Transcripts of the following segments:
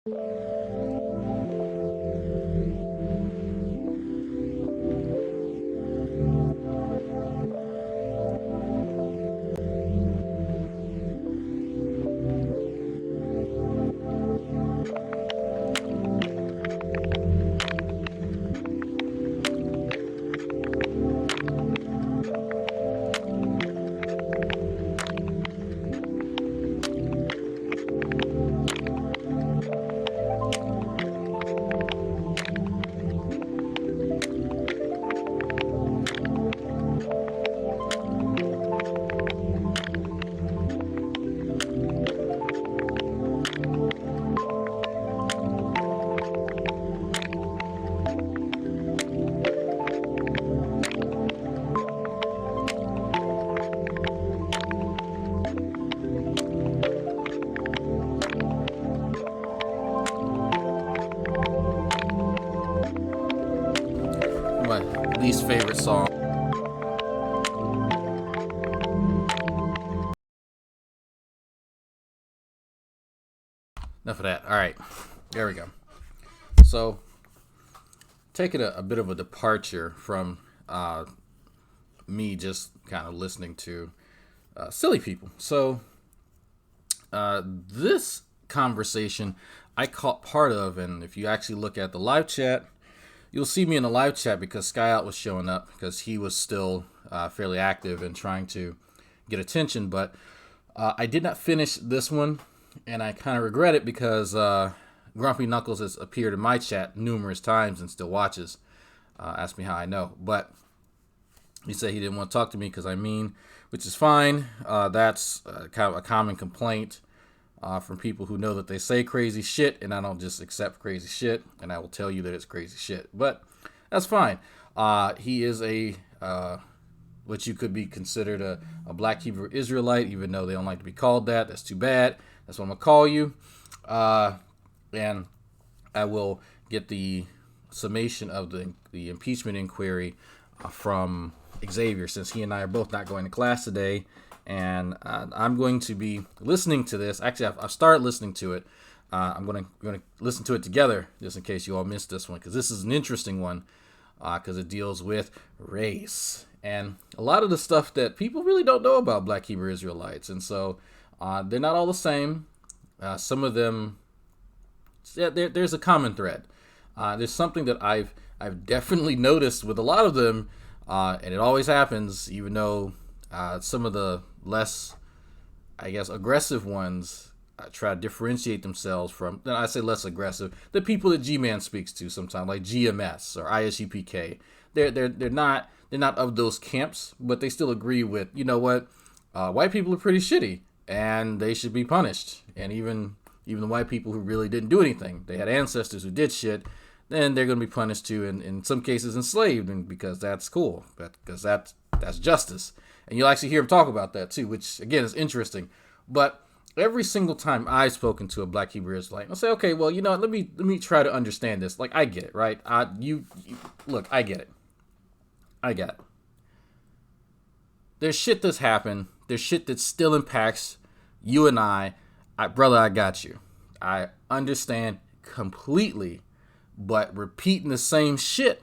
My least favorite song. Enough of that. All right, there we go. So, taking a bit of a departure from me just kind of listening to silly people. So, this conversation I caught part of, and if you actually look at the live chat, you'll see me in the live chat because Skyout was showing up because he was still fairly active and trying to get attention. But I did not finish this one, and I kind of regret it because Grumpy Knuckles has appeared in my chat numerous times and still watches. Ask me how I know. But he said he didn't want to talk to me because I'm mean, which is fine. That's kind of a common complaint from people who know that they say crazy shit, and I don't just accept crazy shit, and I will tell you that it's crazy shit. But that's fine. He is a what you could be considered a Black Hebrew Israelite, even though they don't like to be called that. That's too bad. That's what I'm gonna call you. And I will get the summation of the impeachment inquiry from Xavier, since he and I are both not going to class today. And I'm going to be listening to this. Actually, I've started listening to it. I'm going to listen to it together, just in case you all missed this one, because this is an interesting one, because it deals with race and a lot of the stuff that people really don't know about Black Hebrew Israelites. And so they're not all the same. Some of them, yeah, there's a common thread. There's something that I've definitely noticed with a lot of them, and it always happens, even though some of the less, I guess, aggressive ones try to differentiate themselves from. I say less aggressive. The people that G-Man speaks to sometimes, like GMS or ISUPK, they're not of those camps, but they still agree with, you know what, white people are pretty shitty and they should be punished. And even the white people who really didn't do anything, they had ancestors who did shit, then they're going to be punished too, and in some cases enslaved, and because that's cool, because that's justice. And you'll actually hear him talk about that too, which again is interesting. But every single time I've spoken to a Black Hebrew Israelite, I'll say, okay, well, you know, let me try to understand this. Like, I get it, right? You look, I get it. I get it. There's shit that's happened. There's shit that still impacts you and brother, I got you. I understand completely, but repeating the same shit,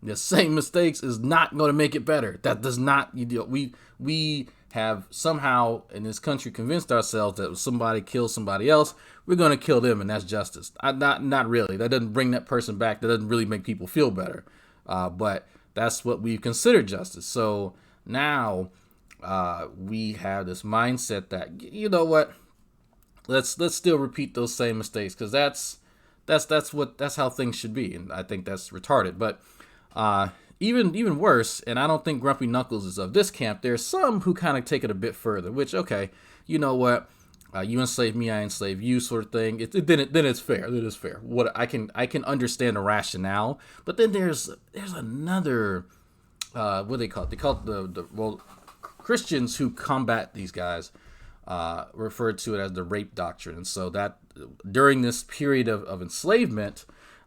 the same mistakes, is not going to make it better. That does not. We have somehow in this country convinced ourselves that if somebody kills somebody else, we're going to kill them, and that's justice. Not really. That doesn't bring that person back. That doesn't really make people feel better. But that's what we've considered justice. So now we have this mindset that, you know what, let's still repeat those same mistakes, because that's how things should be, and I think that's retarded. But even worse, and I don't think Grumpy Knuckles is of this camp, there's some who kind of take it a bit further, which, okay, you know what, you enslave me, I enslave you, sort of thing. Then it's fair. It is fair. What I can understand the rationale, but then there's another what do they call it? They call it Christians who combat these guys refer to it as the rape doctrine, and so that during this period of enslavement,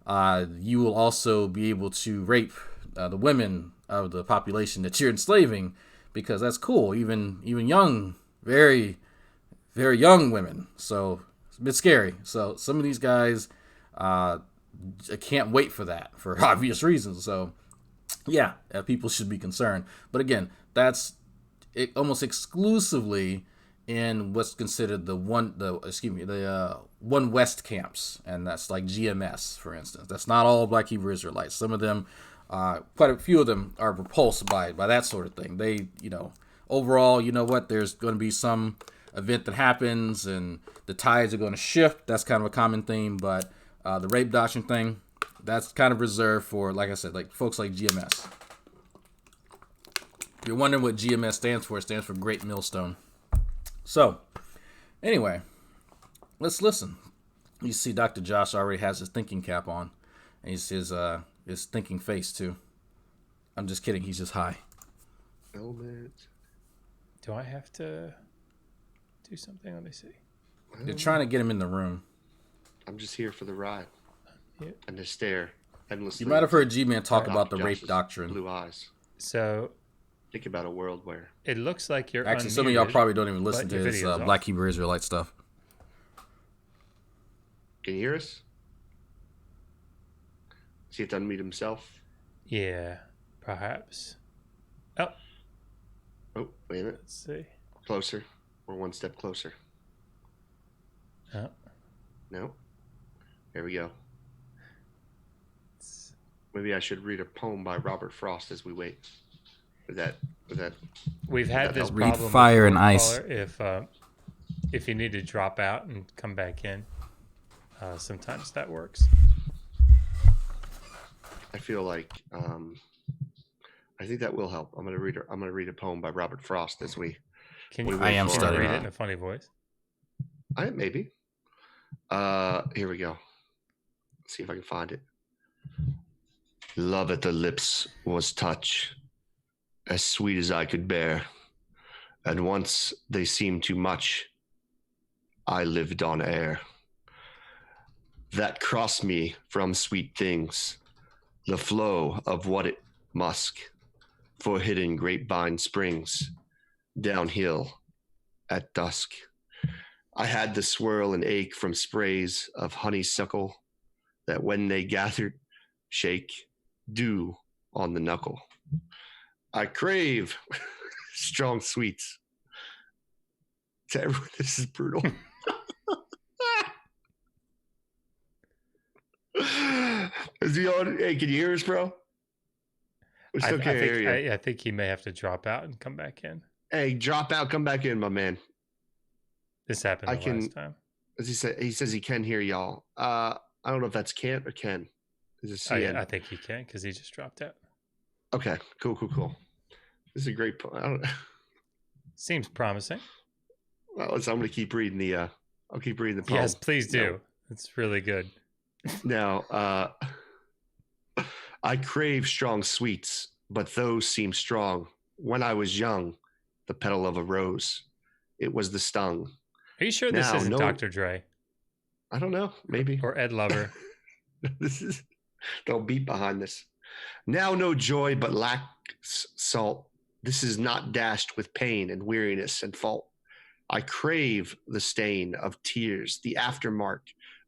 you will also be able to rape the women of the population that you're enslaving, because that's cool. Even young, very, very young women. So a bit scary. So some of these guys, I can't wait for that for obvious reasons. So yeah, people should be concerned. But again, that's almost exclusively in what's considered the one West camps, and that's like GMS, for instance. That's not all Black Hebrew Israelites. Some of them, quite a few of them, are repulsed by that sort of thing. They, overall, you know what? There's going to be some event that happens, and the tides are going to shift. That's kind of a common theme. But the rape doctrine thing, that's kind of reserved for, like I said, like folks like GMS. If you're wondering what GMS stands for, it stands for Great Millstone. So, anyway, let's listen. You see Dr. Josh already has his thinking cap on. And he's his thinking face, too. I'm just kidding. He's just high. Element. Do I have to do something? Let me see. They're trying to get him in the room. I'm just here for the ride. Yep. And to stare endlessly. You might have heard G-Man talk about the rape doctrine. Blue eyes. So think about a world where it looks like you're actually unmuted, some of y'all probably don't even listen to his Black Hebrew Israelite stuff. Can you hear us? Does he have to unmute himself? Yeah, perhaps. Oh, wait a minute. Let's see. Closer. We're one step closer. Oh. No. There we go. Maybe I should read a poem by Robert Frost as we wait. Was that? We've had this Read problem. Fire and Ice. If you need to drop out and come back in, sometimes that works. I feel like I think that will help. I'm gonna read a poem by Robert Frost as we. I am studying. Read it in a funny voice. Maybe. Here we go. Let's see if I can find it. Love at the lips was touch, as sweet as I could bear, and once they seemed too much. I lived on air that crossed me from sweet things, the flow of what it musk, for hidden grapevine springs, downhill at dusk. I had the swirl and ache from sprays of honeysuckle that when they gathered, shake, dew on the knuckle. I crave strong sweets. To everyone, this is brutal. Is he on? Hey, can you hear us, bro? We still can't hear you. I think he may have to drop out and come back in. Hey, drop out, come back in, my man. This happened last time. As he says he can hear y'all. I don't know if that's can't or can. Is it CN? I think he can because he just dropped out. Okay, cool. This is a great point. Seems promising. Well, so I'm going to keep reading the. I'll keep reading the poem. Yes, please do. No. It's really good. Now, I crave strong sweets, but those seem strong. When I was young, the petal of a rose, it was the stung. Are you sure this isn't Dr. Dre? I don't know. Maybe. Or Ed Lover. This is. Don't beat behind this. Now no joy, but lacks salt. This is not dashed with pain and weariness and fault. I crave the stain of tears, the aftermark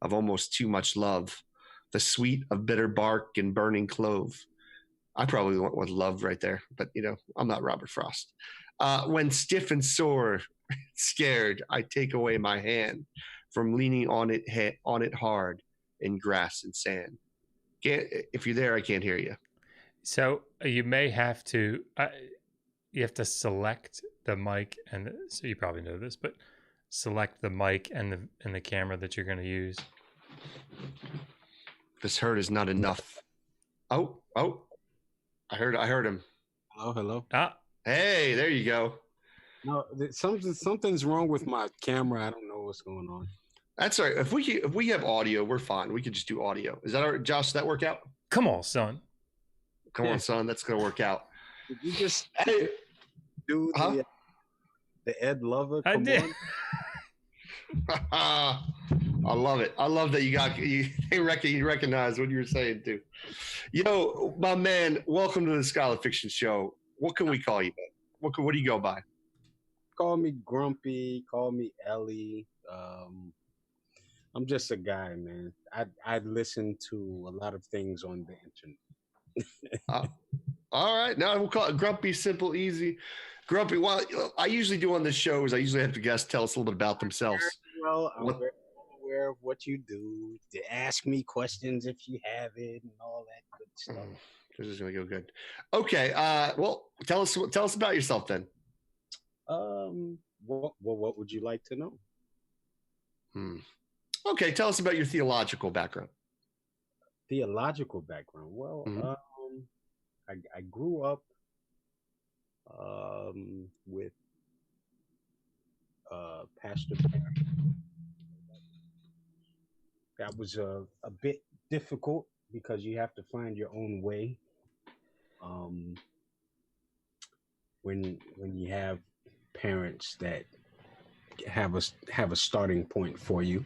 of almost too much love, the sweet of bitter bark and burning clove. I probably went with love right there, but I'm not Robert Frost. When stiff and sore, scared, I take away my hand from leaning on it hard in grass and sand. If you're there, I can't hear you. So you may have to. You have to select the mic, so you probably know this, but select the mic and the camera that you're going to use. This hurt is not enough. Oh! I heard him. Hello. Ah, hey, there you go. No, something's wrong with my camera. I don't know what's going on. That's all right. If we have audio, we're fine. We could just do audio. Is that all right, Josh? Does that work out? come on, son. Come on, son. That's gonna work out. Did you just do the Ed Lover? I did. I love it. I love that you recognize what you were saying too. Yo, my man, welcome to the Scholar Fiction Show. What can we call you? What do you go by? Call me Grumpy. Call me Ellie. I'm just a guy, man. I listen to a lot of things on the internet. Uh, all right. Now we'll call it Grumpy, Simple, Easy. Grumpy. Well, I usually do on this show is I usually have the guests tell us a little bit about themselves. Well, I'm What? very well aware of what you do. To ask me questions if you have it and all that good stuff. This is going to go good. Okay. Well, tell us about yourself then. What would you like to know? Okay. Tell us about your theological background. Theological background. Well, I grew up with Pastor Perry. That was a bit difficult because you have to find your own way. When you have parents that have a starting point for you.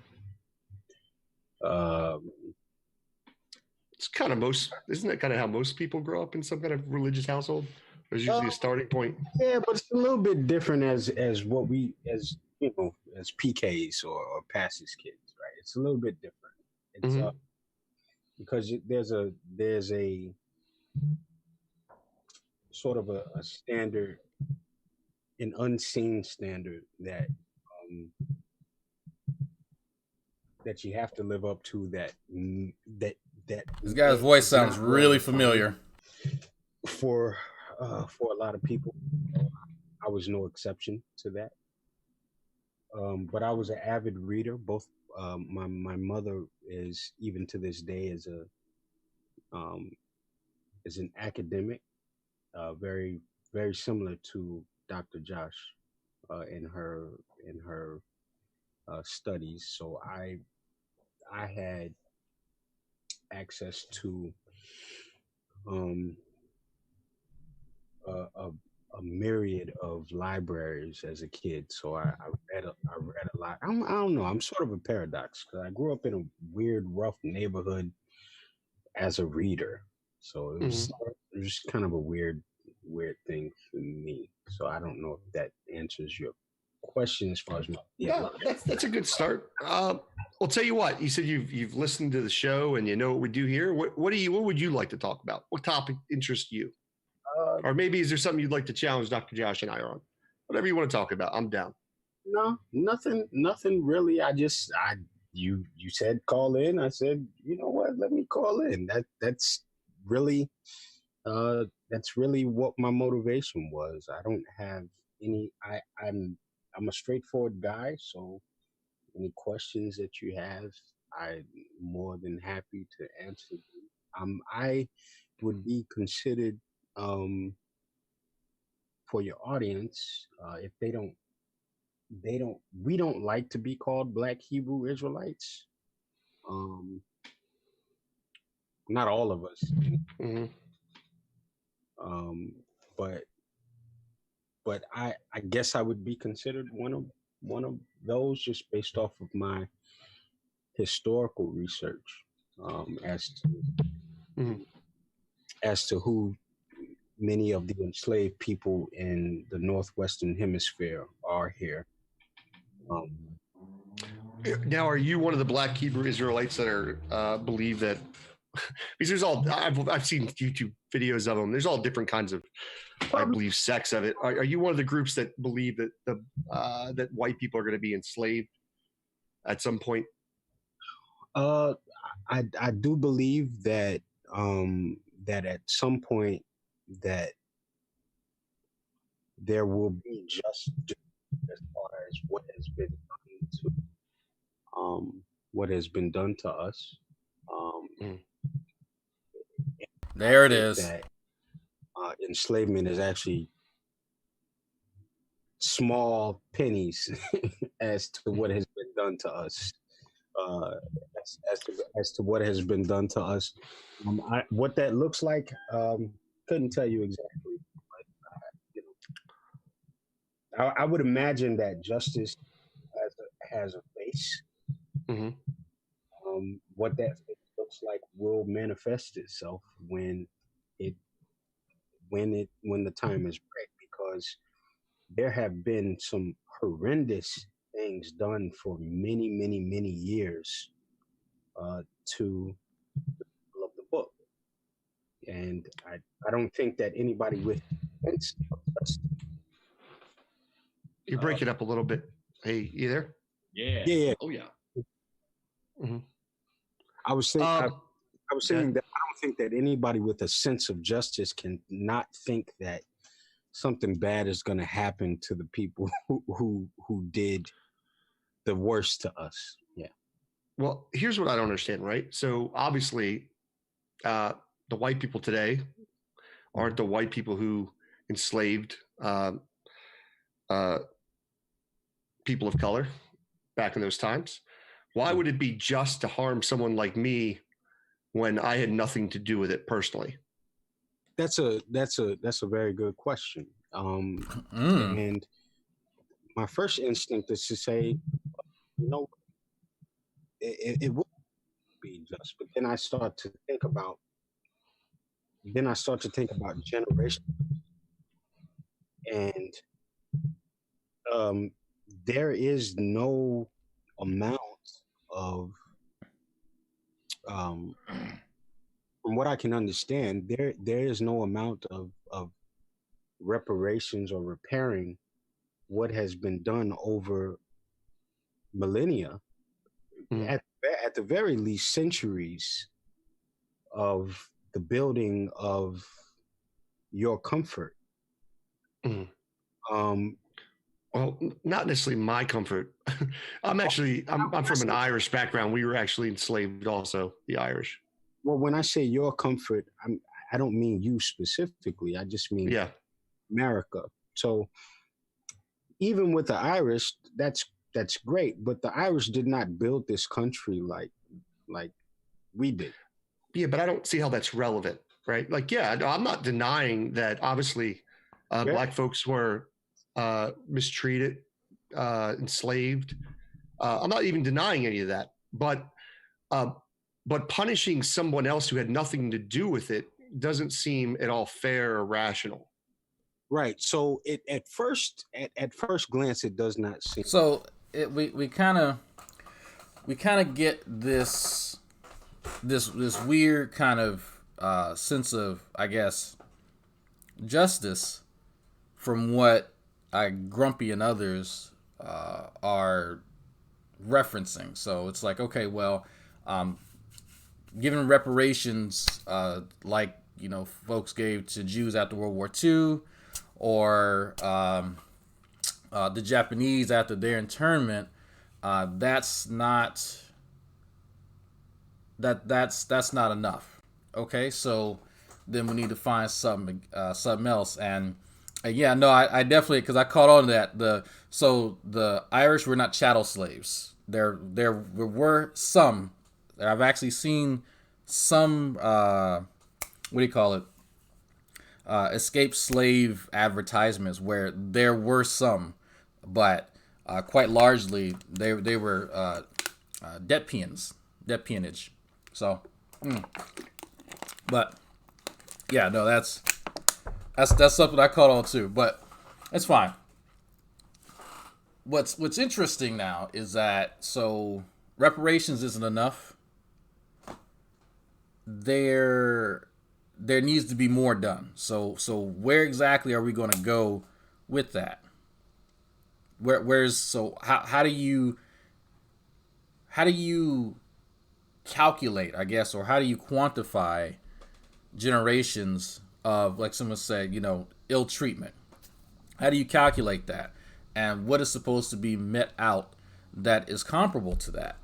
It's kind of isn't that kind of how most people grow up in some kind of religious household? There's usually a starting point. Yeah, but it's a little bit different as what we as you know as PKs or pastors kids, right? It's a little bit different. It's because there's a sort of a standard, an unseen standard that that you have to live up to. That This guy's voice sounds really familiar. For a lot of people, I was no exception to that. But I was an avid reader. Both my mother is even to this day is an academic, very very similar to Dr. Josh in her studies. So I had access to a myriad of libraries as a kid. So I read a lot. I don't know. I'm sort of a paradox because I grew up in a weird, rough neighborhood as a reader. So it was kind of a weird thing for me. So I don't know if that answers your question as far as my. Yeah, that's a good start. I'll tell you what. You said you've listened to the show and you know what we do here. What would you like to talk about? What topic interests you? Or maybe is there something you'd like to challenge Dr. Josh and I on? Whatever you want to talk about, I'm down. No, nothing really. You said call in. I said, you know what? Let me call in. That's really what my motivation was. I don't have any. I'm a straightforward guy. So any questions that you have, I'm more than happy to answer them. I would be considered for your audience if we don't like to be called Black Hebrew Israelites. Not all of us. But I guess I would be considered one of those just based off of my historical research as to who many of the enslaved people in the Northwestern Hemisphere are here. Now, are you one of the Black Hebrew Israelites that are believe that? Because there's all I've seen YouTube videos of them. There's all different kinds of, I believe, sects of it. Are you one of the groups that believe that that white people are going to be enslaved at some point? I do believe that that at some point that there will be justice as far as what has been done to us. There it is. That enslavement is actually small pennies as to what has been done to us. As to what has been done to us, what that looks like, couldn't tell you exactly. But, I would imagine that justice has a face. What that face looks like will manifest itself when the time is right, because there have been some horrendous things things done for many, many, many years to develop the book. And I don't think that anybody with sense of justice, You break it up a little bit. Hey, you there? Yeah. Yeah. Oh yeah. Mhm. I was saying, I was go ahead. saying that I don't think that anybody with a sense of justice can not think that something bad is going to happen to the people who did the worst to us. Yeah. Well, here's what I don't understand, right? So obviously, the white people today aren't the white people who enslaved uh, people of color back in those times. Why would it be just to harm someone like me when I had nothing to do with it personally? That's a very good question. And my first instinct is to say, you know, it would be just, but then I start to think about generation, and there is no amount of from what I can understand, there is no amount of reparations or repairing what has been done over millennia, Mhm. at the very least centuries of the building of your comfort. Mhm. Um, Well, not necessarily my comfort. I'm from an Irish background. We were actually enslaved also, the Irish. well, when I say your comfort, I don't mean you specifically. I just mean Yeah. America. So even with the Irish, that's great, but the Irish did not build this country like we did. Yeah, but I don't see how that's relevant, right? Like, yeah, no, I'm not denying that obviously Yeah. Black folks were mistreated, enslaved. I'm not even denying any of that, but punishing someone else who had nothing to do with it doesn't seem at all fair or rational. Right. So it at first glance it does not seem. So we kind of get this weird kind of sense of, I guess, justice from what Grumpy and others are referencing. So it's like, okay, well, given reparations like, you know, folks gave to Jews after World War II, or the Japanese after their internment, that's not enough. Okay, so then we need to find something else. And yeah, no, I definitely, because I caught on to that. The Irish were not chattel slaves. There were some. I've actually seen some. What do you call it? Escaped slave advertisements where there were some, but quite largely they were debt peonage. So, but yeah, no, that's something I caught on too. But it's fine. What's interesting now is that, so reparations isn't enough. There needs to be more done. So where exactly are we going to go with that? How do you calculate, I guess, or how do you quantify generations of, like someone said, you know, ill treatment? How do you calculate that? And what is supposed to be met out that is comparable to that?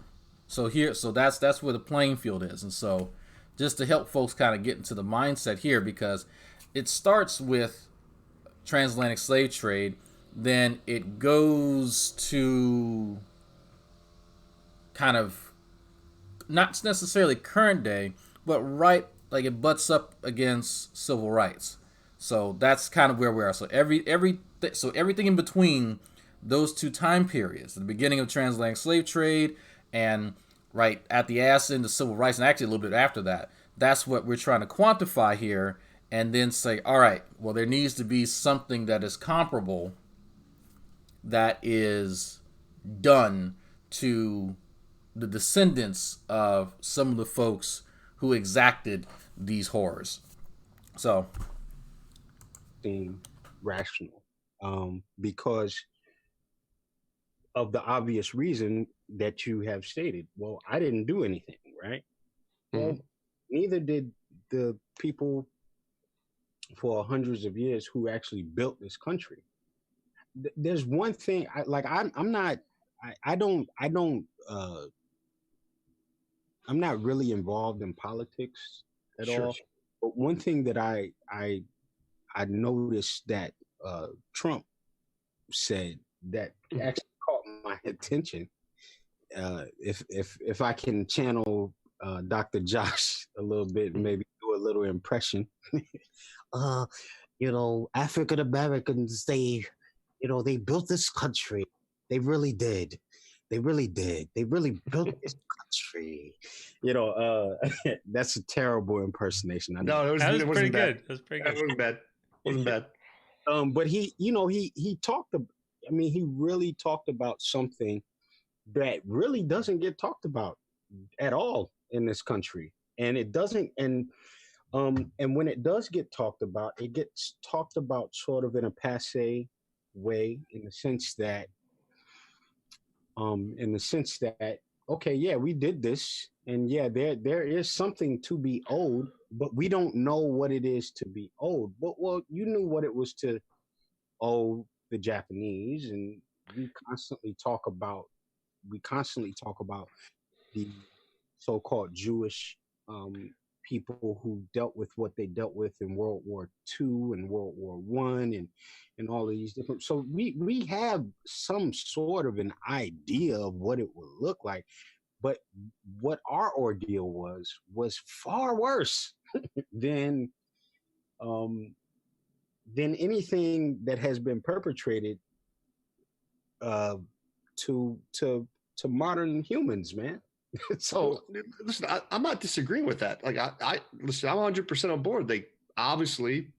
So that's where the playing field is. And so just to help folks kind of get into the mindset here, because it starts with transatlantic slave trade, then it goes to kind of not necessarily current day, but right, like it butts up against civil rights. So that's kind of where we are. So everything in between those two time periods, the beginning of transatlantic slave trade and right at the ass end of civil rights, and actually a little bit after that, that's what we're trying to quantify here, and then say, all right, well, there needs to be something that is comparable, that is done to the descendants of some of the folks who exacted these horrors. So, Seem rational, because of the obvious reason that you have stated. Well, I didn't do anything, right? Well, neither did the people for hundreds of years who actually built this country. There's one thing I'm not I'm not really involved in politics at Sure. all. But one thing that I noticed that Trump said that actually caught my attention. If I can channel Dr. Josh a little bit, maybe do a little impression. uh, African Americans, they built this country. They really did. They really did. They really built this country. That's a terrible impersonation. I know. No, That was it pretty wasn't bad. good. That was pretty That good. wasn't bad. Wasn't bad. But he talked. I mean, he really talked about something that really doesn't get talked about at all in this country, and it doesn't. And when it does get talked about, it gets talked about sort of in a passe way, in the sense that okay, yeah, we did this, and yeah, there is something to be owed, but we don't know what it is to be owed. But well, you knew what it was to owe the Japanese, and we constantly talk about the so-called Jewish people who dealt with what they dealt with in World War II and World War One, and all of these different. So we have some sort of an idea of what it would look like, but what our ordeal was far worse than anything that has been perpetrated uh, to modern humans, man. So Listen, I'm not disagreeing with that. Like I listen, I'm 100% on board. They obviously,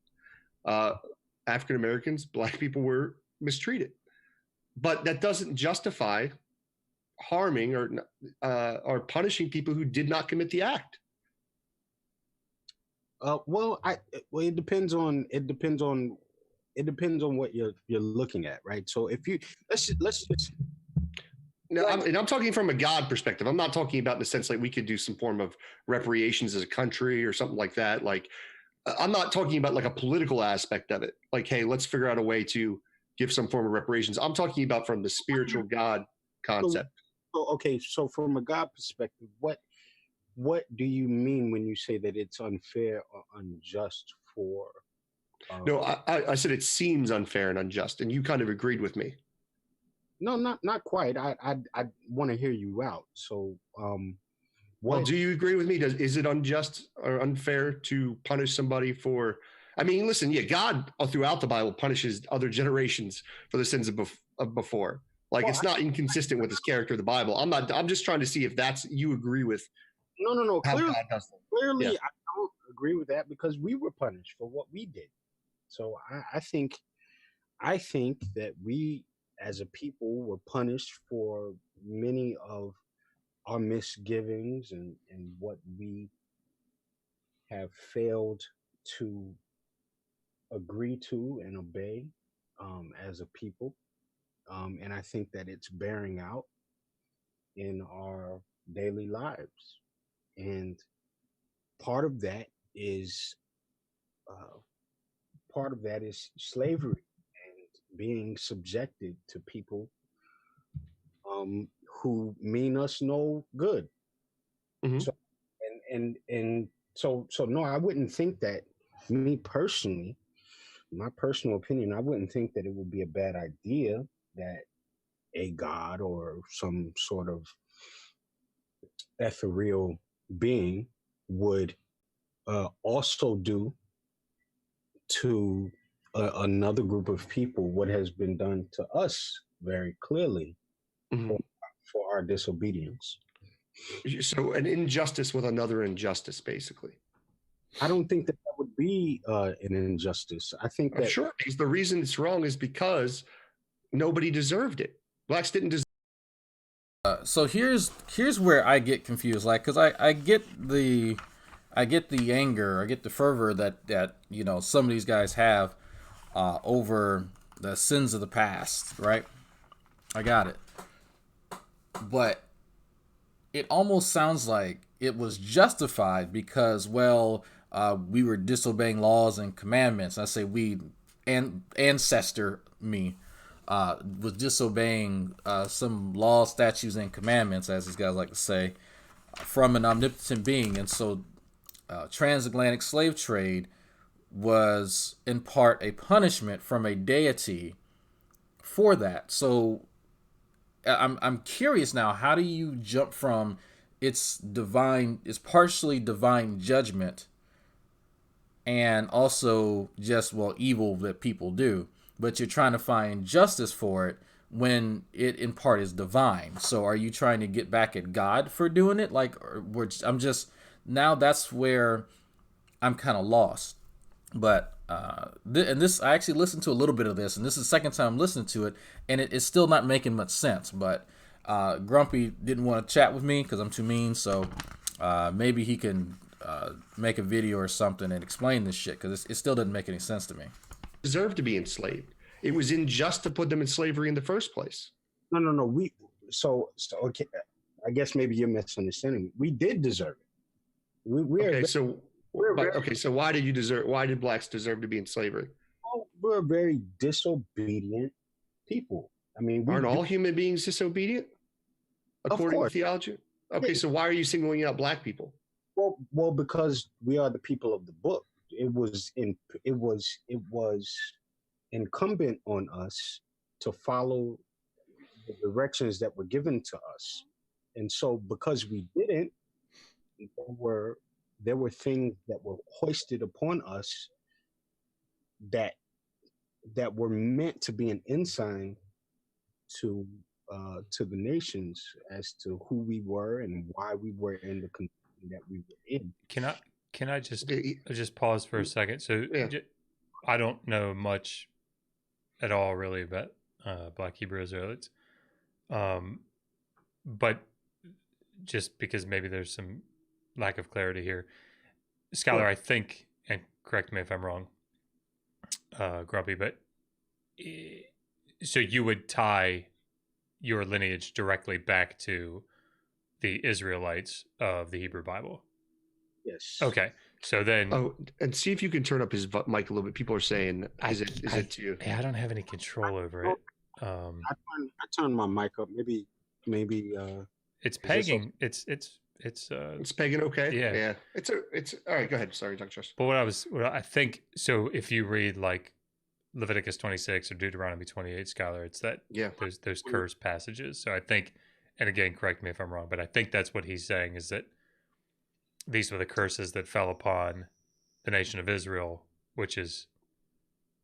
African Americans, Black people were mistreated, but that doesn't justify harming or punishing people who did not commit the act. well, it depends on what you're looking at, right? So if you let's just No, I'm talking from a God perspective. I'm not talking about in the sense like we could do some form of reparations as a country or something like that. Like, I'm not talking about like a political aspect of it. Like, hey, let's figure out a way to give some form of reparations. I'm talking about from the spiritual God concept. okay, so from a God perspective, what do you mean when you say that it's unfair or unjust for? No, I said it seems unfair and unjust, and you kind of agreed with me. No, not quite. I want to hear you out. So, well, do you agree with me? Is it unjust or unfair to punish somebody for? I mean, listen, yeah, God throughout the Bible punishes other generations for the sins of before. Like, it's not inconsistent with this character of the Bible. I'm just trying to see if that's you agree with. No. Clearly, yeah. I don't agree with that because we were punished for what we did. So I think that we as a people were punished for many of our misgivings and what we have failed to agree to and obey as a people. And I think that it's bearing out in our daily lives. And part of that is slavery and being subjected to people who mean us no good. Mm-hmm. So no, I wouldn't think that, me personally, my personal opinion, I wouldn't think that it would be a bad idea that a god or some sort of ethereal being would also do to another group of people what has been done to us very clearly for our disobedience. So an injustice with another injustice, basically. I don't think that would be an injustice. I think that sure, because the reason it's wrong is because nobody deserved it. Blacks didn't deserve So here's where I get confused, like, because I get the anger, I get the fervor that some of these guys have over the sins of the past, right? I got it, but it almost sounds like it was justified because, well, we were disobeying laws and commandments. I say we, and ancestor me, was disobeying some laws, statutes, and commandments, as these guys like to say, from an omnipotent being. And so transatlantic slave trade was in part a punishment from a deity for that. So I'm curious now, how do you jump from it's partially divine judgment and also just, well, evil that people do, but you're trying to find justice for it when it in part is divine. So are you trying to get back at God for doing it? Like, I'm just, now that's where I'm kind of lost. But and this, I actually listened to a little bit of this, and this is the second time I'm listening to it, and it's still not making much sense. But Grumpy didn't want to chat with me because I'm too mean, so maybe he can make a video or something and explain this shit, because it still doesn't make any sense to me. Deserve to be enslaved. It was unjust to put them in slavery in the first place. No. So okay. I guess maybe you're misunderstanding. We did deserve it. So why did blacks deserve to be in slavery? We're a very disobedient people. I mean, aren't all human beings disobedient according to theology? Okay, so why are you singling out black people? Well, because we are the people of the book. It was incumbent on us to follow the directions that were given to us, and so because we didn't, there were things that were hoisted upon us that were meant to be an ensign to the nations as to who we were and why we were in the condition that we were in. Can I just pause for a second? So I don't know much at all really about Black Hebrew Israelites, but just because maybe there's some lack of clarity here, Scholar, I think, and correct me if I'm wrong, Grumpy, but so you would tie your lineage directly back to the Israelites of the Hebrew Bible? Yes. Okay. So then, and see if you can turn up his mic a little bit. People are saying, "Is it to you?" I don't have any control over it. I turned my mic up. Maybe. It's pegging. It's pegging. Okay. Yeah. It's all right. Go ahead. Sorry, Dr. Trust. But what I think. So if you read like Leviticus 26 or Deuteronomy 28, Scholar, it's that those curse passages. So I think, and again, correct me if I'm wrong, but I think that's what he's saying, is that these were the curses that fell upon the nation of Israel, which is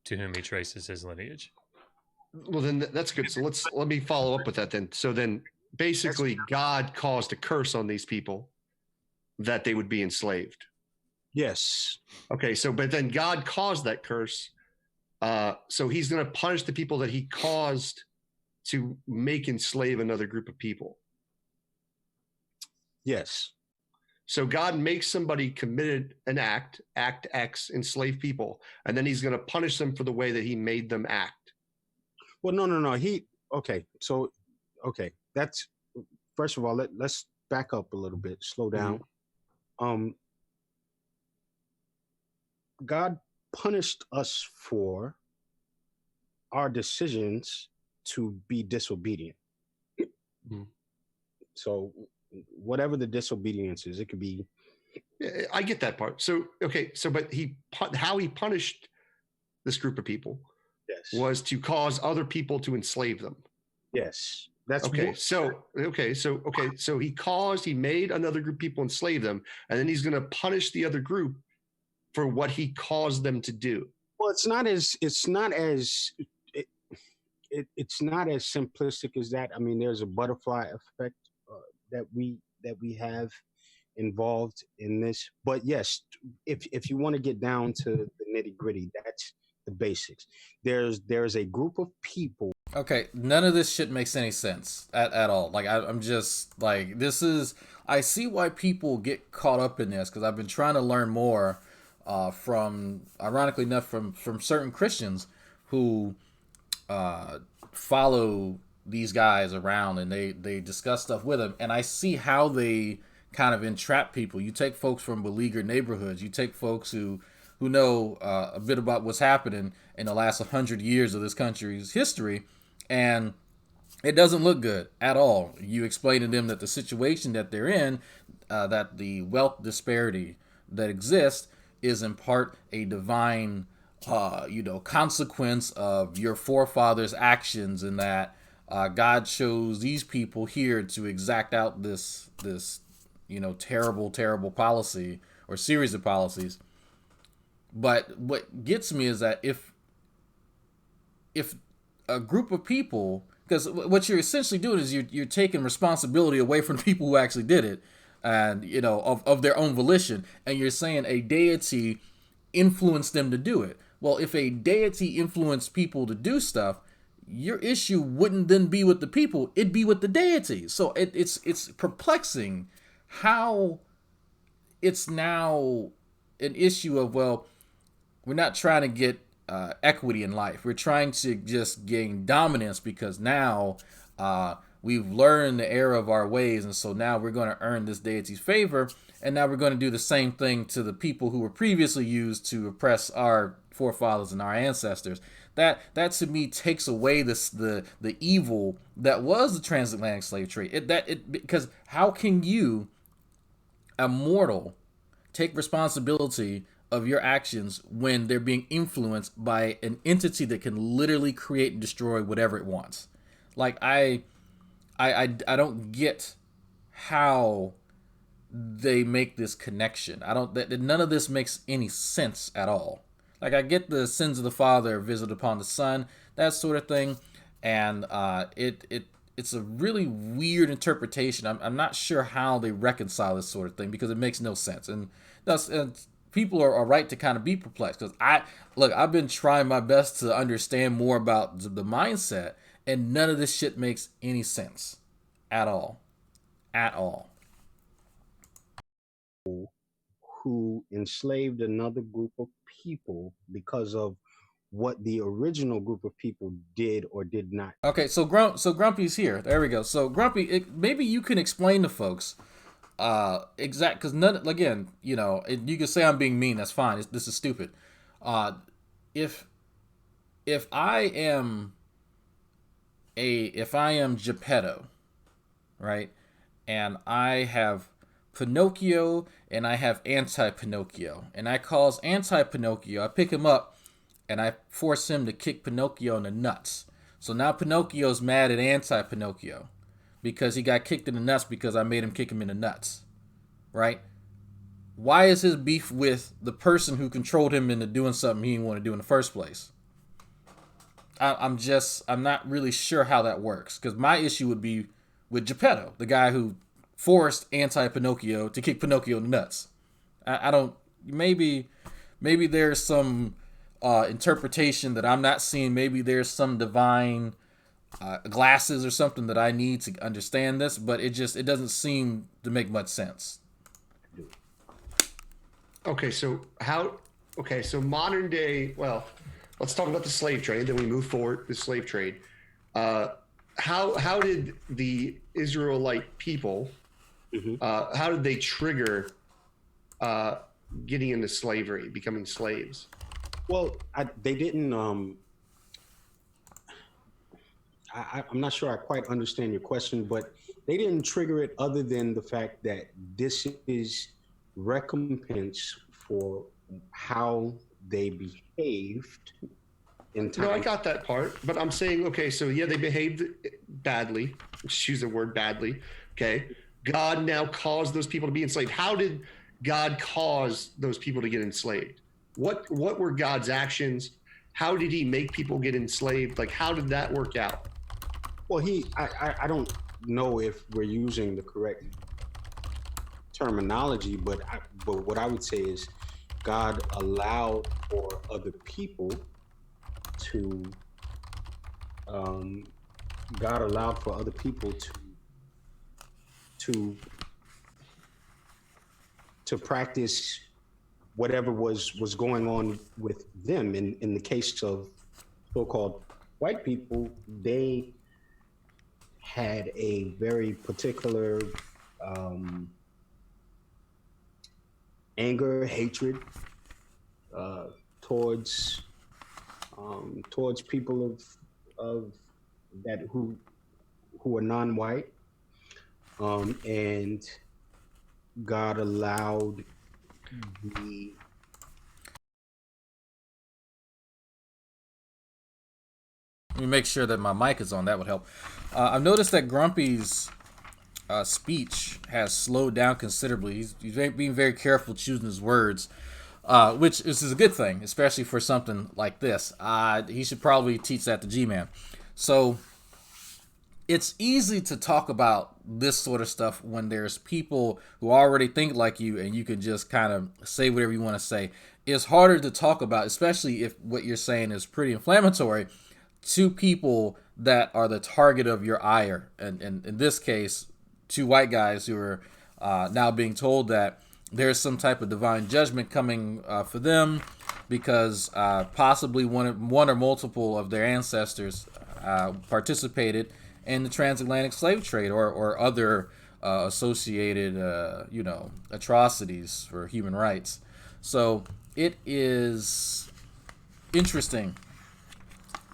to whom he traces his lineage. Well, then that's good. So let me follow up with that then. So then basically God caused a curse on these people that they would be enslaved. Yes. Okay. So, but then God caused that curse. So he's going to punish the people that he caused to make enslave another group of people. Yes. So God makes somebody committed an act X, enslave people, and then he's going to punish them for the way that he made them act. Well, no. That's, first of all, let's back up a little bit, slow down. Mm-hmm. God punished us for our decisions to be disobedient. Mm-hmm. So whatever the disobedience is, it could be. I get that part. So, okay. So, but how he punished this group of people was to cause other people to enslave them. Yes. That's okay. So he made another group of people enslave them, and then he's going to punish the other group for what he caused them to do. Well, it's not as simplistic as that. I mean, there's a butterfly effect that we have involved in this. But yes, if you want to get down to the nitty gritty, that's the basics. There's a group of people Okay, none of this shit makes any sense at all. Like I'm just like this is. I see why people get caught up in this because I've been trying to learn more from, ironically enough, from certain Christians who uh, follow these guys around and they discuss stuff with them, and I see how they kind of entrap people. You take folks from beleaguered neighborhoods. You take folks who know a bit about what's happening in the last 100 years of this country's history, and it doesn't look good at all. You explain to them that the situation that they're in, that the wealth disparity that exists, is in part a divine, consequence of your forefathers' actions, and that God chose these people here to exact out this terrible, terrible policy or series of policies. But what gets me is that if a group of people, because what you're essentially doing is you're taking responsibility away from the people who actually did it, and of their own volition, and you're saying a deity influenced them to do it. Well, if a deity influenced people to do stuff, your issue wouldn't then be with the people, it'd be with the deity. So it's perplexing how it's now an issue of, well, we're not trying to get equity in life. We're trying to just gain dominance because now we've learned the error of our ways, and so now we're going to earn this deity's favor, and now we're going to do the same thing to the people who were previously used to oppress our forefathers and our ancestors. That to me takes away the evil that was the transatlantic slave trade. Because how can you, a mortal, take responsibility of your actions when they're being influenced by an entity that can literally create and destroy whatever it wants? Like I don't get how they make this connection. I don't. None of this makes any sense at all. Like I get the sins of the father visited upon the son, that sort of thing, and it's a really weird interpretation. I'm not sure how they reconcile this sort of thing because it makes no sense, and people are right to kind of be perplexed because I've been trying my best to understand more about the mindset, and none of this shit makes any sense at all. At all. Who enslaved another group of people because of what the original group of people did or did not. Okay, so Grumpy's here. There we go. So Grumpy, maybe you can explain to folks exact, because none, again, you can say I'm being mean. That's fine. This is stupid. If I am Geppetto, right, and I have Pinocchio and I have anti-Pinocchio, and I cause anti-Pinocchio, I pick him up and I force him to kick Pinocchio in the nuts. So now Pinocchio's mad at anti-Pinocchio because he got kicked in the nuts because I made him kick him in the nuts, right? Why is his beef with the person who controlled him into doing something he didn't want to do in the first place? I'm not really sure how that works, because my issue would be with Geppetto, the guy who forced anti-Pinocchio to kick Pinocchio in the nuts. I don't. Maybe there's some interpretation that I'm not seeing. Maybe there's some divine glasses or something that I need to understand this, but it doesn't seem to make much sense. Okay, so modern day. Well, let's talk about the slave trade. Then we move forward. The slave trade. How did the Israelite people? How did they trigger getting into slavery, becoming slaves? Well, they didn't. I'm not sure I quite understand your question, but they didn't trigger it other than the fact that this is recompense for how they behaved in time. No, I got that part, but I'm saying, okay, so yeah, they behaved badly. Let's use the word badly. Okay. God now caused those people to be enslaved. How did God cause those people to get enslaved? What were God's actions? How did he make people get enslaved? Like, how did that work out? Well, I don't know if we're using the correct terminology, but what I would say is God allowed for other people to um, God allowed for other people to to practice whatever was going on with them. In the case of so-called white people, they had a very particular um, anger, hatred uh, towards towards people of that who are non-white, and God allowed the Let me make sure that my mic is on. That would help. I've noticed that Grumpy's speech has slowed down considerably. He's being very careful choosing his words, which is a good thing, especially for something like this. He should probably teach that to G-Man. So it's easy to talk about this sort of stuff when there's people who already think like you and you can just kind of say whatever you want to say. It's harder to talk about, especially if what you're saying is pretty inflammatory, to people that are the target of your ire. And in this case, two white guys who are now being told that there's some type of divine judgment coming for them because possibly one or multiple of their ancestors participated in the transatlantic slave trade or other associated, atrocities for human rights. So it is interesting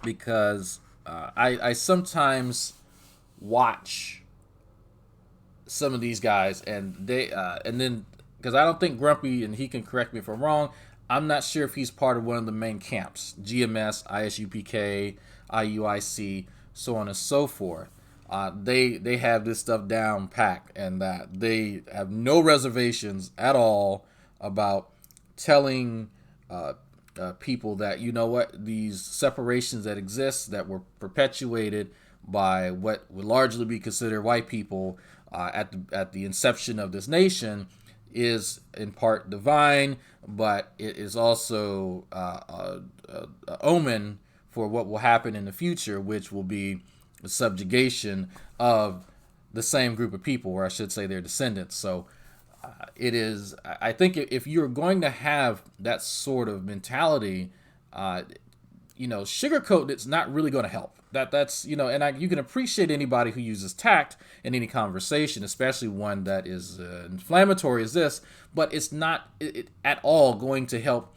because I sometimes watch some of these guys and then because I don't think Grumpy, and he can correct me if I'm wrong, I'm not sure if he's part of one of the main camps, GMS, ISUPK, IUIC, so on and so forth. They have this stuff down packed, and that they have no reservations at all about telling people that, you know what, these separations that exist that were perpetuated by what would largely be considered white people at the inception of this nation is in part divine, but it is also a omen for what will happen in the future, which will be the subjugation of the same group of people, or I should say their descendants. So it is, I think if you're going to have that sort of mentality, sugarcoat it's not really going to help. That's and you can appreciate anybody who uses tact in any conversation, especially one that is inflammatory as this, but it's not at all going to help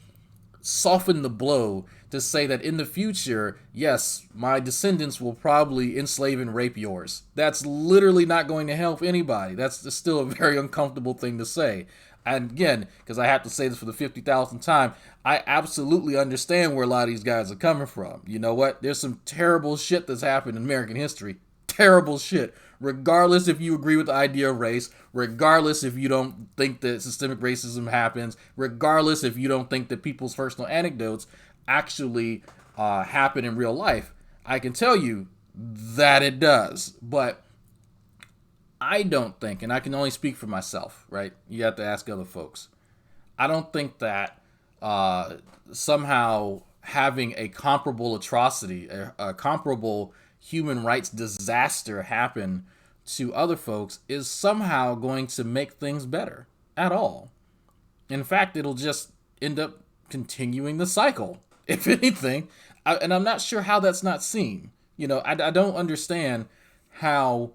soften the blow to say that in the future, yes, my descendants will probably enslave and rape yours. That's literally not going to help anybody. That's still a very uncomfortable thing to say. And again, because I have to say this for the 50,000th time, I absolutely understand where a lot of these guys are coming from. You know what? There's some terrible shit that's happened in American history. Terrible shit. Regardless if you agree with the idea of race, regardless if you don't think that systemic racism happens, regardless if you don't think that people's personal anecdotes actually happen in real life, I can tell you that it does. But I don't think, and I can only speak for myself, right? You have to ask other folks. I don't think that somehow having a comparable atrocity, a comparable human rights disaster happen to other folks is somehow going to make things better at all. In fact, it'll just end up continuing the cycle, if anything. And I'm not sure how that's not seen. I don't understand how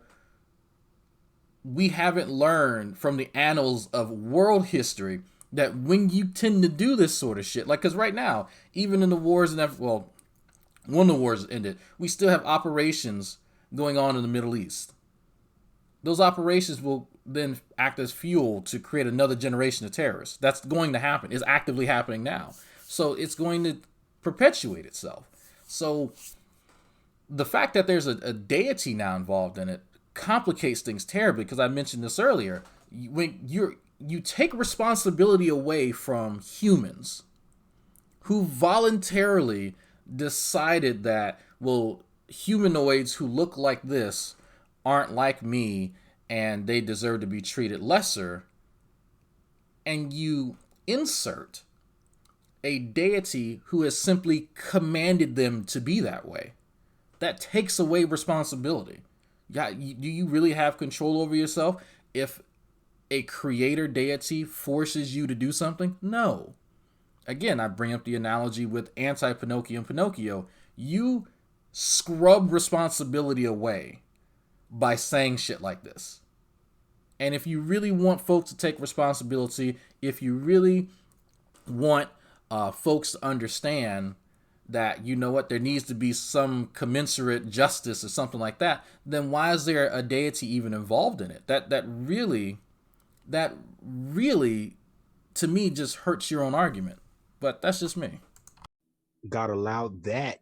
we haven't learned from the annals of world history that when you tend to do this sort of shit, like, because right now, even in the wars one of the wars ended, we still have operations going on in the Middle East. Those operations will then act as fuel to create another generation of terrorists. That's going to happen. It's actively happening now. So it's going to perpetuate itself. So the fact that there's a deity now involved in it complicates things terribly, because I mentioned this earlier. When you take responsibility away from humans who voluntarily decided that, well, humanoids who look like this aren't like me and they deserve to be treated lesser, and you insert a deity who has simply commanded them to be that way. That takes away responsibility. Yeah, do you really have control over yourself if a creator deity forces you to do something? No. Again, I bring up the analogy with anti-Pinocchio and Pinocchio. You scrub responsibility away by saying shit like this. And if you really want folks to take responsibility, if you really want folks to understand that, you know what, there needs to be some commensurate justice or something like that, then why is there a deity even involved in it? That really, to me, just hurts your own argument. But that's just me. God allowed that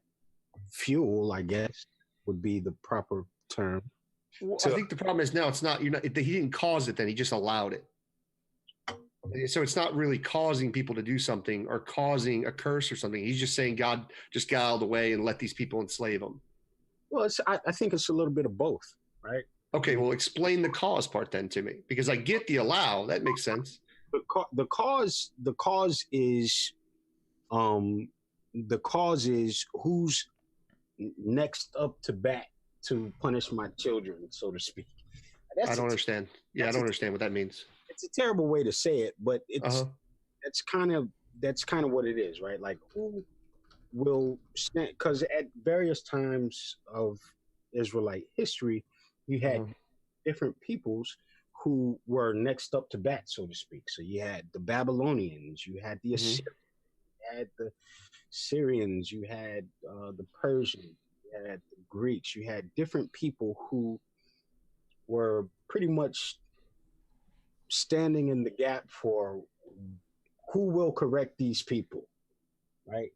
fuel, I guess, would be the proper term. Well, I think the problem is now it's not, he didn't cause it then, he just allowed it. So it's not really causing people to do something or causing a curse or something. He's just saying God just got out of the way and let these people enslave them. Well, I think it's a little bit of both, right? Okay, well, explain the cause part then to me, because I get the allow. That makes sense. The cause is who's next up to bat to punish my children, so to speak. I don't understand. Yeah, I don't understand what that means. It's a terrible way to say it, but that's kind of what it is, right? Like, who will stand? Because at various times of Israelite history, you had different peoples who were next up to bat, so to speak. So you had the Babylonians, you had the Assyrians, you had the Syrians, you had the Persians, you had the Greeks, you had different people who were pretty much standing in the gap for who will correct these people, right?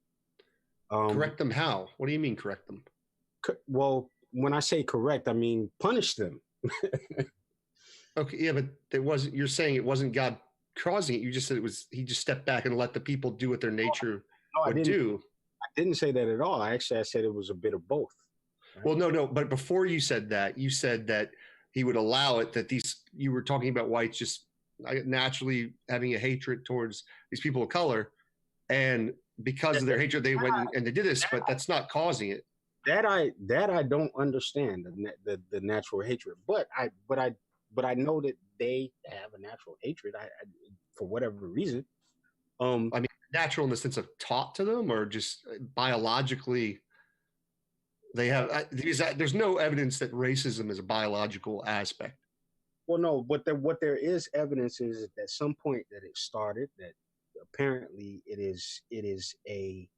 Correct them how? What do you mean correct them? Well, when I say correct, I mean punish them. Okay, yeah, but you're saying it wasn't God causing it. You just said he just stepped back and let the people do what their nature would do. I didn't say that at all. I said it was a bit of both. Right? Well, no, but before you said that he would allow it, that you were talking about whites just naturally having a hatred towards these people of color, and because of their hatred they went and they did this, but that's not causing it. That I don't understand the natural hatred, but I know that they have a natural hatred. I for whatever reason. I mean, natural in the sense of taught to them, or just biologically. They have there's no evidence that racism is a biological aspect. Well, no, but what there is evidence is at some point that it started. That apparently it is a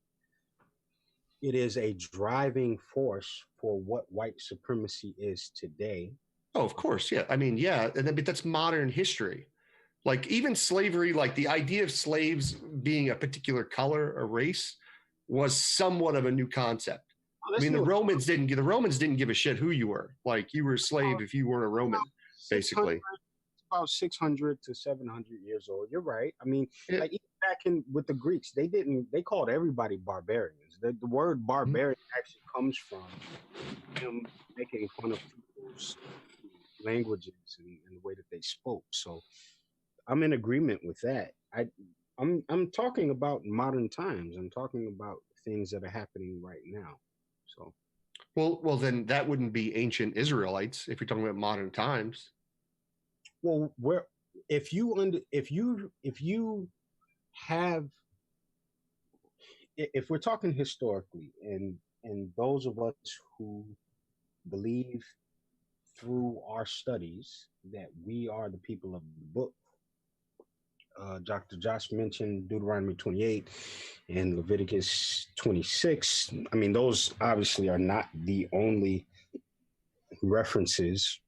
driving force for what white supremacy is today. Oh, of course, yeah. I mean, yeah, but that's modern history. Like even slavery, like the idea of slaves being a particular color or race was somewhat of a new concept. I mean, the Romans didn't give a shit who you were. Like you were a slave if you weren't a Roman, basically. It's about 600 to 700 years old. You're right. I mean, like even back with the Greeks, they called everybody barbarians. The word barbarian actually comes from them making fun of people's languages and the way that they spoke. So I'm in agreement with that. I'm talking about modern times. I'm talking about things that are happening right now. So, well, then that wouldn't be ancient Israelites if you're talking about modern times. Well, if you if we're talking historically, and those of us who believe through our studies that we are the people of the book. Dr. Josh mentioned Deuteronomy 28 and Leviticus 26. I mean, those obviously are not the only references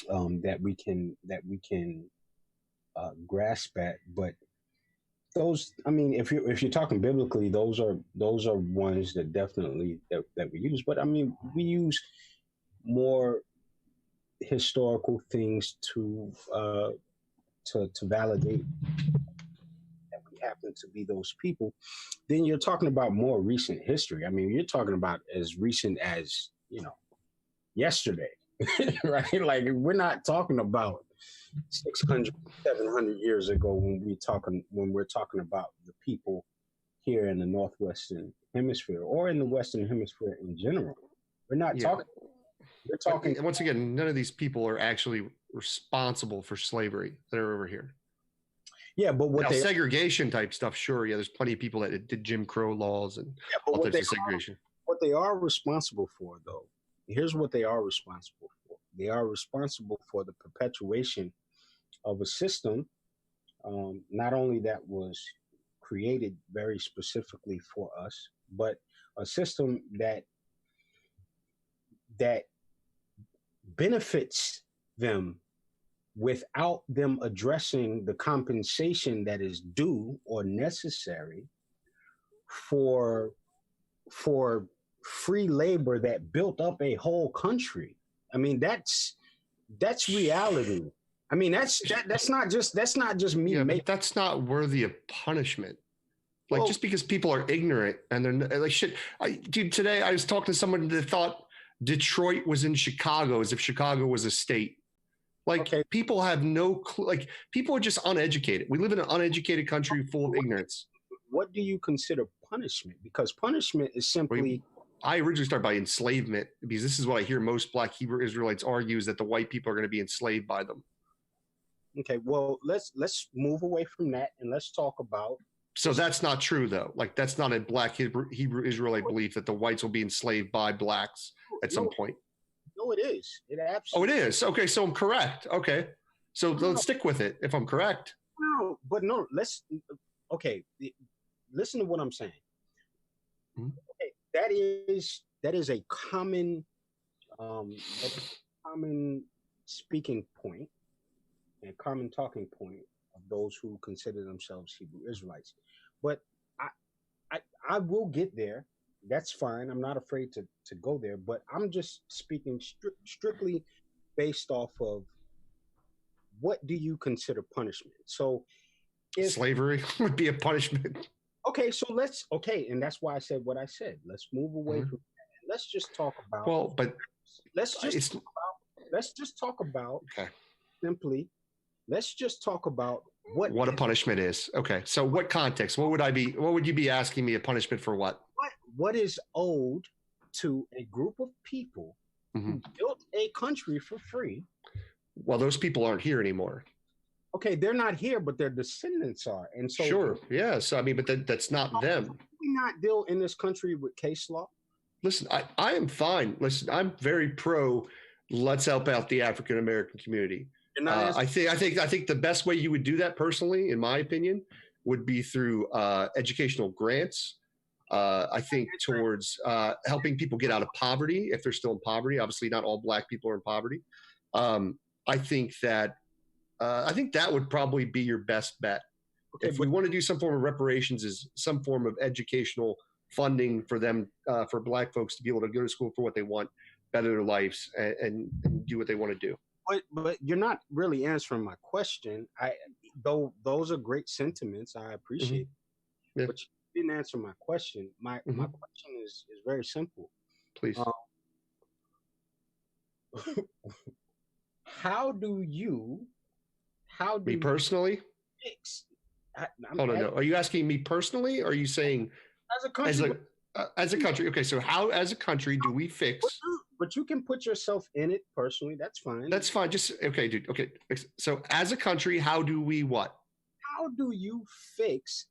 that we can grasp at, but those, I mean, if you're talking biblically, those are ones that definitely that we use. But I mean, we use more historical things to validate that we happen to be those people. Then you're talking about more recent history. I mean, you're talking about as recent as yesterday, right? Like we're not talking about 600, 700 years ago when we're talking about the people here in the Northwestern Hemisphere or in the Western Hemisphere in general. We're not talking. We're talking. Once again, none of these people are actually responsible for slavery that are over here. Yeah, but what segregation type stuff, sure. Yeah, there's plenty of people that did Jim Crow laws and all types of segregation. What they are responsible for, though, here's what they are responsible for. They are responsible for the perpetuation of a system, not only that was created very specifically for us, but a system that benefits them without them addressing the compensation that is due or necessary for free labor that built up a whole country. I mean, that's reality. I mean, that's not just me. Yeah, but that's not worthy of punishment. Like, just because people are ignorant and they're like shit. Dude, today I was talking to someone that thought Detroit was in Chicago as if Chicago was a state. Like, people have no clue. Like, people are just uneducated. We live in an uneducated country full of ignorance. What do you consider punishment? Because punishment is simply... I originally started by enslavement, because this is what I hear most Black Hebrew Israelites argue, is that the white people are going to be enslaved by them. Okay, well, let's move away from that and let's talk about... So that's not true, though. Like, that's not a Black Hebrew Israelite belief that the whites will be enslaved by Blacks at some point. No, it is. It absolutely. Oh, it is. Okay, so I'm correct. Okay, so let's stick with it. If I'm correct. No, but no. Let's. Okay, listen to what I'm saying. Mm-hmm. Okay, that is a common speaking point and common talking point of those who consider themselves Hebrew Israelites. But I will get there. That's fine. I'm not afraid to go there, but I'm just speaking strictly based off of what do you consider punishment? So slavery would be a punishment. Okay, so and that's why I said what I said. Let's move away from that. Let's just talk about let's just talk about simply let's just talk about what a punishment is. Okay. So what context? What would you be asking me a punishment for what? What is owed to a group of people who built a country for free? Well, those people aren't here anymore. Okay, they're not here, but their descendants are. And so sure, yeah. So I mean, but that's not them. Do we not deal in this country with case law? Listen, I am fine. Listen, I'm very pro. Let's help out the African American community. I think the best way you would do that, personally, in my opinion, would be through educational grants. I think towards helping people get out of poverty if they're still in poverty. Obviously, not all Black people are in poverty. I think that would probably be your best bet. Okay, if we want to do some form of reparations, is some form of educational funding for them, for Black folks to be able to go to school for what they want, better their lives, and do what they want to do. But you're not really answering my question. Though those are great sentiments, I appreciate. Yeah. But you didn't answer my question. My question is very simple. Please. How do you personally fix? No. Are you asking me personally, or are you saying as a country? As a country. Okay, so how, as a country, do we fix? But you can put yourself in it personally. That's fine. That's fine. Just okay, dude. Okay, so as a country, how do we what? How do you fix?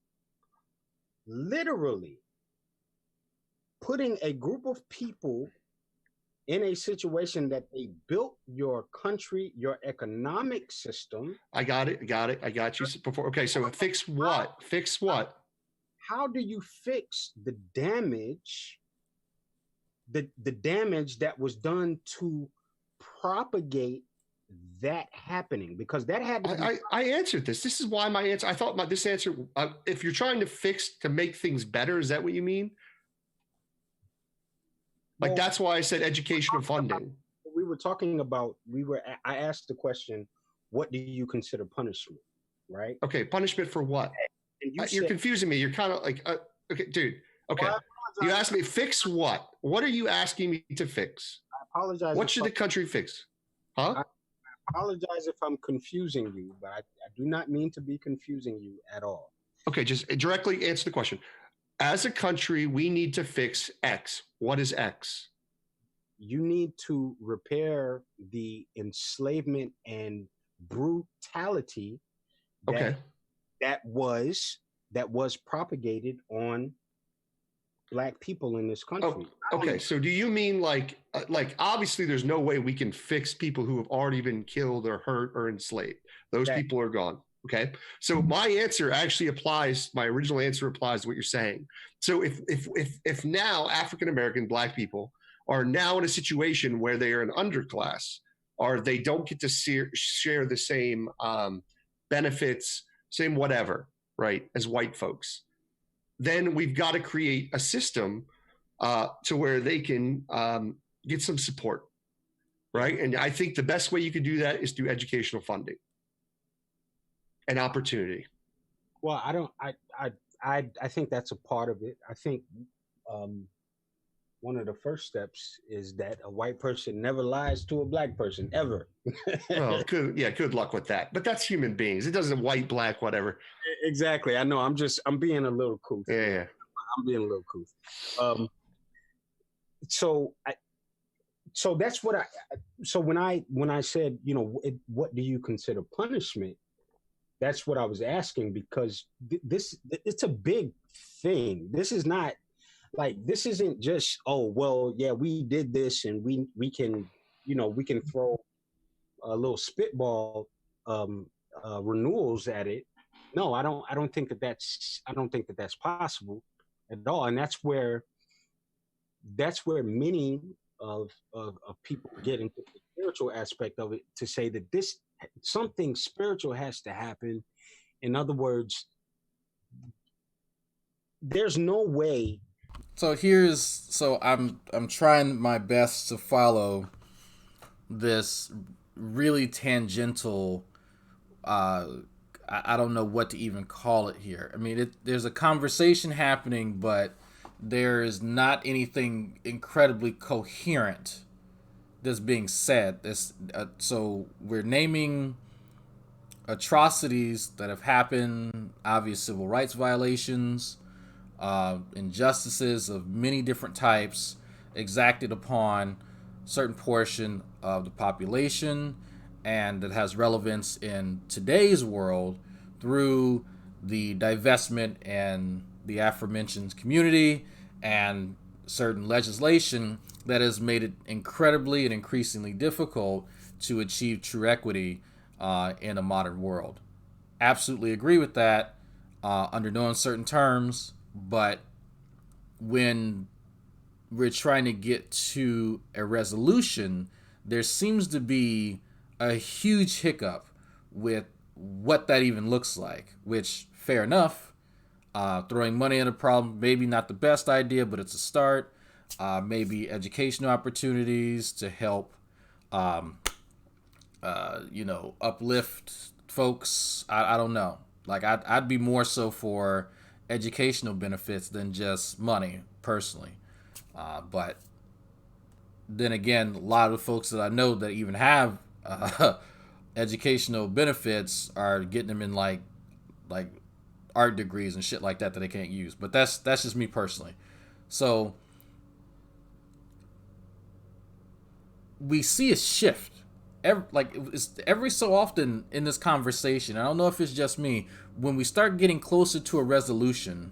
Literally putting a group of people in a situation that they built your country, your economic system. I got it. I got you before. Okay, so fix what? Fix what? How do you fix the damage? The damage that was done to propagate that happening, because that had to be... I answered this. This is why my answer. I thought this answer. If you're trying to fix to make things better, is that what you mean? Like, that's why I said educational funding. We were talking about. I asked the question, "What do you consider punishment?" Right? Okay, punishment for what? And you're confusing me. You're kind of like, okay, dude. Okay, you asked me fix what? What are you asking me to fix? I apologize. What should the country fix? Huh? I apologize if I'm confusing you, but I do not mean to be confusing you at all. Okay, just directly answer the question. As a country, we need to fix X. What is X? you need to repair the enslavement and brutality that Okay. that was that was propagated on black people in this Oh, country. okay. So do you mean like obviously there's no way we can fix people who have already been killed or hurt or enslaved. Those That people are gone. Okay. So my answer actually applies. My original answer applies to what you're saying. So if now African American black people are now in a situation where they are an underclass or they don't get to share the same benefits, same whatever, right, as white folks, then we've got to create a system to where they can get some support, right? And I think the best way you can do that is through educational funding and opportunity. well, I don't. I think that's a part of it. I think um, one of the first steps is that a white person never lies to a black person ever. Well, good luck with that. But that's human beings. It doesn't white, black, whatever. Exactly. I know. I'm being a little cool. Yeah. I'm being a little cool. So so that's what so when I said, what do you consider punishment? That's what I was asking, because this it's a big thing. This is not like, this isn't just, oh well, yeah, we did this and we can, we can throw a little spitball renewals at it. No, I don't think that that's possible at all. And that's where many of people get into the spiritual aspect of it, to say that this something spiritual has to happen. In other words, there's no way. So I'm trying my best to follow this really tangential, I don't know what to even call it here. I mean, there's a conversation happening, but there is not anything incredibly coherent that's being said. So we're naming atrocities that have happened, obvious civil rights violations, injustices of many different types exacted upon certain portion of the population, and that has relevance in today's world through the divestment and the aforementioned community and certain legislation that has made it incredibly and increasingly difficult to achieve true equity in a modern world. Absolutely agree with that under no uncertain terms, but when we're trying to get to a resolution, there seems to be a huge hiccup with what that even looks like, which, fair enough. Throwing money at a problem, maybe not the best idea, but it's a start. Maybe educational opportunities to help, uplift folks. I don't know. Like, I'd be more so for educational benefits than just money, personally. But then again, a lot of the folks that I know that even have educational benefits are getting them in like art degrees and shit like that they can't use. But that's just me personally. So we see a shift. Every so often in this conversation, I don't know if it's just me, when we start getting closer to a resolution,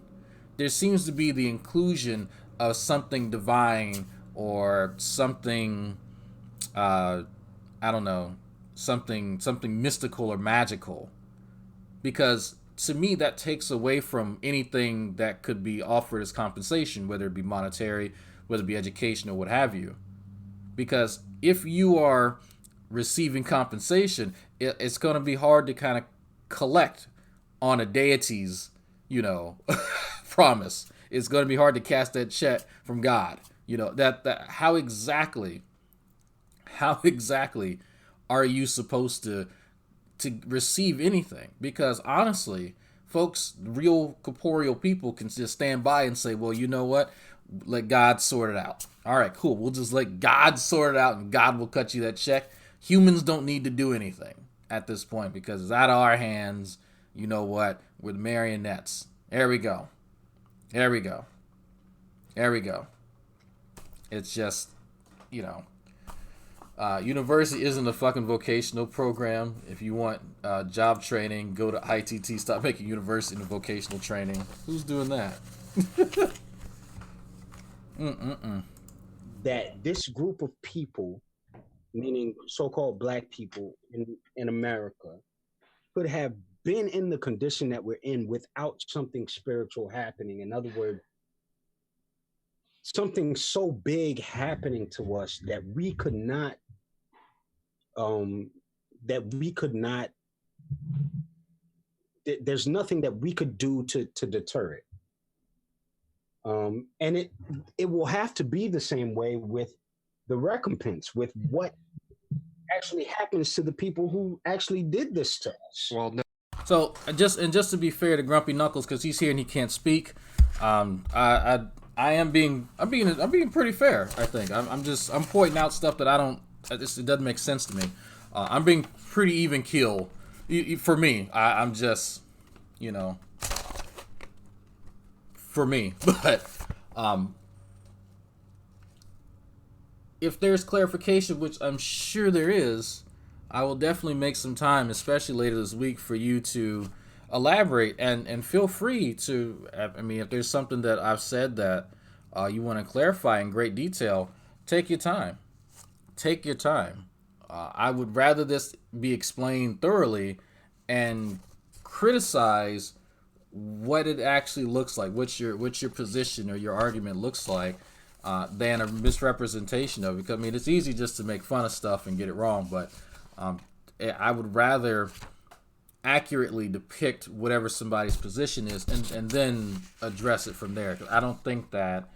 there seems to be the inclusion of something divine or something, I don't know, something mystical or magical. Because to me, that takes away from anything that could be offered as compensation, whether it be monetary, whether it be education, or what have you. Because if you are receiving compensation, it's going to be hard to kind of collect on a deity's, promise. It's going to be hard to cast that check from God. That how exactly are you supposed to receive anything? Because honestly, folks, real corporeal people can just stand by and say, well, you know what? Let God sort it out. All right, cool. We'll just let God sort it out and God will cut you that check. Humans don't need to do anything at this point because it's out of our hands. You know what? We're the marionettes. There we go. It's just, you know, university isn't a fucking vocational program. If you want job training, go to ITT. Stop making university into vocational training. Who's doing that? That this group of people, meaning so-called black people in America, could have been in the condition that we're in without something spiritual happening. In other words, something so big happening to us that we could not there's nothing that we could do to deter it. And it will have to be the same way with the recompense, with what actually happens to the people who actually did this to us. Well, no. So just to be fair to Grumpy Knuckles, because he's here and he can't speak, I'm being pretty fair. I think I'm pointing out stuff that it doesn't make sense to me. I'm being pretty even keel for me. I'm just, for me. But if there's clarification, which I'm sure there is, I will definitely make some time, especially later this week, for you to elaborate and feel free to. I mean, if there's something that I've said that you want to clarify in great detail, take your time. Take your time. I would rather this be explained thoroughly and criticize what it actually looks like, what your position or your argument looks like, than a misrepresentation of it. Because, I mean, it's easy just to make fun of stuff and get it wrong, but I would rather accurately depict whatever somebody's position is and then address it from there. 'Cause I don't think that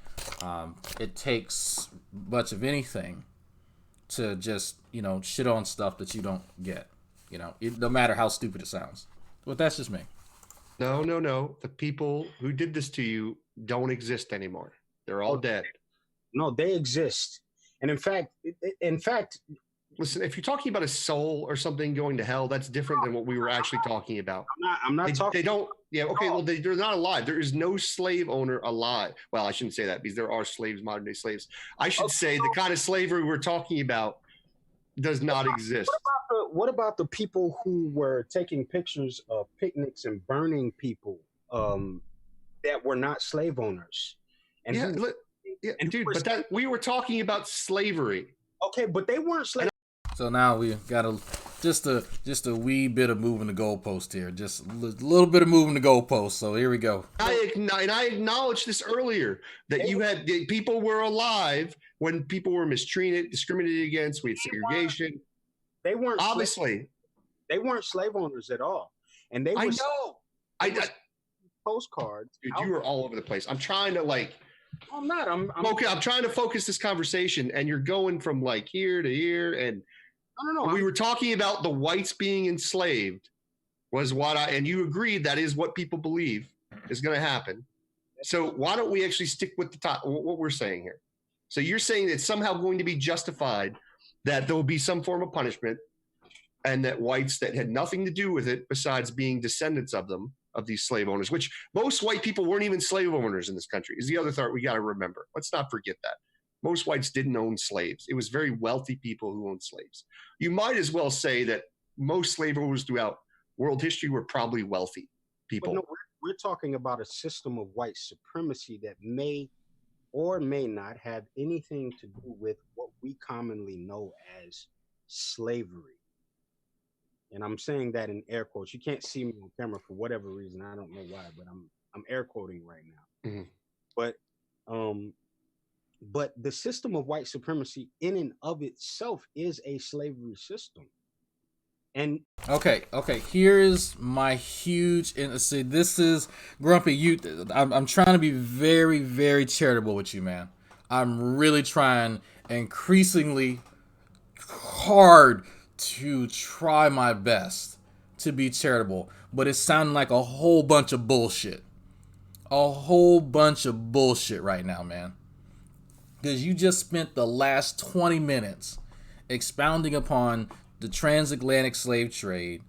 it takes much of anything to just, shit on stuff that you don't get, no matter how stupid it sounds. But that's just me. No. The people who did this to you don't exist anymore. They're all dead. No, they exist. And in fact, listen, if you're talking about a soul or something going to hell, that's different than what we were actually talking about. I'm not talking. They don't. Yeah. Okay. Well, they're not alive. There is no slave owner alive. Well, I shouldn't say that because there are slaves, modern day slaves. I should say the kind of slavery we're talking about does not exist. What about the people who were taking pictures of picnics and burning people that were not slave owners? And dude, but that we were talking about slavery. Okay, but they weren't slaves. So now we got just a wee bit of moving the goalpost here, just a little bit of moving the goalpost. So here we go. I acknowledged this earlier that people were alive when people were mistreated, discriminated against. We had segregation. They weren't obviously. They weren't slave owners at all, and they were. I know. I postcards. Dude, you were all over the place. I'm trying to I'm not. I'm okay. I'm trying to focus this conversation, and you're going from here to here, and no. We were talking about the whites being enslaved, and you agreed that is what people believe is going to happen. So why don't we actually stick with what we're saying here? So you're saying it's somehow going to be justified that there will be some form of punishment, and that whites that had nothing to do with it besides being descendants of these slave owners, which most white people weren't even slave owners in this country, is the other thought we got to remember. Let's not forget that. Most whites didn't own slaves. It was very wealthy people who owned slaves. You might as well say that most slave owners throughout world history were probably wealthy people. But no, we're talking about a system of white supremacy that may or may not have anything to do with what we commonly know as slavery. And I'm saying that in air quotes. You can't see me on camera for whatever reason. I don't know why, but I'm air quoting right now. Mm-hmm. But the system of white supremacy in and of itself is a slavery system. And okay, here's my huge see, this is Grumpy. I'm trying to be very, very charitable with you, man. I'm really trying increasingly hard to try my best to be charitable, but it's sounding like a whole bunch of bullshit. A whole bunch of bullshit right now, man. Because you just spent the last 20 minutes expounding upon the transatlantic slave trade,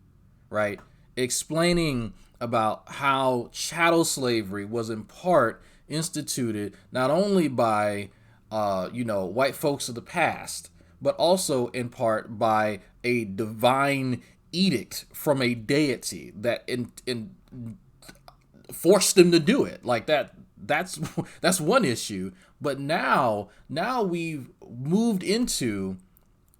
right? Explaining about how chattel slavery was in part instituted not only by white folks of the past, but also in part by a divine edict from a deity that forced them to do it. Like that's one issue. But now we've moved into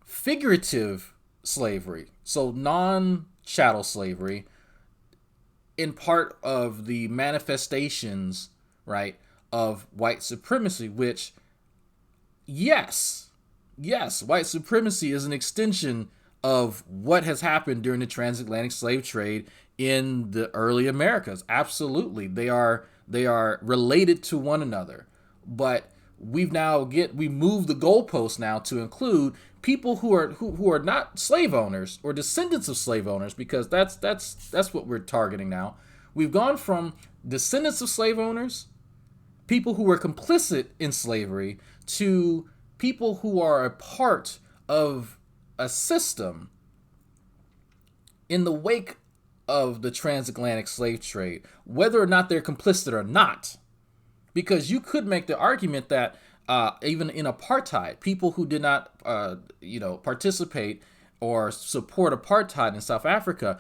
figurative slavery, so non-chattel slavery, in part of the manifestations, right, of white supremacy, which, yes, white supremacy is an extension of what has happened during the transatlantic slave trade in the early Americas. Absolutely. They are related to one another. But we moved the goalpost now to include people who are not slave owners or descendants of slave owners, because that's what we're targeting now. We've gone from descendants of slave owners, people who were complicit in slavery, to people who are a part of a system in the wake of the transatlantic slave trade, whether or not they're complicit or not. Because you could make the argument that even in apartheid, people who did not, participate or support apartheid in South Africa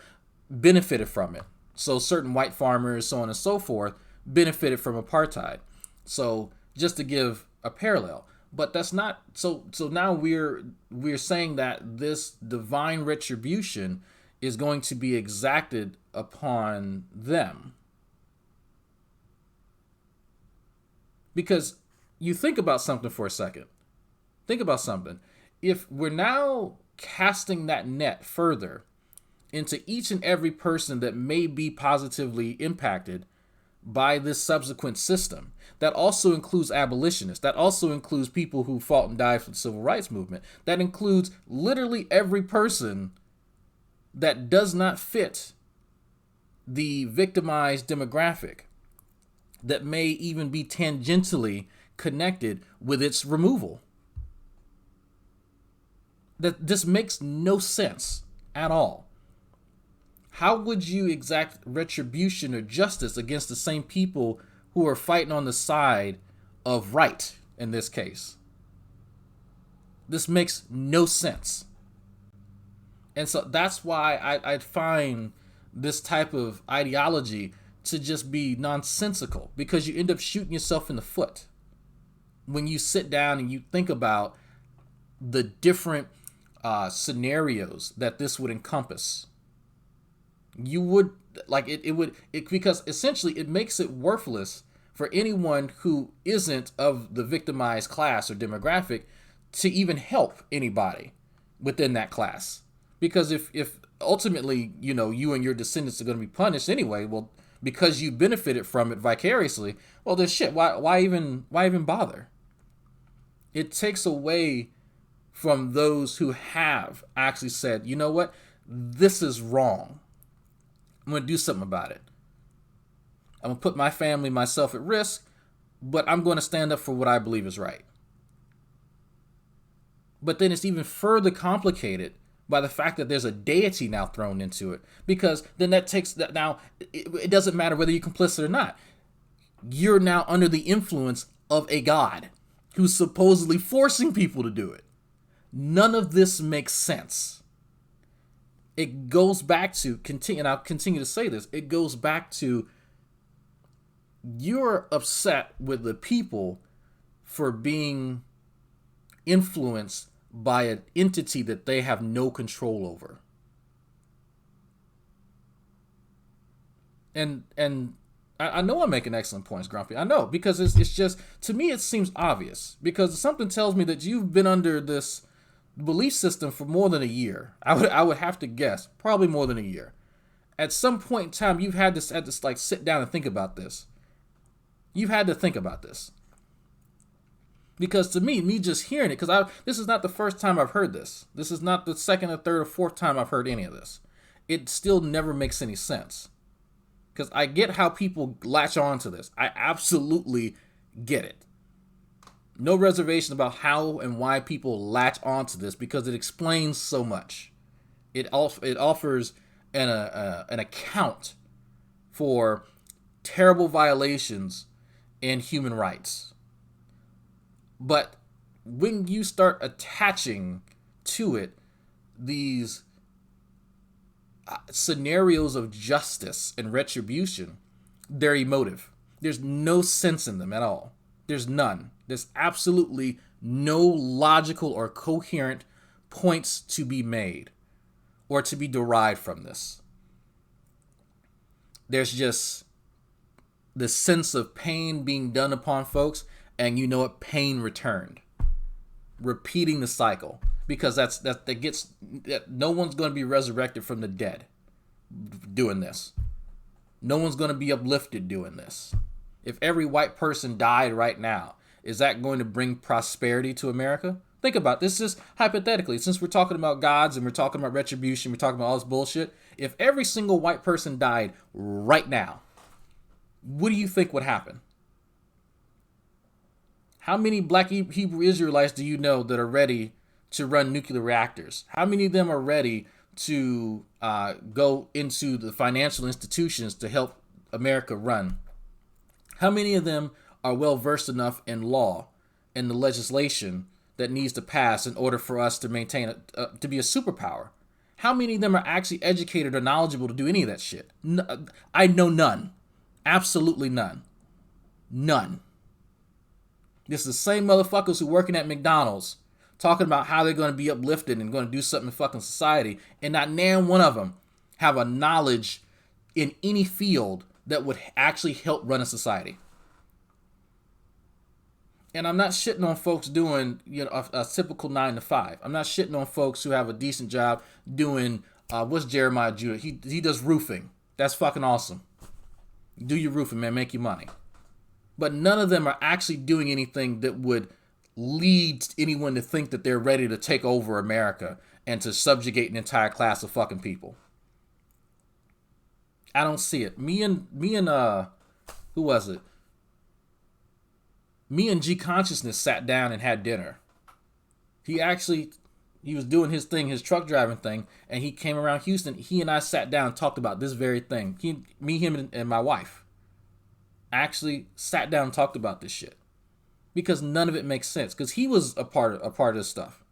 benefited from it. So certain white farmers, so on and so forth, benefited from apartheid. So just to give a parallel, but that's not so. So now we're saying that this divine retribution is going to be exacted upon them. Because you think about something for a second. Think about something. If we're now casting that net further into each and every person that may be positively impacted by this subsequent system, that also includes abolitionists, that also includes people who fought and died for the civil rights movement, that includes literally every person that does not fit the victimized demographic, that may even be tangentially connected with its removal. That this makes no sense at all. How would you exact retribution or justice against the same people who are fighting on the side of right in this case? This makes no sense. And so that's why I find this type of ideology to just be nonsensical, because you end up shooting yourself in the foot when you sit down and you think about the different scenarios that this would encompass. You would because essentially it makes it worthless for anyone who isn't of the victimized class or demographic to even help anybody within that class. Because if ultimately, you and your descendants are going to be punished anyway, well, because you benefited from it vicariously, well, then shit, why even bother? It takes away from those who have actually said, you know what, this is wrong. I'm going to do something about it. I'm going to put my family, myself at risk, but I'm going to stand up for what I believe is right. But then it's even further complicated by the fact that there's a deity now thrown into it, because then that takes that now it doesn't matter whether you're complicit or not. You're now under the influence of a god who's supposedly forcing people to do it. None of this makes sense. It goes back to and I'll continue to say this, it goes back to you're upset with the people for being influenced by an entity that they have no control over. And I know I'm making excellent points, Grumpy. I know, because it's just, to me, it seems obvious. Because something tells me that you've been under this belief system for more than a year. I would have to guess, probably more than a year. At some point in time, you've had to like sit down and think about this. You've had to think about this. Because to me just hearing it, because this is not the first time I've heard this. This is not the second or third or fourth time I've heard any of this. It still never makes any sense. Because I get how people latch on to this. I absolutely get it. No reservation about how and why people latch on to this, because it explains so much. It offers an account for terrible violations in human rights. But when you start attaching to it these scenarios of justice and retribution, they're emotive. There's no sense in them at all. There's none. There's absolutely no logical or coherent points to be made or to be derived from this. There's just the sense of pain being done upon folks, and you know what? Pain returned. Repeating the cycle. Because no one's going to be resurrected from the dead doing this. No one's going to be uplifted doing this. If every white person died right now, is that going to bring prosperity to America? Think about this. Just hypothetically, since we're talking about gods and we're talking about retribution, we're talking about all this bullshit. If every single white person died right now, what do you think would happen? How many black Hebrew Israelites do you know that are ready to run nuclear reactors? How many of them are ready to go into the financial institutions to help America run? How many of them are well versed enough in law and the legislation that needs to pass in order for us to maintain to be a superpower? How many of them are actually educated or knowledgeable to do any of that shit? I know none. Absolutely none. None. This is the same motherfuckers who working at McDonald's talking about how they're going to be uplifted and going to do something in fucking society, and not nan one of them have a knowledge in any field that would actually help run a society. And I'm not shitting on folks doing a typical 9 to 5. I'm not shitting on folks who have a decent job doing what's Jeremiah Judah? He does roofing. That's fucking awesome. Do your roofing, man. Make your money. But none of them are actually doing anything that would lead anyone to think that they're ready to take over America and to subjugate an entire class of fucking people. I don't see it. Me and who was it? Me and G Consciousness sat down and had dinner. He was doing his thing, his truck driving thing, and he came around Houston. He and I sat down and talked about this very thing. Him, and my wife actually sat down and talked about this shit. Because none of it makes sense. Because he was a part of this stuff.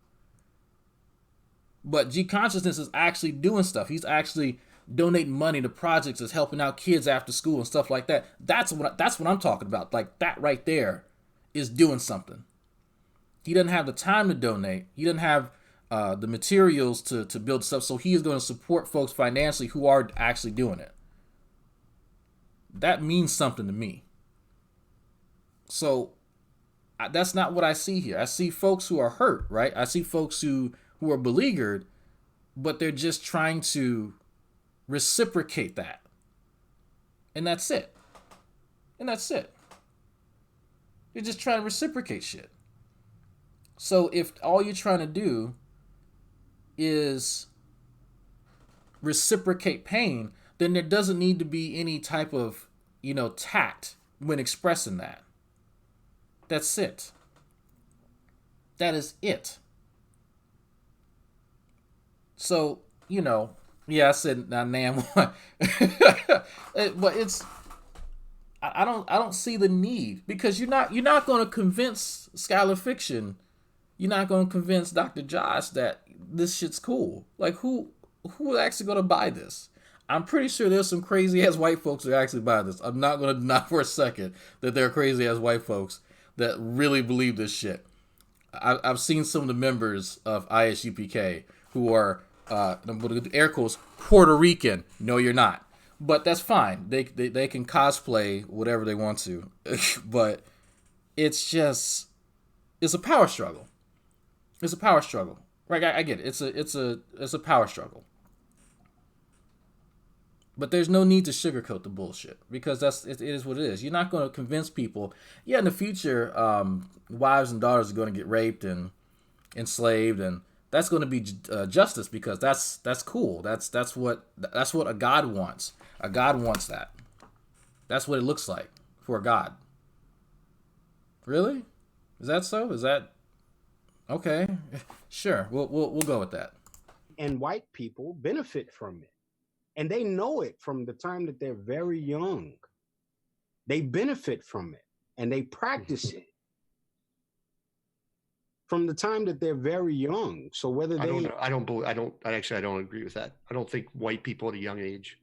But G Consciousness is actually doing stuff. He's actually donating money to projects that's helping out kids after school and stuff like that. That's what I'm talking about. Like, that right there is doing something. He doesn't have the time to donate. He doesn't have the materials to build stuff. So he is going to support folks financially who are actually doing it. That means something to me. So that's not what I see here. I see folks who are hurt, right? I see folks who are beleaguered, but they're just trying to reciprocate that. And that's it. They're just trying to reciprocate shit. So if all you're trying to do is reciprocate pain, then there doesn't need to be any type of, tact when expressing that. That's it. That is it. So, I said nan one. But it's I don't see the need, because you're not going to convince Skylar Fiction. You're not going to convince Dr. Josh that this shit's cool. Like, who is actually going to buy this? I'm pretty sure there's some crazy ass white folks who actually buy this. I'm not going to deny for a second that there are crazy ass white folks that really believe this shit. I've seen some of the members of ISUPK who are air quotes Puerto Rican. No, you're not. But that's fine. They can cosplay whatever they want to. But it's a power struggle. It's a power struggle. Right? I get it. It's a power struggle. But there's no need to sugarcoat the bullshit, because it is what it is. You're not going to convince people. Yeah, in the future, wives and daughters are going to get raped and enslaved, and that's going to be justice, because that's cool. That's what a god wants. A god wants that. That's what it looks like for a god. Really? Is that so? Is that okay? Sure, we'll go with that. And white people benefit from it. And they know it from the time that they're very young. They benefit from it and they practice it from the time that they're very young. So whether I don't know. I don't agree with that. I don't think white people at a young age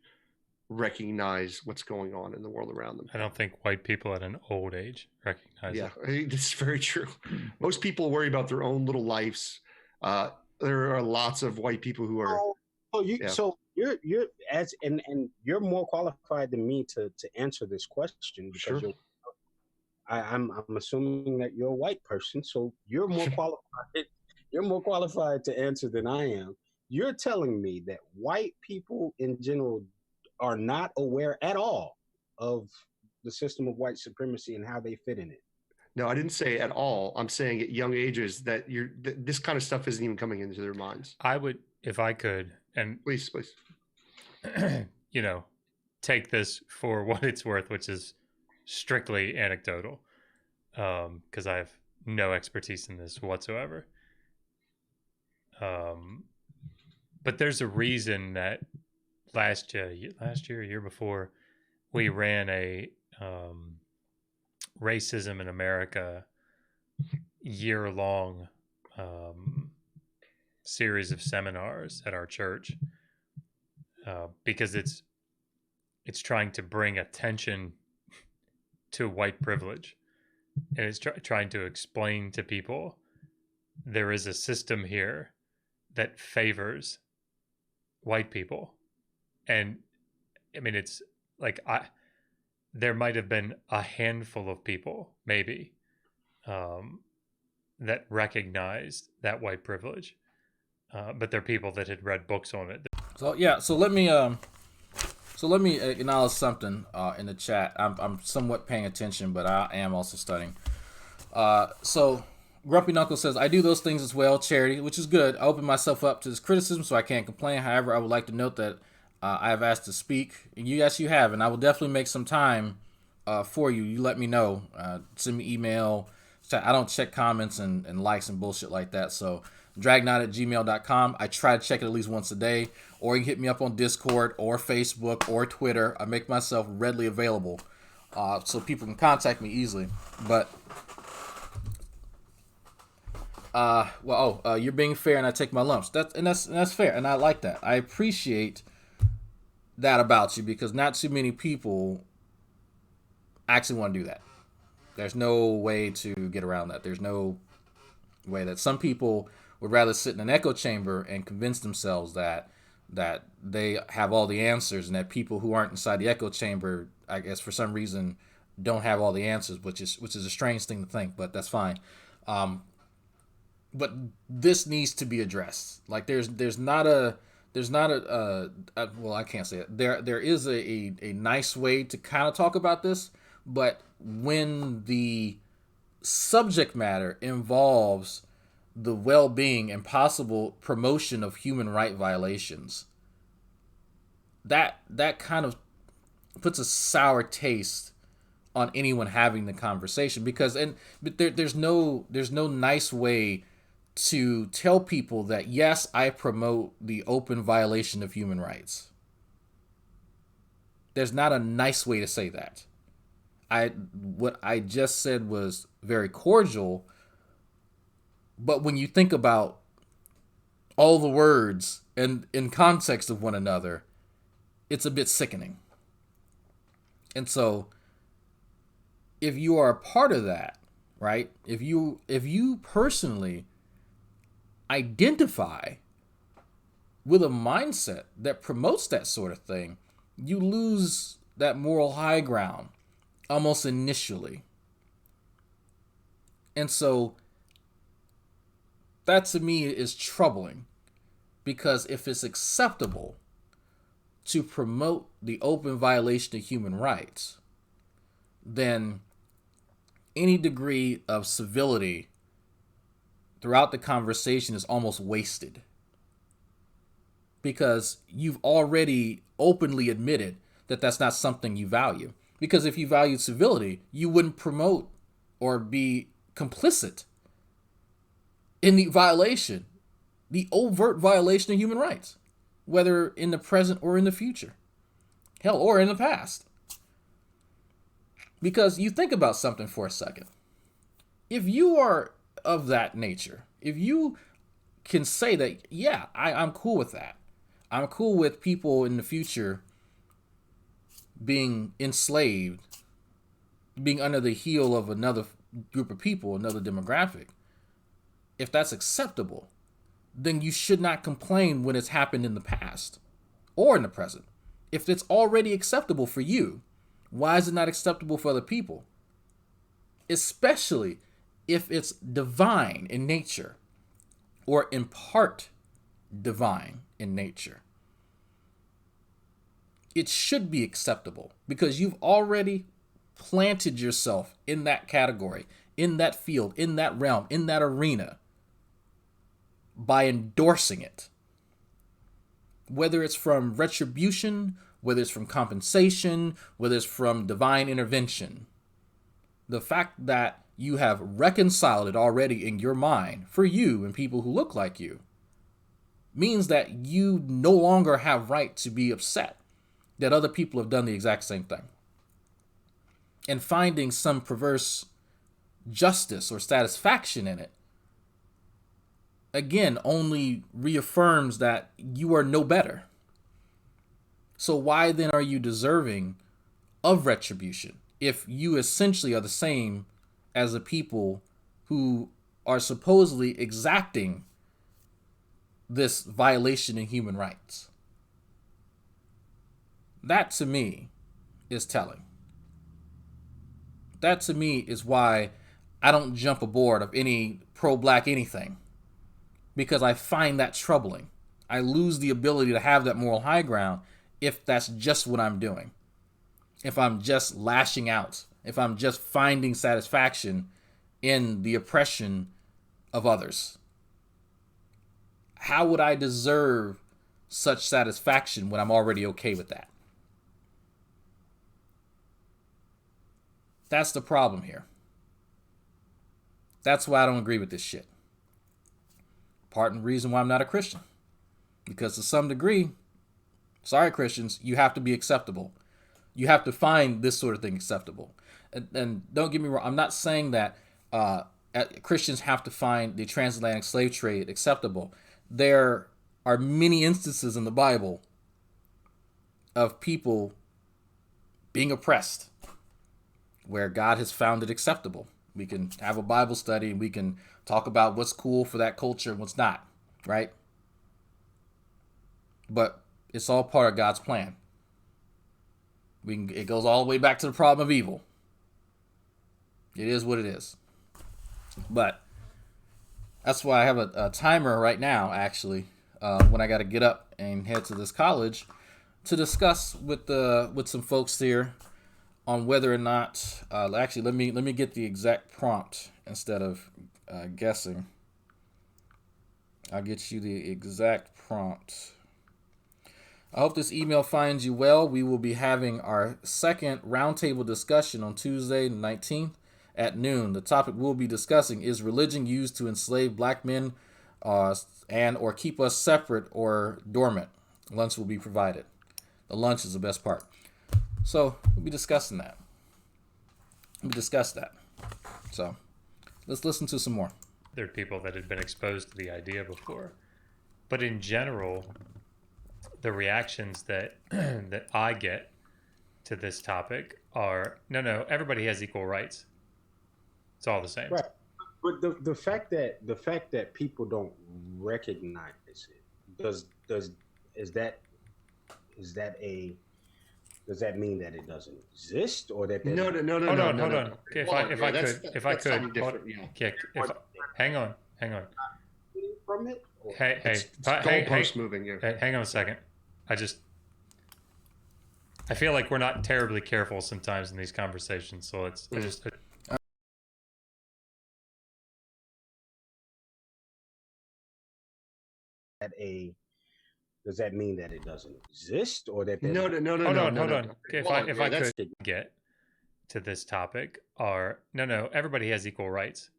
recognize what's going on in the world around them. I don't think white people at an old age recognize it. Yeah, that's very true. Most people worry about their own little lives. There are lots of white people who are. So you're as and you're more qualified than me to answer this question because Sure. I'm assuming that you're a white person, so you're more qualified. You're more qualified to answer than I am. You're telling me that white people in general are not aware at all of the system of white supremacy and how they fit in it. No, I didn't say at all. I'm saying at young ages that this kind of stuff isn't even coming into their minds. I would, if I could, and please, take this for what it's worth, which is strictly anecdotal, because I have no expertise in this whatsoever. But there's a reason that last year, year before, we ran a racism in America year-long series of seminars at our church, because it's trying to bring attention to white privilege, and it's trying to explain to people there is a system here that favors white people. And I mean, it's like there might have been a handful of people maybe that recognized that white privilege, but they're people that had read books on it. So let me acknowledge something in the chat. I'm somewhat paying attention, but I am also studying. So Grumpy Nuccles says, I do those things as well, charity, which is good. I open myself up to this criticism, so I can't complain. However, I would like to note that I have asked to speak. Yes, you have, and I will definitely make some time for you. You let me know. Send me email. I don't check comments and likes and bullshit like that. So dragnot@gmail.com. I try to check it at least once a day. Or you can hit me up on Discord or Facebook or Twitter. I make myself readily available so people can contact me easily. But you're being fair, and I take my lumps. That's fair, and I like that. I appreciate that about you, because not too many people actually want to do that. There's no way to get around that. There's no way that some people would rather sit in an echo chamber and convince themselves that they have all the answers, and that people who aren't inside the echo chamber, I guess for some reason, don't have all the answers, which is a strange thing to think, but that's fine. But this needs to be addressed. Like there's not a well, I can't say it. There is a nice way to kind of talk about this, but when the subject matter involves the well-being and possible promotion of human right violations, that kind of puts a sour taste on anyone having the conversation, because there's no nice way to tell people that, yes, I promote the open violation of human rights. There's not a nice way to say that. What I just said was very cordial, but when you think about all the words and in context of one another, it's a bit sickening. And so if you are a part of that, right? If you personally identify with a mindset that promotes that sort of thing, you lose that moral high ground almost initially. And so that to me is troubling, because if it's acceptable to promote the open violation of human rights, then any degree of civility throughout the conversation is almost wasted, because you've already openly admitted that that's not something you value. Because if you valued civility, you wouldn't promote or be complicit in the violation, the overt violation of human rights, whether in the present or in the future, hell, or in the past. Because you think about something for a second. If you are of that nature, if you can say that, yeah, I'm cool with that. I'm cool with people in the future being enslaved, being under the heel of another group of people, another demographic. If that's acceptable, then you should not complain when it's happened in the past or in the present. If it's already acceptable for you, why is it not acceptable for other people? Especially if it's divine in nature or in part divine in nature. It should be acceptable because you've already planted yourself in that category, in that field, in that realm, in that arena by endorsing it. Whether it's from retribution, whether it's from compensation, whether it's from divine intervention. The fact that you have reconciled it already in your mind for you and people who look like you means that you no longer have right to be upset that other people have done the exact same thing. And finding some perverse justice or satisfaction in it, again, only reaffirms that you are no better. So why then are you deserving of retribution if you essentially are the same as the people who are supposedly exacting this violation in human rights? That to me is telling. That to me is why I don't jump aboard of any pro-black anything, because I find that troubling. I lose the ability to have that moral high ground if that's just what I'm doing. If I'm just lashing out, if I'm just finding satisfaction in the oppression of others. How would I deserve such satisfaction when I'm already okay with that? That's the problem here. That's why I don't agree with this shit. Part of the reason why I'm not a Christian. Because to some degree, sorry Christians, you have to be acceptable. You have to find this sort of thing acceptable. And don't get me wrong, I'm not saying that Christians have to find the transatlantic slave trade acceptable. There are many instances in the Bible of people being oppressed where God has found it acceptable. We can have a Bible study and we can talk about what's cool for that culture and what's not, right? But it's all part of God's plan. It goes all the way back to the problem of evil. It is what it is. But that's why I have a timer right now, actually, when I got to get up and head to this college to discuss with some folks here on whether or not, actually, let me get the exact prompt instead of guessing. I'll get you the exact prompt. I hope this email finds you well. We will be having our second roundtable discussion on Tuesday, the 19th at noon. The topic we'll be discussing is religion used to enslave black men and or keep us separate or dormant. Lunch will be provided. The lunch is the best part. So we'll be discussing that. So let's listen to some more. There are people that had been exposed to the idea before. But in general, the reactions that that I get to this topic are, no, everybody has equal rights. It's all the same. Right. But the fact that people don't recognize it, does that mean that it doesn't exist, or that no? Hold on. Okay, if I could, hang on. From it? Hey, moving here. Hang on a second. I feel like we're not terribly careful sometimes in these conversations, so it's does that mean that it doesn't exist, or that no. Hold on. Okay, if I could get to this topic, no, everybody has equal rights.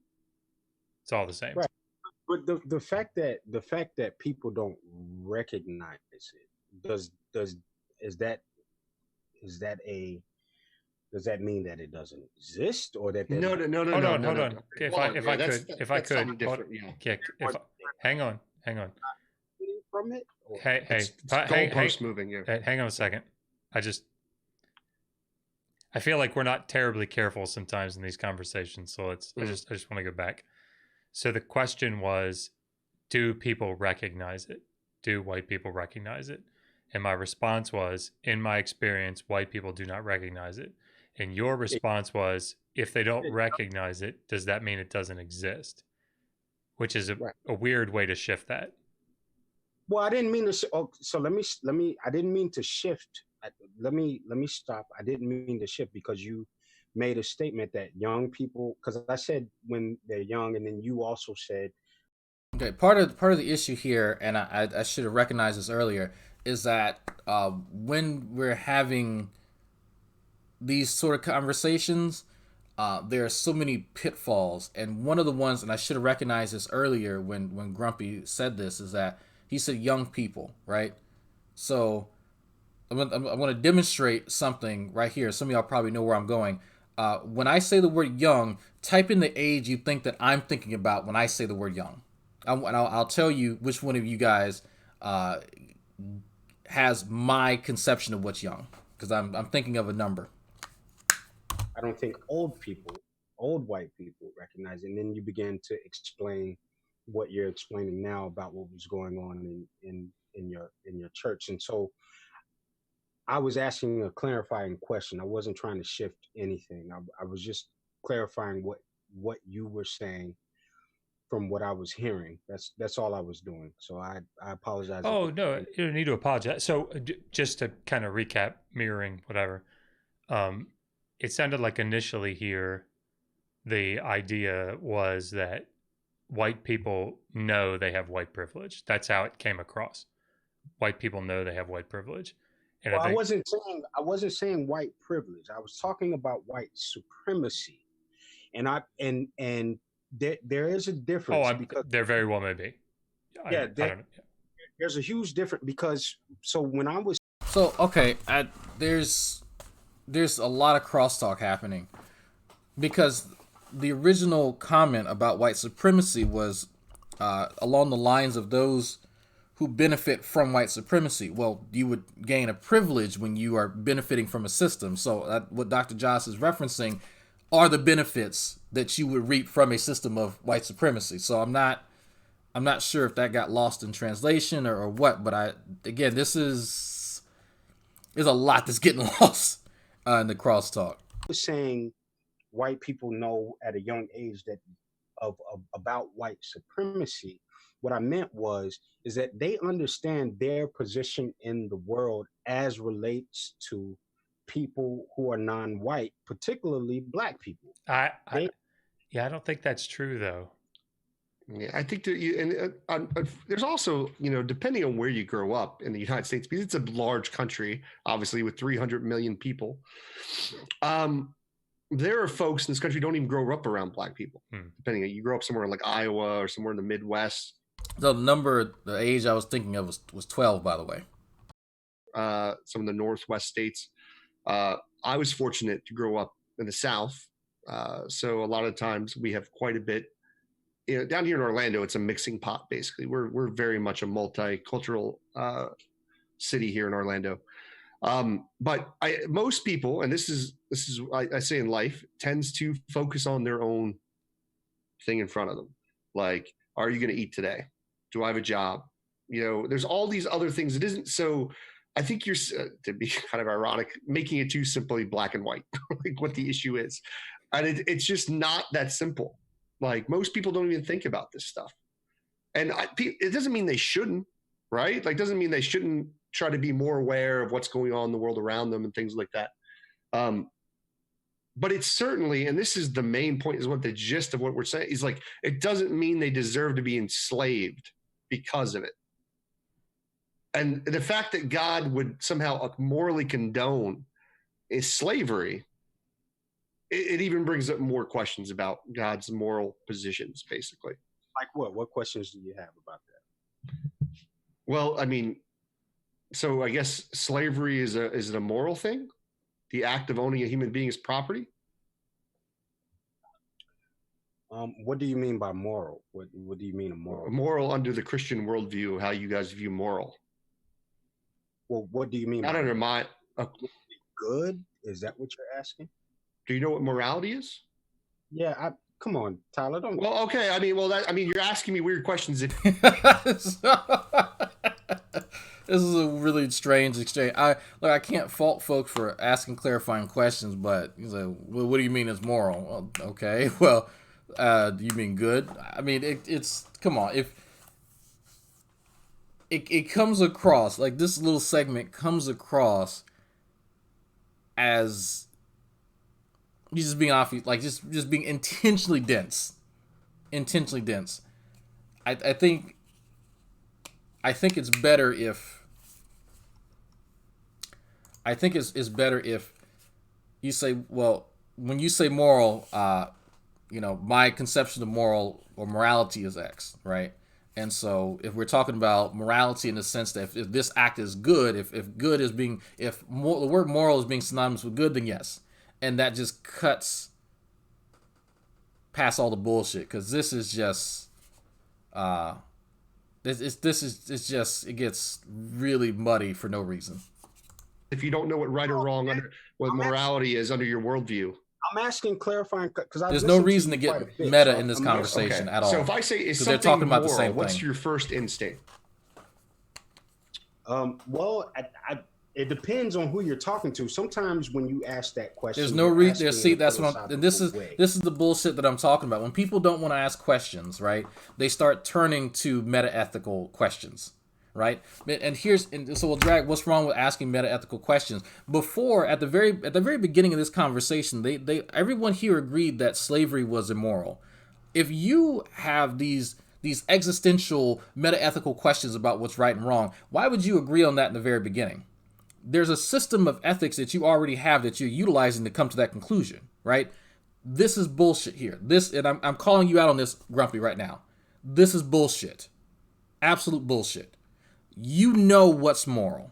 It's all the same. Right. But the fact that people don't recognize it, does that Does that mean that it doesn't exist, or that no. Hold on. If I could, something different. hang on. from it? Hey, goalpost moving. Yeah. Hang on a second. I feel like we're not terribly careful sometimes in these conversations. So I just want to go back. So the question was, do people recognize it? Do white people recognize it? And my response was, in my experience, white people do not recognize it. And your response was, if they don't recognize it, does that mean it doesn't exist? Which is a weird way to shift that. Well, I didn't mean to. So let me. I didn't mean to shift. Let me stop. I didn't mean to shift because you made a statement that young people. Because I said when they're young, and then you also said. Okay, part of the issue here, and I should have recognized this earlier, is that when we're having these sort of conversations, there are so many pitfalls, and one of the ones, and I should have recognized this earlier when Grumpy said this, is that he said young people, right? So I'm going to demonstrate something right here. Some of y'all probably know where I'm going. When I say the word young, type in the age you think that I'm thinking about when I say the word young. I'll tell you which one of you guys has my conception of what's young, because I'm thinking of a number. I don't think old white people recognize it. And then you begin to explain what you're explaining now about what was going on in your church. And so I was asking a clarifying question. I wasn't trying to shift anything. I was just clarifying what you were saying from what I was hearing. That's all I was doing. So I apologize. Oh, no, you don't need to apologize. So just to kind of recap, mirroring whatever, it sounded like initially here, the idea was that white people know they have white privilege. That's how it came across. White people know they have white privilege. And well, I wasn't saying white privilege. I was talking about white supremacy. And there is a difference because there very well may be. I don't know. There's a huge difference because when I was okay, there's a lot of crosstalk happening, because the original comment about white supremacy was along the lines of those who benefit from white supremacy. Well, you would gain a privilege when you are benefiting from a system. So what Dr. Joss is referencing are the benefits that you would reap from a system of white supremacy. So I'm not sure if that got lost in translation or what, but this is there's a lot that's getting lost in the crosstalk. I was saying white people know at a young age that about white supremacy. What I meant is that they understand their position in the world as relates to people who are non-white, particularly Black people. I don't think that's true, though. Yeah, I think there's also, depending on where you grow up in the United States, because it's a large country, obviously with 300 million people. There are folks in this country who don't even grow up around Black people. Depending on, you grow up somewhere like Iowa or somewhere in the Midwest. The age I was thinking of was 12, by the way. Some of the Northwest states. I was fortunate to grow up in the South. So a lot of times we have quite a bit, down here in Orlando, it's a mixing pot, basically. We're very much a multicultural city here in Orlando. But most people, and this is I say in life, tends to focus on their own thing in front of them. Like, are you going to eat today? Do I have a job? There's all these other things. It isn't so. I think you're, to be kind of ironic, making it too simply black and white, like what the issue is. And it's just not that simple. Like, most people don't even think about this stuff. And it doesn't mean they shouldn't, right? Like, doesn't mean they shouldn't try to be more aware of what's going on in the world around them and things like that. But it's certainly, and this is the main point, is what the gist of what we're saying is, like, it doesn't mean they deserve to be enslaved because of it. And the fact that God would somehow morally condone slavery, it even brings up more questions about God's moral positions, basically. Like what? What questions do you have about that? Well, I mean, so I guess slavery is it a moral thing? the act of owning a human being as property? What do you mean by moral? What do you mean a moral? Moral under the Christian worldview, how you guys view moral. Well, what do you mean? Not by under my good? Is that what you're asking? Do you know what morality is? Yeah, come on, Tyler. Don't. Well, okay. You're asking me weird questions. This is a really strange exchange. I can't fault folks for asking clarifying questions, but he's like, well, what do you mean it's moral? Well, okay, well, do you mean good? I mean, it's come on. If it comes across like this little segment comes across as you just being off, like just being intentionally dense. I think it's better if. I think it's better if you say, well, when you say moral, my conception of moral or morality is X, right? And so if we're talking about morality in the sense that if this act is good, if good is being, the word moral is being synonymous with good, then yes. And that just cuts past all the bullshit, because this is just, it gets really muddy for no reason. If you don't know what right or wrong what morality is under your worldview. I'm asking clarifying because there's no reason to get meta in this conversation at all. So if I say is something they're talking about moral, the same what's thing. your first instinct? Well, it depends on who you're talking to. Sometimes when you ask that question, there's no reason. See, that's what I'm. And this is the bullshit that I'm talking about. When people don't want to ask questions, right? They start turning to meta-ethical questions. Right, so we'll drag. What's wrong with asking meta-ethical questions? Before, at the very beginning of this conversation, everyone here agreed that slavery was immoral. If you have these existential meta-ethical questions about what's right and wrong, why would you agree on that in the very beginning? There's a system of ethics that you already have that you're utilizing to come to that conclusion, right? This is bullshit here. And I'm calling you out on this, Grumpy, right now. This is bullshit. Absolute bullshit. You know what's moral.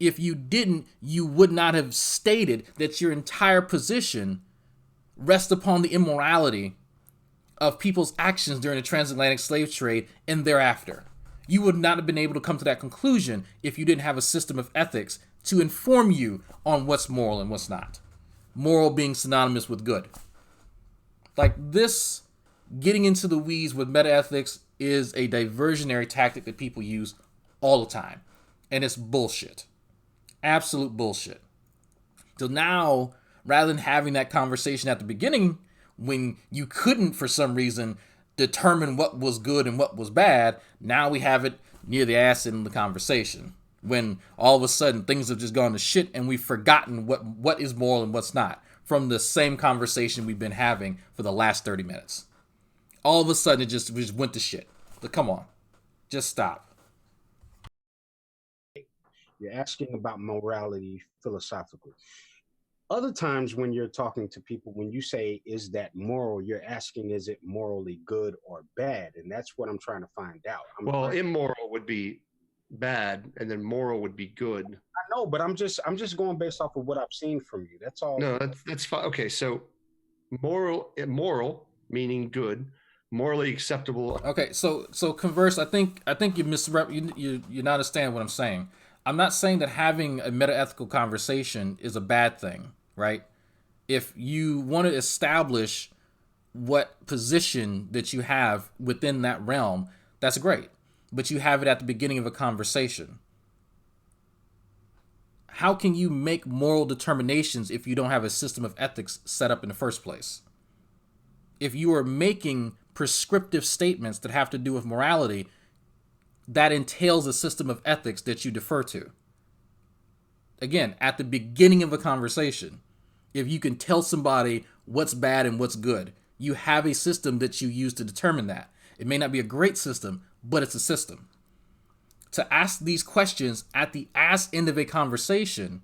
If you didn't, you would not have stated that your entire position rests upon the immorality of people's actions during the transatlantic slave trade and thereafter. You would not have been able to come to that conclusion if you didn't have a system of ethics to inform you on what's moral and what's not. Moral being synonymous with good. Like this, getting into the weeds with meta-ethics is a diversionary tactic that people use all the time. And it's bullshit. Absolute bullshit. So now, rather than having that conversation at the beginning, when you couldn't, for some reason, determine what was good and what was bad, now we have it near the ass in the conversation. When all of a sudden things have just gone to shit and we've forgotten what is moral and what's not from the same conversation we've been having for the last 30 minutes. All of a sudden, we just went to shit. But come on. Just stop. You're asking about morality philosophically. Other times when you're talking to people, when you say, is that moral, you're asking, is it morally good or bad? And that's what I'm trying to find out. Immoral would be bad, and then moral would be good. I know, but I'm just going based off of what I've seen from you. That's all. No, that's fine. Okay, so moral meaning good, morally acceptable. Okay, so converse. I think you not understand what I'm saying. I'm not saying that having a meta-ethical conversation is a bad thing, right? If you want to establish what position that you have within that realm, that's great. But you have it at the beginning of a conversation. How can you make moral determinations if you don't have a system of ethics set up in the first place? If you are making prescriptive statements that have to do with morality, that entails a system of ethics that you defer to. Again, at the beginning of a conversation, if you can tell somebody what's bad and what's good, you have a system that you use to determine that. It may not be a great system, but it's a system. To ask these questions at the ass end of a conversation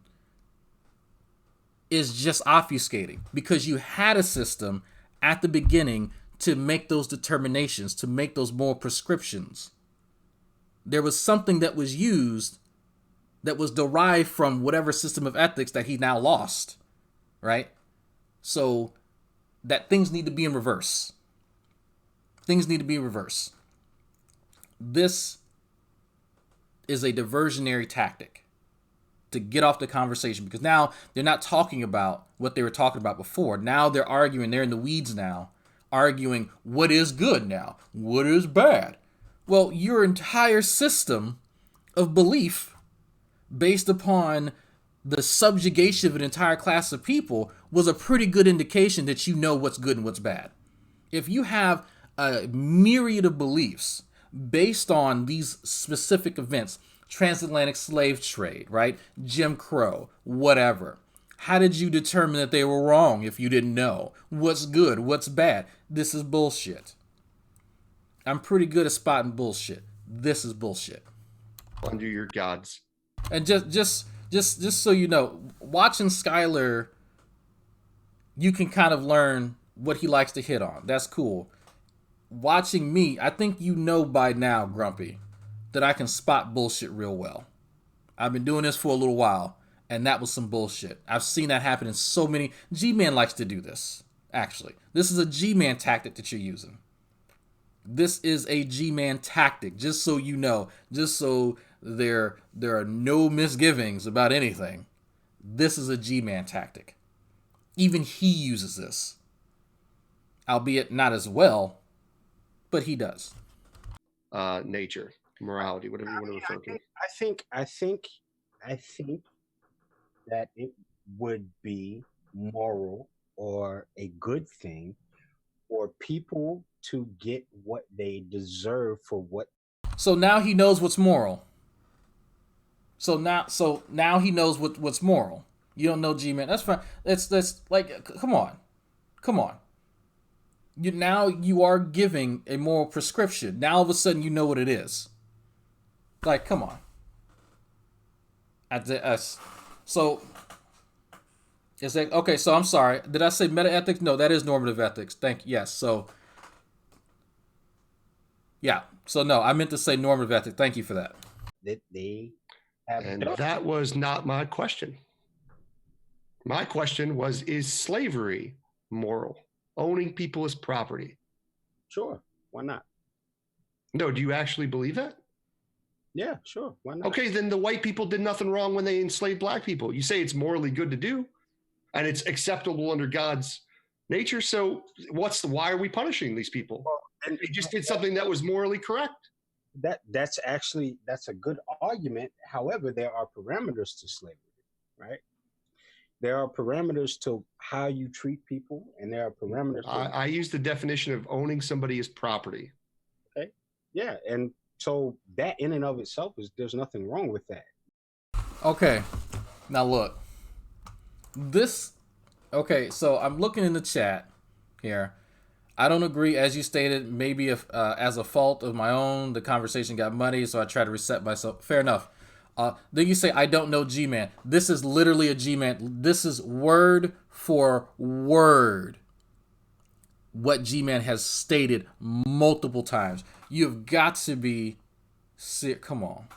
is just obfuscating, because you had a system at the beginning to make those determinations, to make those moral prescriptions. There was something that was used that was derived from whatever system of ethics that he now lost, right? So that things need to be in reverse. Things need to be in reverse. This is a diversionary tactic to get off the conversation, because now they're not talking about what they were talking about before. Now they're arguing, they're in the weeds now, arguing what is good now, what is bad. Well, your entire system of belief based upon the subjugation of an entire class of people was a pretty good indication that you know what's good and what's bad. If you have a myriad of beliefs based on these specific events, transatlantic slave trade, right? Jim Crow, whatever. How did you determine that they were wrong if you didn't know? What's good? What's bad? This is bullshit. I'm pretty good at spotting bullshit. This is bullshit. Under your gods. And just so you know, watching Skylar, you can kind of learn what he likes to hit on. That's cool. Watching me, I think you know by now, Grumpy, that I can spot bullshit real well. I've been doing this for a little while, and that was some bullshit. I've seen that happen in so many. G-Man likes to do this, actually. This is a G-Man tactic that you're using. This is a G-Man tactic, just so you know, just so there are no misgivings about anything. This is a G-Man tactic. Even he uses this. Albeit not as well, but he does. Nature, morality, whatever you want to refer to. I think that it would be moral or a good thing for people to get what they deserve for what. So now he knows what's moral. So now he knows what's moral. You don't know, G-Man. That's fine. That's like, come on. You are giving a moral prescription. Now all of a sudden you know what it is. Like, come on. So is that okay? So I'm sorry. Did I say meta ethics? No, that is normative ethics. Yes. So yeah. So no, I meant to say normative ethics. Thank you for that. That was not my question. My question was, is slavery moral? Owning people as property? Sure. Why not? No, do you actually believe that? Yeah, sure. Why not? Okay, then the white people did nothing wrong when they enslaved black people. You say it's morally good to do, and it's acceptable under God's nature. So why are we punishing these people? Well, and they just did something that was morally correct. That's a good argument. However, there are parameters to slavery, right? There are parameters to how you treat people, and there are parameters. I use the definition of owning somebody as property. Okay. Yeah, and so that in and of itself there's nothing wrong with that. Okay. Now look. So I'm looking in the chat here. I don't agree, as you stated, maybe if as a fault of my own, the conversation got muddy, so I try to reset myself. Fair enough. Then you say, I don't know G-Man. This is literally a G-Man. This is word for word what G-Man has stated multiple times. You've got to be serious. Come on.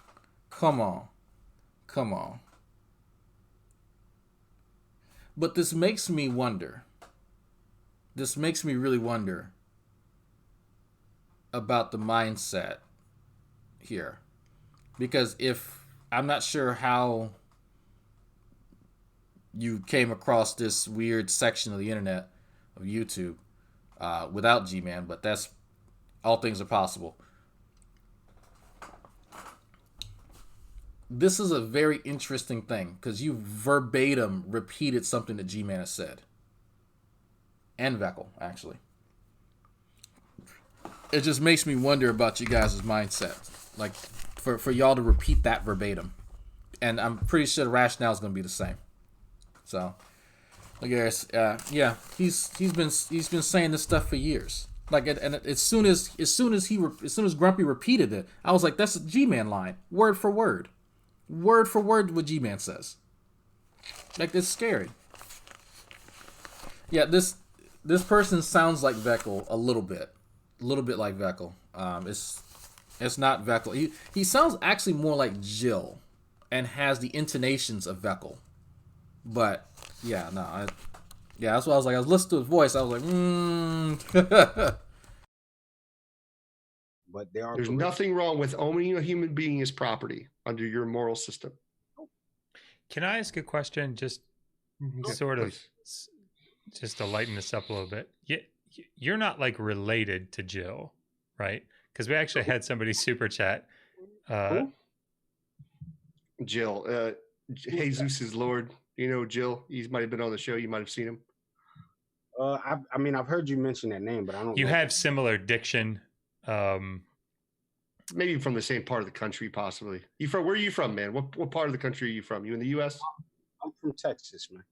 But this makes me wonder. This makes me really wonder about the mindset here. Because I'm not sure how you came across this weird section of the internet, of YouTube, without G-Man, but that's, all things are possible. This is a very interesting thing, because you verbatim repeated something that G-Man has said. And Veckel, actually. It just makes me wonder about you guys' mindset. Like, for y'all to repeat that verbatim. And I'm pretty sure the rationale is going to be the same. So, I guess, yeah, he's been saying this stuff for years. Like, and as soon as Grumpy repeated it, I was like, that's a G-Man line, word for word what G-Man says. Like, it's scary. Yeah, this person sounds like Veckel a little bit like Veckel. It's not Veckel. He sounds actually more like Jill. and has the intonations of Veckel. But yeah, no, that's what I was like. I was listening to his voice. I was like, But there's nothing wrong with owning a human being as property under your moral system. Can I ask a question? Just sort of, just to lighten this up a little bit. You're not like related to Jill, right? Because we actually had somebody super chat. Jill, Jesus is Lord. You know Jill. He might have been on the show. You might have seen him. I mean, I've heard you mention that name, but I don't. You have similar diction. Maybe from the same part of the country, possibly. Where are you from, man? What part of the country are you from? You in the U.S.? I'm from Texas, man.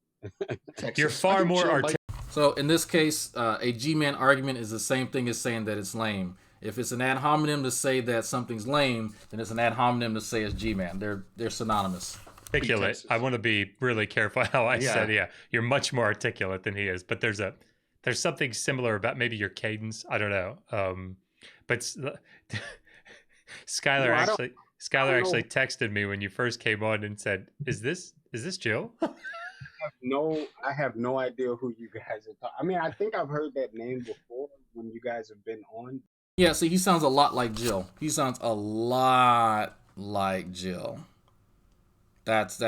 Texas. You're far more articulate. So in this case, a G-man argument is the same thing as saying that it's lame. If it's an ad hominem to say that something's lame, then it's an ad hominem to say it's G-man. They're synonymous. Articulate. I want to be really careful how I said. Yeah, you're much more articulate than he is. But there's something similar about maybe your cadence. I don't know. But Skylar actually texted me when you first came on and said, "Is this Jill?" I have no idea who you guys are talking. I mean, I think I've heard that name before when you guys have been on. Yeah, see, he sounds a lot like Jill. That's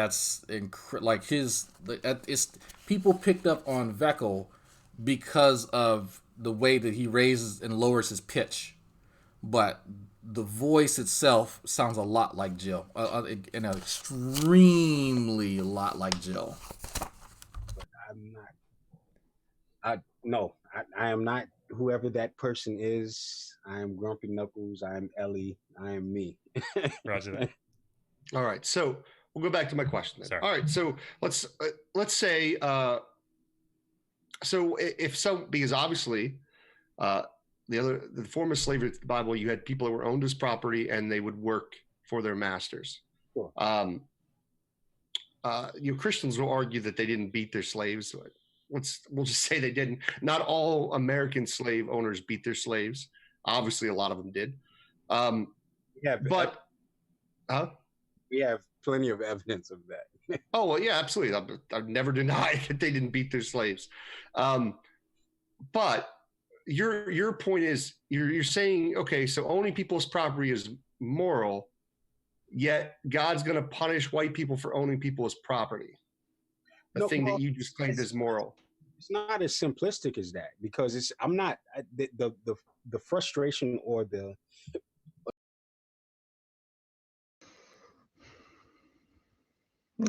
like it's people picked up on Veckel because of the way that he raises and lowers his pitch, but the voice itself sounds a lot like Jill, an extremely lot like Jill. But I am not whoever that person is. I am Grumpy Knuckles. I am Ellie. I am me. Roger that. All right, so we'll go back to my question then. Sorry. All right, so let's say because obviously the form of slavery to the Bible, you had people that were owned as property and they would work for their masters. Sure. Christians will argue that they didn't beat their slaves. We'll just say they didn't. Not all American slave owners beat their slaves. Obviously, a lot of them did. We have plenty of evidence of that. Oh, well, yeah, absolutely. I've never denied that they didn't beat their slaves. But your point is you're saying, okay, so owning people's property is moral, yet God's going to punish white people for owning people as property. That you just claimed as moral. It's not as simplistic as that, because the frustration or the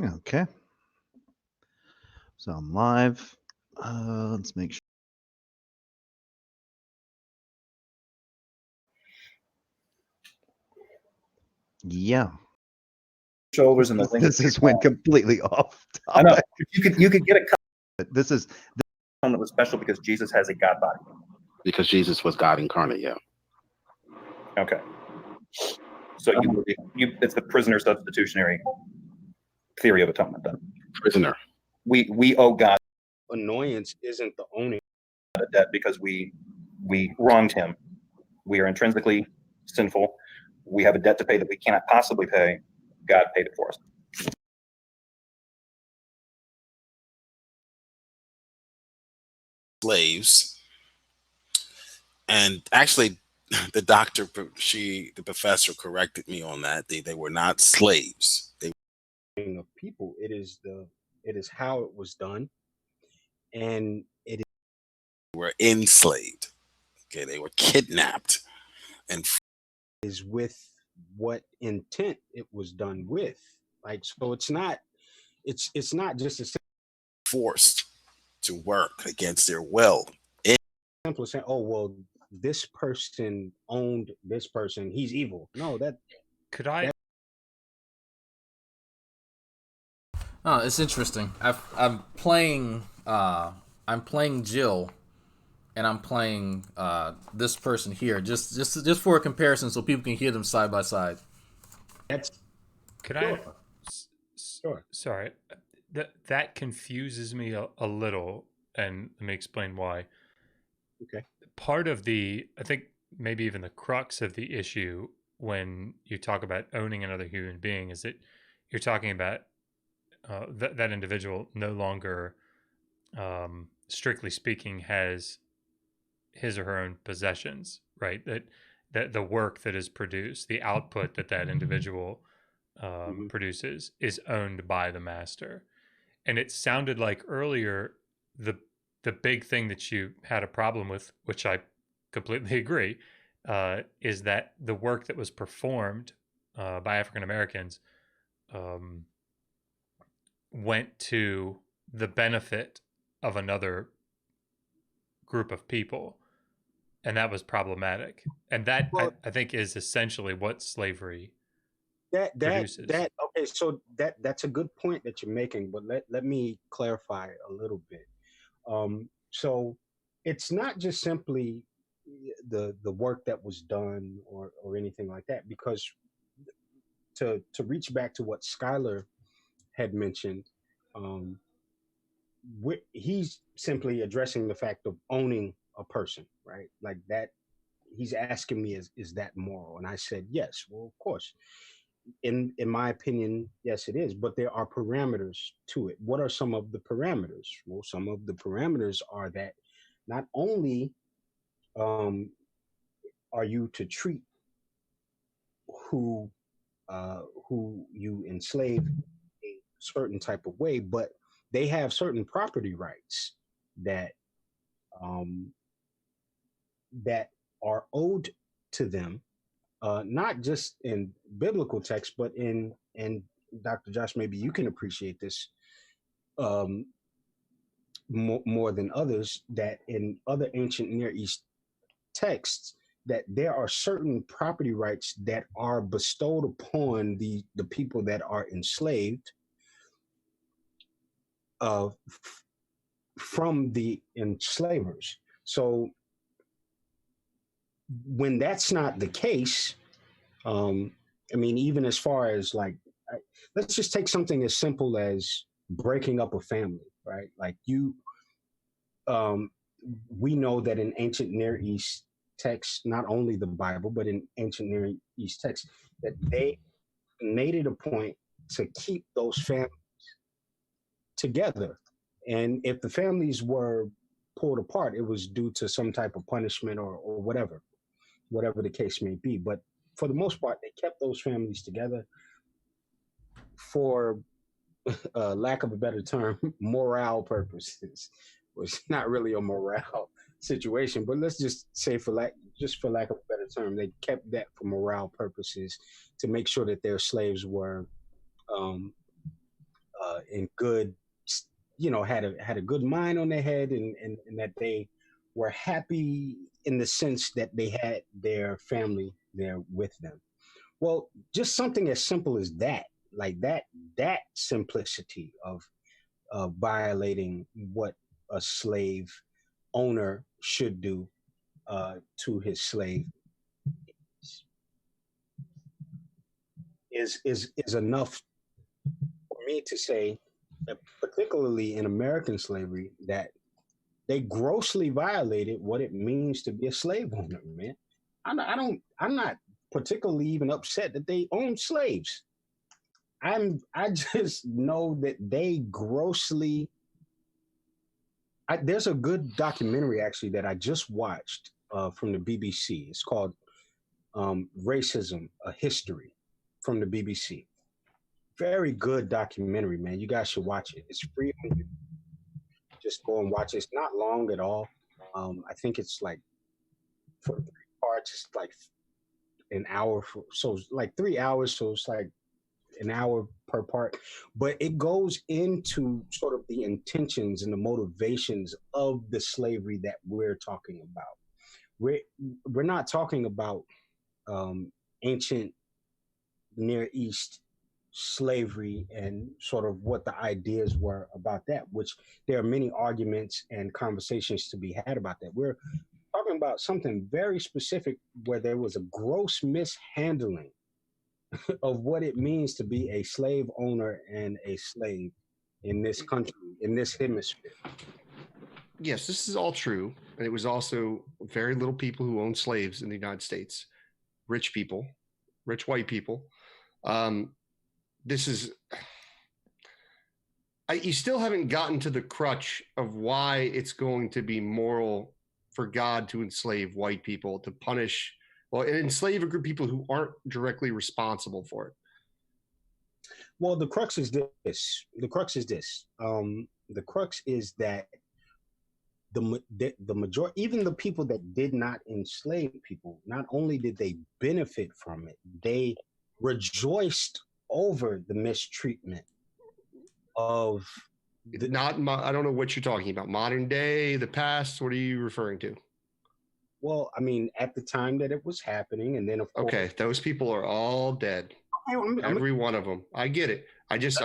Okay. So I'm live. Let's make sure. Yeah. Shoulders and the this just went completely off topic. I know. You could get a this is that was special because Jesus has a God body. Because Jesus was God incarnate, yeah. Okay. So it's the prisoner substitutionary theory of atonement then. Prisoner. We owe God annoyance isn't the owning a debt because we wronged him. We are intrinsically sinful. We have a debt to pay that we cannot possibly pay. God paid it for us. Slaves. And actually, the professor corrected me on that. They were not slaves. They of people. It is how it was done, and it were enslaved. Okay, they were kidnapped, and is with what intent it was done with. Like, so it's not just a forced to work against their will. Simple saying, oh well, this person owned this person, he's evil. No, that could I. Oh, it's interesting. I'm playing Jill, and I'm playing this person here, just for a comparison, so people can hear them side by side. Could I? Sure. Sorry, that confuses me a little, and let me explain why. Okay. Part of I think maybe even the crux of the issue when you talk about owning another human being is that you're talking about that individual no longer, strictly speaking, has his or her own possessions, right? That the work that is produced, the output that individual produces, is owned by the master. And it sounded like earlier the big thing that you had a problem with, which I completely agree, is that the work that was performed by African Americans went to the benefit of another group of people, and that was problematic. And that, Well, I think, is essentially what slavery that produces. okay, so that's a good point that you're making, but let me clarify a little bit. So it's not just simply the work that was done or anything like that, because to reach back to what Skylar had mentioned, um, he's simply addressing the fact of owning a person, right? Like that. He's asking me, is that moral? And I said, yes. Well, of course, in my opinion, yes, it is. But there are parameters to it. What are some of the parameters? Well, some of the parameters are that not only um, are you to treat who who you enslave a certain type of way, but they have certain property rights that um, that are owed to them, not just in biblical text, but in and Dr. Josh, maybe you can appreciate this um, more than others. That in other ancient Near East texts, that there are certain property rights that are bestowed upon the people that are enslaved from the enslavers. So when that's not the case, I mean, even as far as like, let's just take something as simple as breaking up a family, right? Like um, we know that in ancient Near East texts, not only the Bible, but in ancient Near East texts, that they made it a point to keep those families together. And if the families were pulled apart, it was due to some type of punishment or whatever the case may be. But for the most part, they kept those families together for lack of a better term, morale purposes. Was not really a morale situation, but let's just say for lack of a better term, they kept that for morale purposes to make sure that their slaves were um, in good, had a good mind on their head, and that they were happy in the sense that they had their family there with them. Well, just something as simple as that, like that simplicity of violating what a slave owner should do to his slave is enough for me to say that, particularly in American slavery, that they grossly violated what it means to be a slave owner. Man, I'm not particularly even upset that they own slaves. I just know that they grossly. There's a good documentary actually that I just watched from the BBC. It's called "Racism: A History" from the BBC. Very good documentary, man. You guys should watch it. It's free. Just go and watch it. It's not long at all. I think it's like for 3 parts, it's like an hour. So it's like 3 hours. So it's like an hour per part, but it goes into sort of the intentions and the motivations of the slavery that we're talking about. We're not talking about ancient Near East slavery and sort of what the ideas were about that, which there are many arguments and conversations to be had about that. We're talking about something very specific where there was a gross mishandling of what it means to be a slave owner and a slave in this country, in this hemisphere. Yes, this is all true. And it was also very little people who owned slaves in the United States, rich people, rich white people. this is. You still haven't gotten to the crutch of why it's going to be moral for God to enslave white people, to punish, well, and enslave a group of people who aren't directly responsible for it. Well, the crux is this. The crux is this. The crux is that the majority, even the people that did not enslave people, not only did they benefit from it, they rejoiced over the mistreatment of I don't know what you're talking about. Modern day, the past. What are you referring to? Well, I mean, at the time that it was happening, and then of course, okay, those people are all dead. Every one of them. I get it. I'm just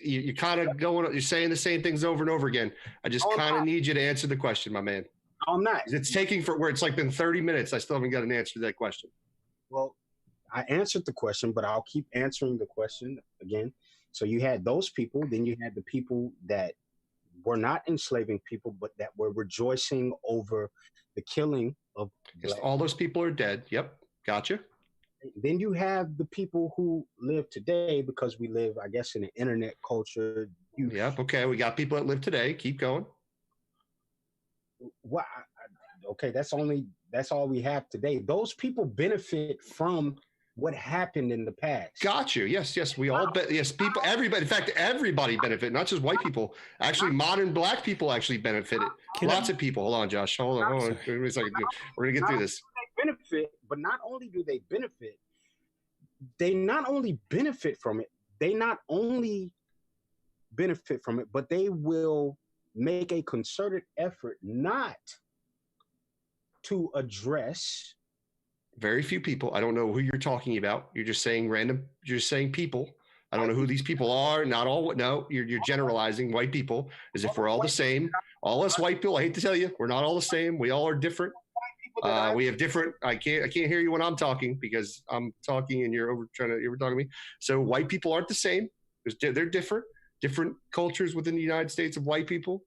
you kind of going. You're saying the same things over and over again. I just kind of need you to answer the question, my man. I'm not. It's taking for where it's like been 30 minutes. I still haven't got an answer to that question. Well, I answered the question, but I'll keep answering the question again. So you had those people, then you had the people that were not enslaving people, but that were rejoicing over the killing of all those people are dead. Yep. Gotcha. Then you have the people who live today, because we live, I guess, in an internet culture. Yep. Okay. We got people that live today. Keep going. Well, okay. That's all we have today. Those people benefit from what happened in the past. Got you. Yes. We all yes, people, everybody. In fact, everybody benefit, not just white people. Actually, modern black people actually benefited. Lots of people. Hold on, Josh. Hold on. Wait a second. We're gonna get through this. They benefit, but not only do they benefit, they not only benefit from it, but they will make a concerted effort not to address. Very few people. I don't know who you're talking about. You're just saying random. You're just saying people. I don't know who these people are. Not all. No, you're generalizing white people as if we're all the same. All us white people. I hate to tell you, we're not all the same. We all are different. We have different. I can't hear you when I'm talking because I'm talking and you're talking to me. So white people aren't the same. They're different. Different cultures within the United States of white people.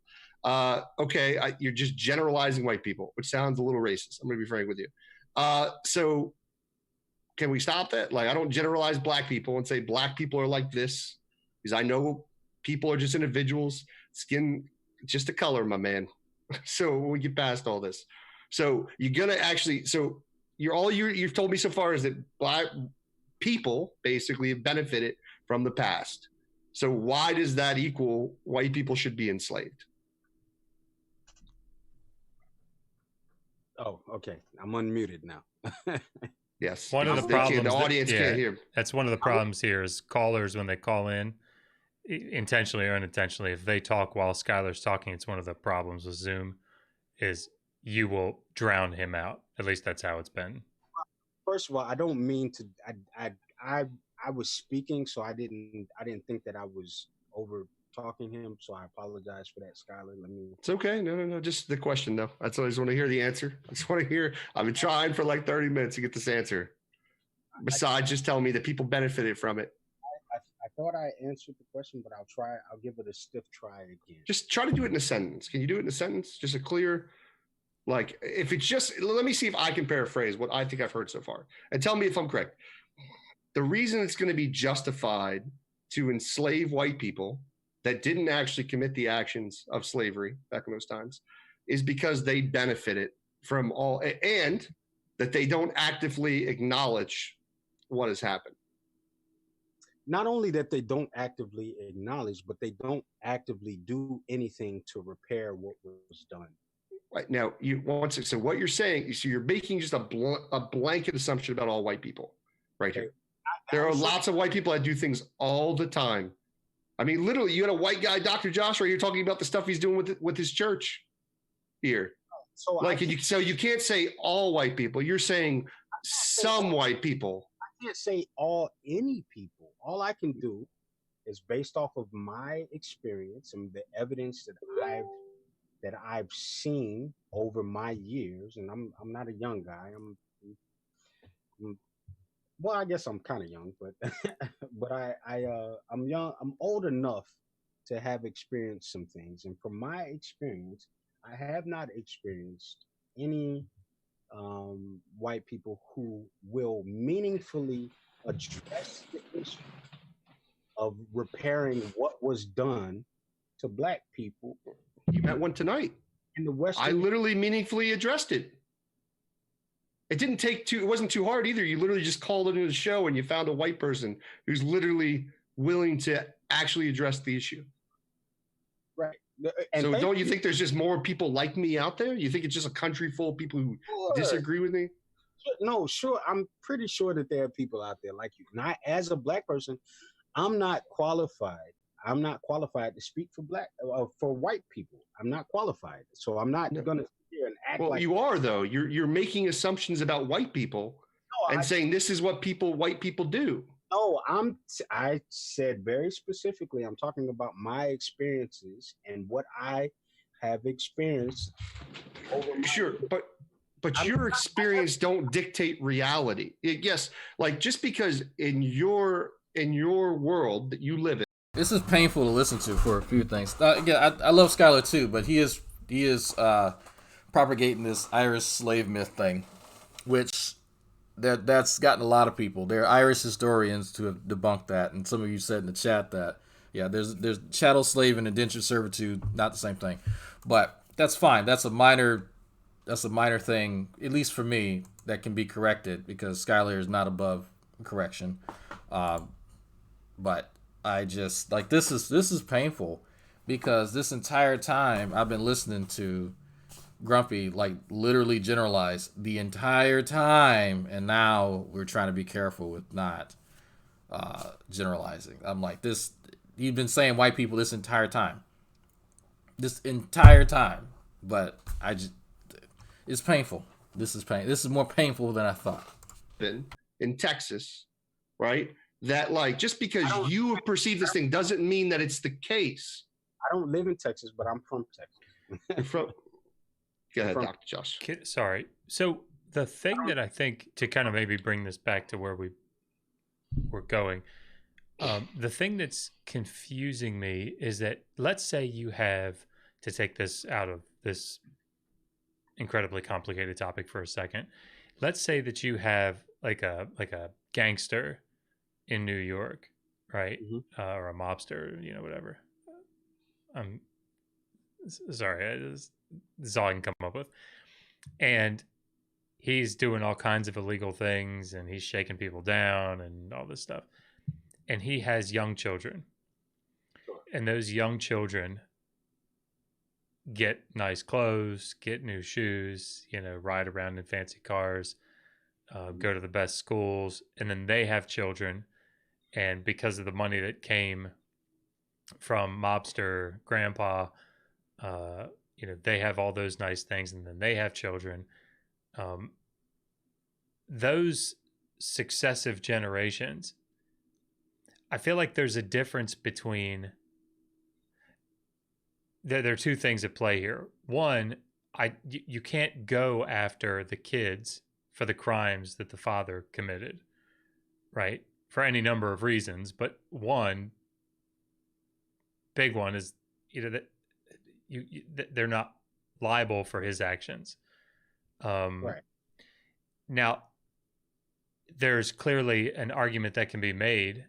Okay, you're just generalizing white people, which sounds a little racist. I'm going to be frank with you. So can we stop that? Like, I don't generalize black people and say black people are like this, because I know people are just individuals. Skin, just a color, my man. So when we get past all this, so you're gonna actually, so you've told me so far is that black people basically have benefited from the past. So why does that equal white people should be enslaved? Oh, okay. I'm unmuted now. Yes. One of the problems, the audience can't hear. That's one of the problems here is callers, when they call in, intentionally or unintentionally, if they talk while Skylar's talking, it's one of the problems with Zoom is you will drown him out. At least that's how it's been. First of all, I don't mean to. I was speaking, so I didn't think that I was over talking him. So I apologize for that, Skylar. It's okay. No. Just the question, though. I just want to hear the answer. I just want to hear. I've been trying for like 30 minutes to get this answer. Besides just telling me that people benefited from it. I thought I answered the question, but I'll give it a stiff try again. Just try to do it in a sentence. Can you do it in a sentence? Just a clear, like, if it's just, let me see if I can paraphrase what I think I've heard so far. And tell me if I'm correct. The reason it's going to be justified to enslave white people that didn't actually commit the actions of slavery back in those times is because they benefited from all, and that they don't actively acknowledge what has happened. Not only that they don't actively acknowledge, but they don't actively do anything to repair what was done. Right now, so what you're saying, so you're making just a blanket assumption about all white people, right here. There are lots of white people that do things all the time. I mean, literally, you had a white guy, Dr. Josh, right here talking about the stuff he's doing with his church here. So you can't say all white people. You're saying some white people. I can't say any people. All I can do is based off of my experience and the evidence that I've seen over my years, and I'm not a young guy. Well, I guess I'm kind of young, but I'm young. I'm old enough to have experienced some things, and from my experience, I have not experienced any white people who will meaningfully address the issue of repairing what was done to black people You met one tonight. in the Western. I literally meaningfully addressed it. It didn't take too. It wasn't too hard either. You literally just called into the show and you found a white person who's literally willing to actually address the issue. Right. And so don't you think there's just more people like me out there? You think it's just a country full of people who disagree with me? No, sure. I'm pretty sure that there are people out there like you. Not as a black person, I'm not qualified. I'm not qualified to speak for white people. I'm not qualified, so I'm not going to sit here and act like. Well, you are though. You're making assumptions about white people and saying this is what white people do. No, I said very specifically, I'm talking about my experiences and what I have experienced. Sure, but your experience don't dictate reality. Yes, like just because in your world that you live in. This is painful to listen to for a few things. Again, I love Skylar too, but he is propagating this Irish slave myth thing, which that's gotten a lot of people. There are Irish historians to have debunked that, and some of you said in the chat that there's chattel slave and indentured servitude, not the same thing, but that's fine. That's a minor thing, at least for me, that can be corrected because Skylar is not above correction. But I just like this is painful because this entire time I've been listening to Grumpy like literally generalize the entire time, and now we're trying to be careful with not generalizing. I'm like this. You've been saying white people this entire time, but it's painful. This is more painful than I thought. In Texas, right? That like just because you perceive this thing doesn't mean that it's the case. I don't live in Texas, but I'm from Texas. You're from. Go ahead, Dr. Josh. Sorry. So the thing that I think to kind of maybe bring this back to where we're going, the thing that's confusing me is that let's say you have to take this out of this incredibly complicated topic for a second. Let's say that you have like a gangster in New York, right? Mm-hmm. Or a mobster, whatever. I'm sorry, this is all I can come up with. And he's doing all kinds of illegal things and he's shaking people down and all this stuff. And he has young children. And those young children get nice clothes, get new shoes, ride around in fancy cars, go to the best schools, and then they have children. And because of the money that came from mobster grandpa, they have all those nice things, and then they have children. Those successive generations, I feel like there's a difference between. There are two things at play here. One, you can't go after the kids for the crimes that the father committed, right? For any number of reasons, but one big one is that they're not liable for his actions. Right. Now, there's clearly an argument that can be made,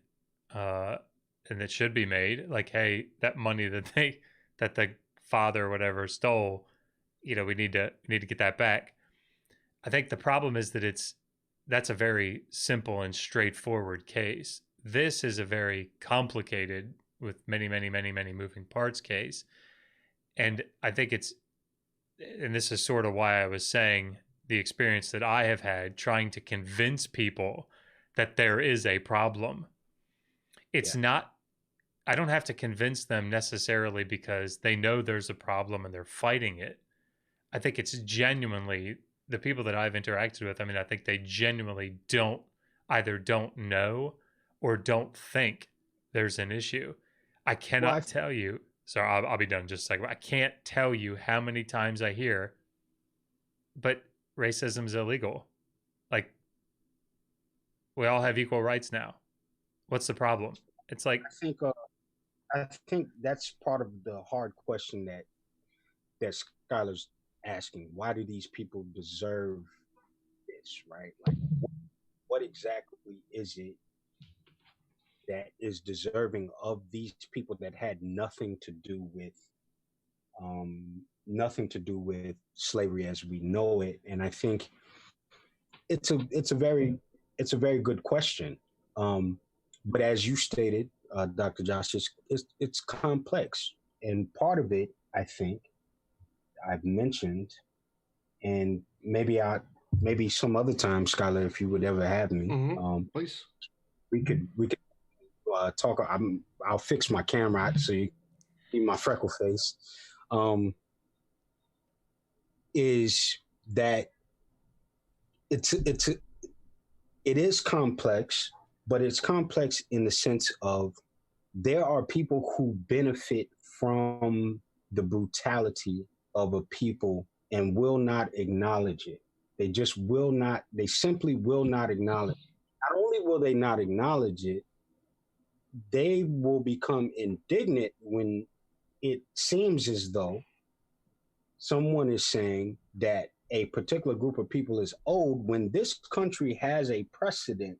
and that should be made, like, hey, that money that the father or whatever stole, we need to get that back. I think the problem is that that's a very simple and straightforward case. This is a very complicated, with many, many, many, many moving parts case. And I think and this is sort of why I was saying the experience that I have had trying to convince people that there is a problem. It's not, I don't have to convince them necessarily because they know there's a problem and they're fighting it. I think it's genuinely the people that I've interacted with. I mean, I think they genuinely either don't know or don't think there's an issue. I cannot tell you. Sorry, I'll be done in just a second. I can't tell you how many times I hear, but racism is illegal. Like, we all have equal rights now. What's the problem? It's like I think that's part of the hard question that Skylar's asking. Why do these people deserve this, right? Like, what exactly is it that is deserving of these people that had nothing to do with slavery as we know it. And I think it's a very good question. But as you stated, Dr. Josh, it's complex, and part of it, I think, I've mentioned, and maybe some other time, Skylar, if you would ever have me, please, we could talk. I'll fix my camera out so you see my freckle face. Is that it is complex, but it's complex in the sense of there are people who benefit from the brutality of a people and will not acknowledge it. They simply will not acknowledge it. Not only will they not acknowledge it, they will become indignant when it seems as though someone is saying that a particular group of people is owed when this country has a precedent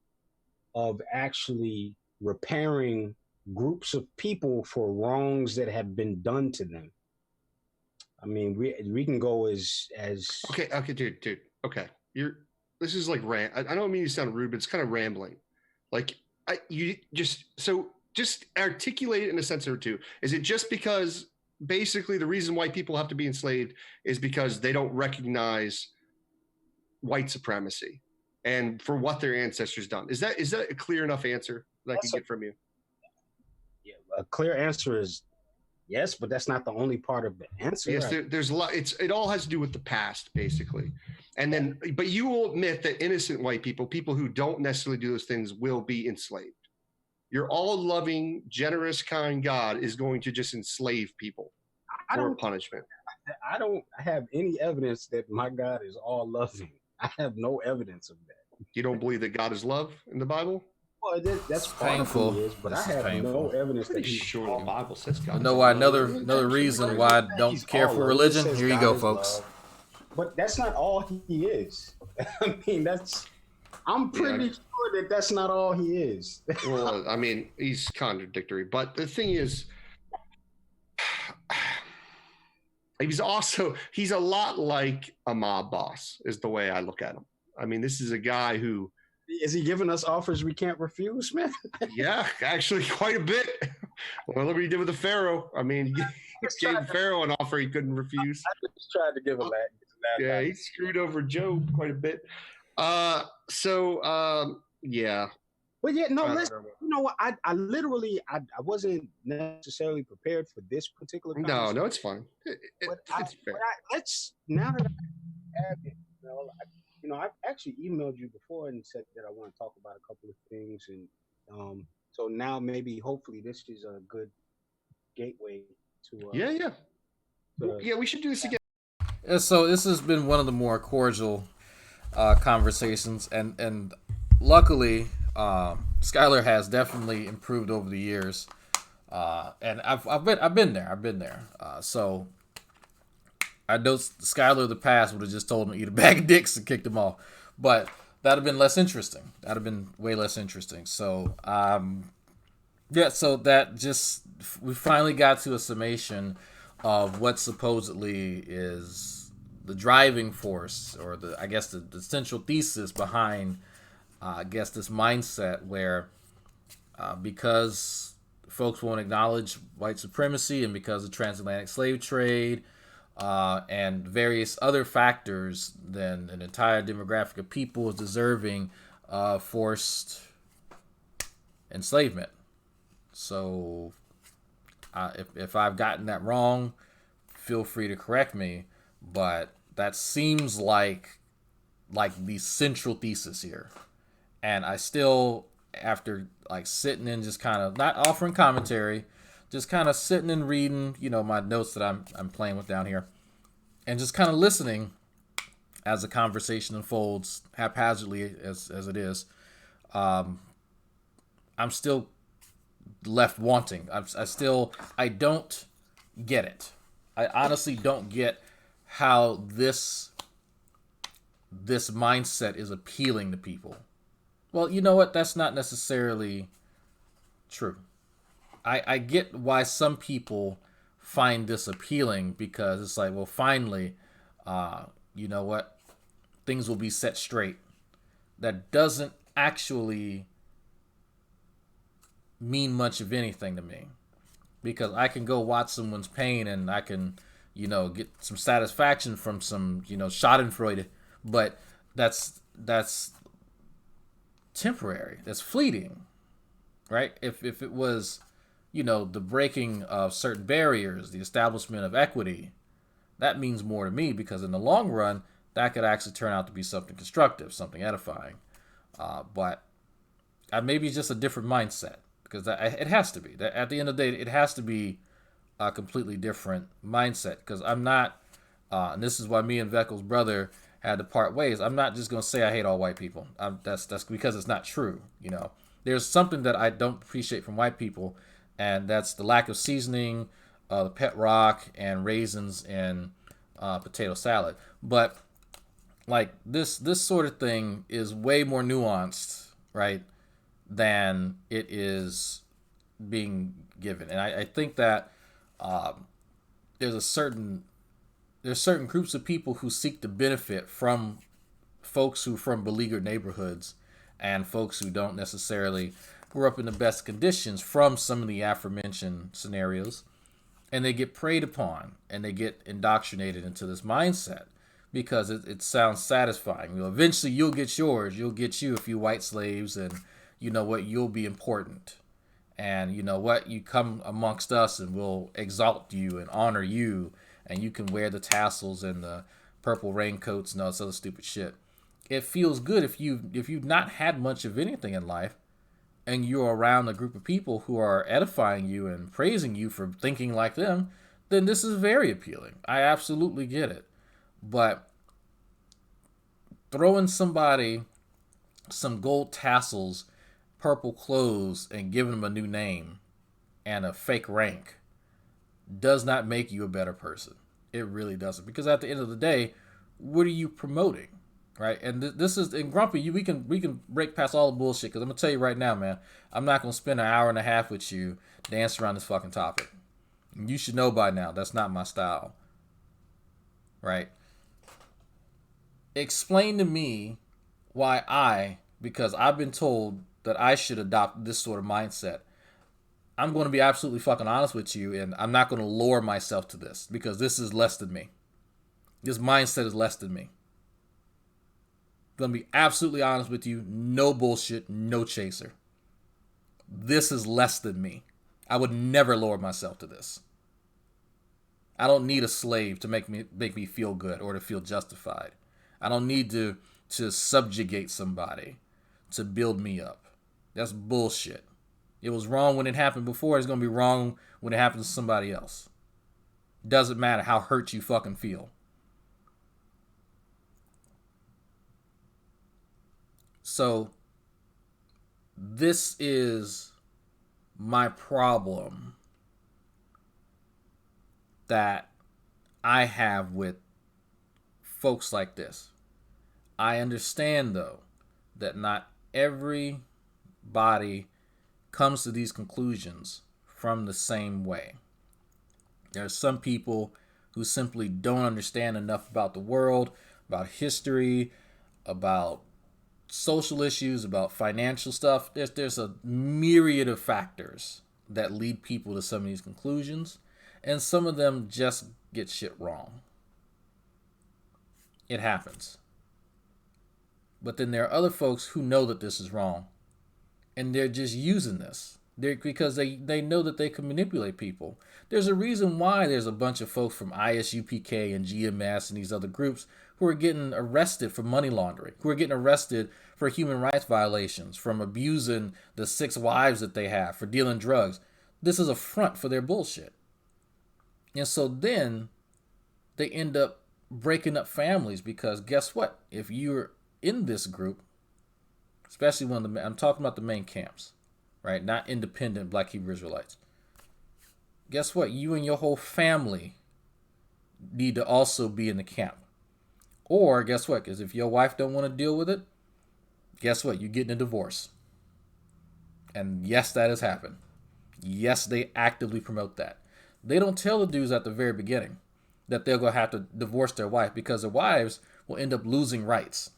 of actually repairing groups of people for wrongs that have been done to them. I mean, we can go as okay, dude. Okay, this is like I don't mean to sound rude, but it's kind of rambling. Like you just articulate it in a sense or two. Is it just because basically the reason why people have to be enslaved is because they don't recognize white supremacy and for what their ancestors done? Is that a clear enough answer that I can get from you? Yeah, a clear answer is yes, but that's not the only part of the answer. Yes, there's a lot. It all has to do with the past, basically. And then, but you will admit that innocent white people who don't necessarily do those things, will be enslaved. Your all-loving, generous, kind God is going to just enslave people for punishment. I don't have any evidence that my God is all-loving. I have no evidence of that. You don't believe that God is love in the Bible? Well, that's painful. But I have no evidence that he's sure the Bible says God. You know why? Another reason why I don't care for religion. Here you go, folks. But that's not all he is. I mean, I'm pretty sure that's not all he is. Well, I mean, he's contradictory. But the thing is, he's a lot like a mob boss, is the way I look at him. I mean, this is a guy who... Is he giving us offers we can't refuse, man? Yeah, actually, quite a bit. Well, look what he did with the Pharaoh. I mean, he gave Pharaoh an offer he couldn't refuse. I just tried to give him that. Yeah, he screwed over Job quite a bit. Yeah. Well, yeah, no, listen, you know what? I literally wasn't necessarily prepared for this particular conversation. No, it's fine. It's fair. Now that I have it, I've actually emailed you before and said that I want to talk about a couple of things, and so now maybe hopefully this is a good gateway to. Yeah, we should do this again. So this has been one of the more cordial conversations, and luckily, Skylar has definitely improved over the years, and I've been there. So I know Skylar of the past would have just told him to eat a bag of dicks and kicked him off, but that'd have been less interesting. That'd have been way less interesting. So so that just we finally got to a summation of what supposedly is the driving force, or the central thesis behind this mindset where because folks won't acknowledge white supremacy, and because of transatlantic slave trade and various other factors, then an entire demographic of people is deserving of forced enslavement. So if I've gotten that wrong, feel free to correct me, but that seems like the central thesis here. And I still, after sitting and just kind of not offering commentary, just kind of sitting and reading, my notes that I'm playing with down here, and just kind of listening as the conversation unfolds haphazardly as it is, I'm still left wanting. I don't get it. I honestly don't get how this mindset is appealing to people. Well, you know what? That's not necessarily True. I get why some people find this appealing because it's like, well, finally, you know what? Things will be set straight. That doesn't actually mean much of anything to me because I can go watch someone's pain and I can, get some satisfaction from some, Schadenfreude, but that's temporary. That's fleeting, right? If it was, the breaking of certain barriers, the establishment of equity, that means more to me because in the long run, that could actually turn out to be something constructive, something edifying. But maybe it's just a different mindset because it has to be. At the end of the day, it has to be a completely different mindset because I'm not, and this is why me and Veckel's brother had to part ways. I'm not just going to say I hate all white people. That's because it's not true. There's something that I don't appreciate from white people, and that's the lack of seasoning, the pet rock, and raisins in potato salad. But like this sort of thing is way more nuanced, right, than it is being given. And I think that there's certain groups of people who seek to benefit from folks who from beleaguered neighborhoods and folks who don't necessarily grew up in the best conditions from some of the aforementioned scenarios, and they get preyed upon and they get indoctrinated into this mindset because it sounds satisfying. Eventually you'll get yours. You'll get you a few white slaves, and you know what? You'll be important. And you know what? You come amongst us and we'll exalt you and honor you, and you can wear the tassels and the purple raincoats and all this other stupid shit. It feels good if you've not had much of anything in life and you're around a group of people who are edifying you and praising you for thinking like them, then this is very appealing. I absolutely get it. But throwing somebody some gold tassels, purple clothes, and giving them a new name and a fake rank does not make you a better person. It really doesn't. Because at the end of the day, what are you promoting? Right? And this is, and Grumpy, we can break past all the bullshit, because I'm going to tell you right now, man, I'm not going to spend an hour and a half with you dancing around this fucking topic. You should know by now, that's not my style. Right? Explain to me why because I've been told that I should adopt this sort of mindset. I'm going to be absolutely fucking honest with you, and I'm not going to lower myself to this, because this is less than me. This mindset is less than me. I'm going to be absolutely honest with you. No bullshit, no chaser. This is less than me. I would never lower myself to this. I don't need a slave to make me feel good or to feel justified. I don't need to subjugate somebody to build me up. That's bullshit. It was wrong when it happened before. It's going to be wrong when it happens to somebody else. Doesn't matter how hurt you fucking feel. So, this is my problem that I have with folks like this. I understand, though, that not everybody comes to these conclusions from the same way. There are some people who simply don't understand enough about the world, about history, about social issues, about financial stuff. There's a myriad of factors that lead people to some of these conclusions, and some of them just get shit wrong. It happens. But then there are other folks who know that this is wrong, and they're just using this because they know that they can manipulate people. There's a reason why there's a bunch of folks from ISUPK and GMS and these other groups who are getting arrested for money laundering, who are getting arrested for human rights violations, from abusing the 6 wives that they have, for dealing drugs. This is a front for their bullshit. And so then they end up breaking up families, because guess what? If you're in this group, especially I'm talking about the main camps, right? Not independent Black Hebrew Israelites. Guess what? You and your whole family need to also be in the camp. Or guess what? Because if your wife don't want to deal with it, guess what? You're getting a divorce. And yes, that has happened. Yes, they actively promote that. They don't tell the dudes at the very beginning that they're going to have to divorce their wife because their wives will end up losing rights.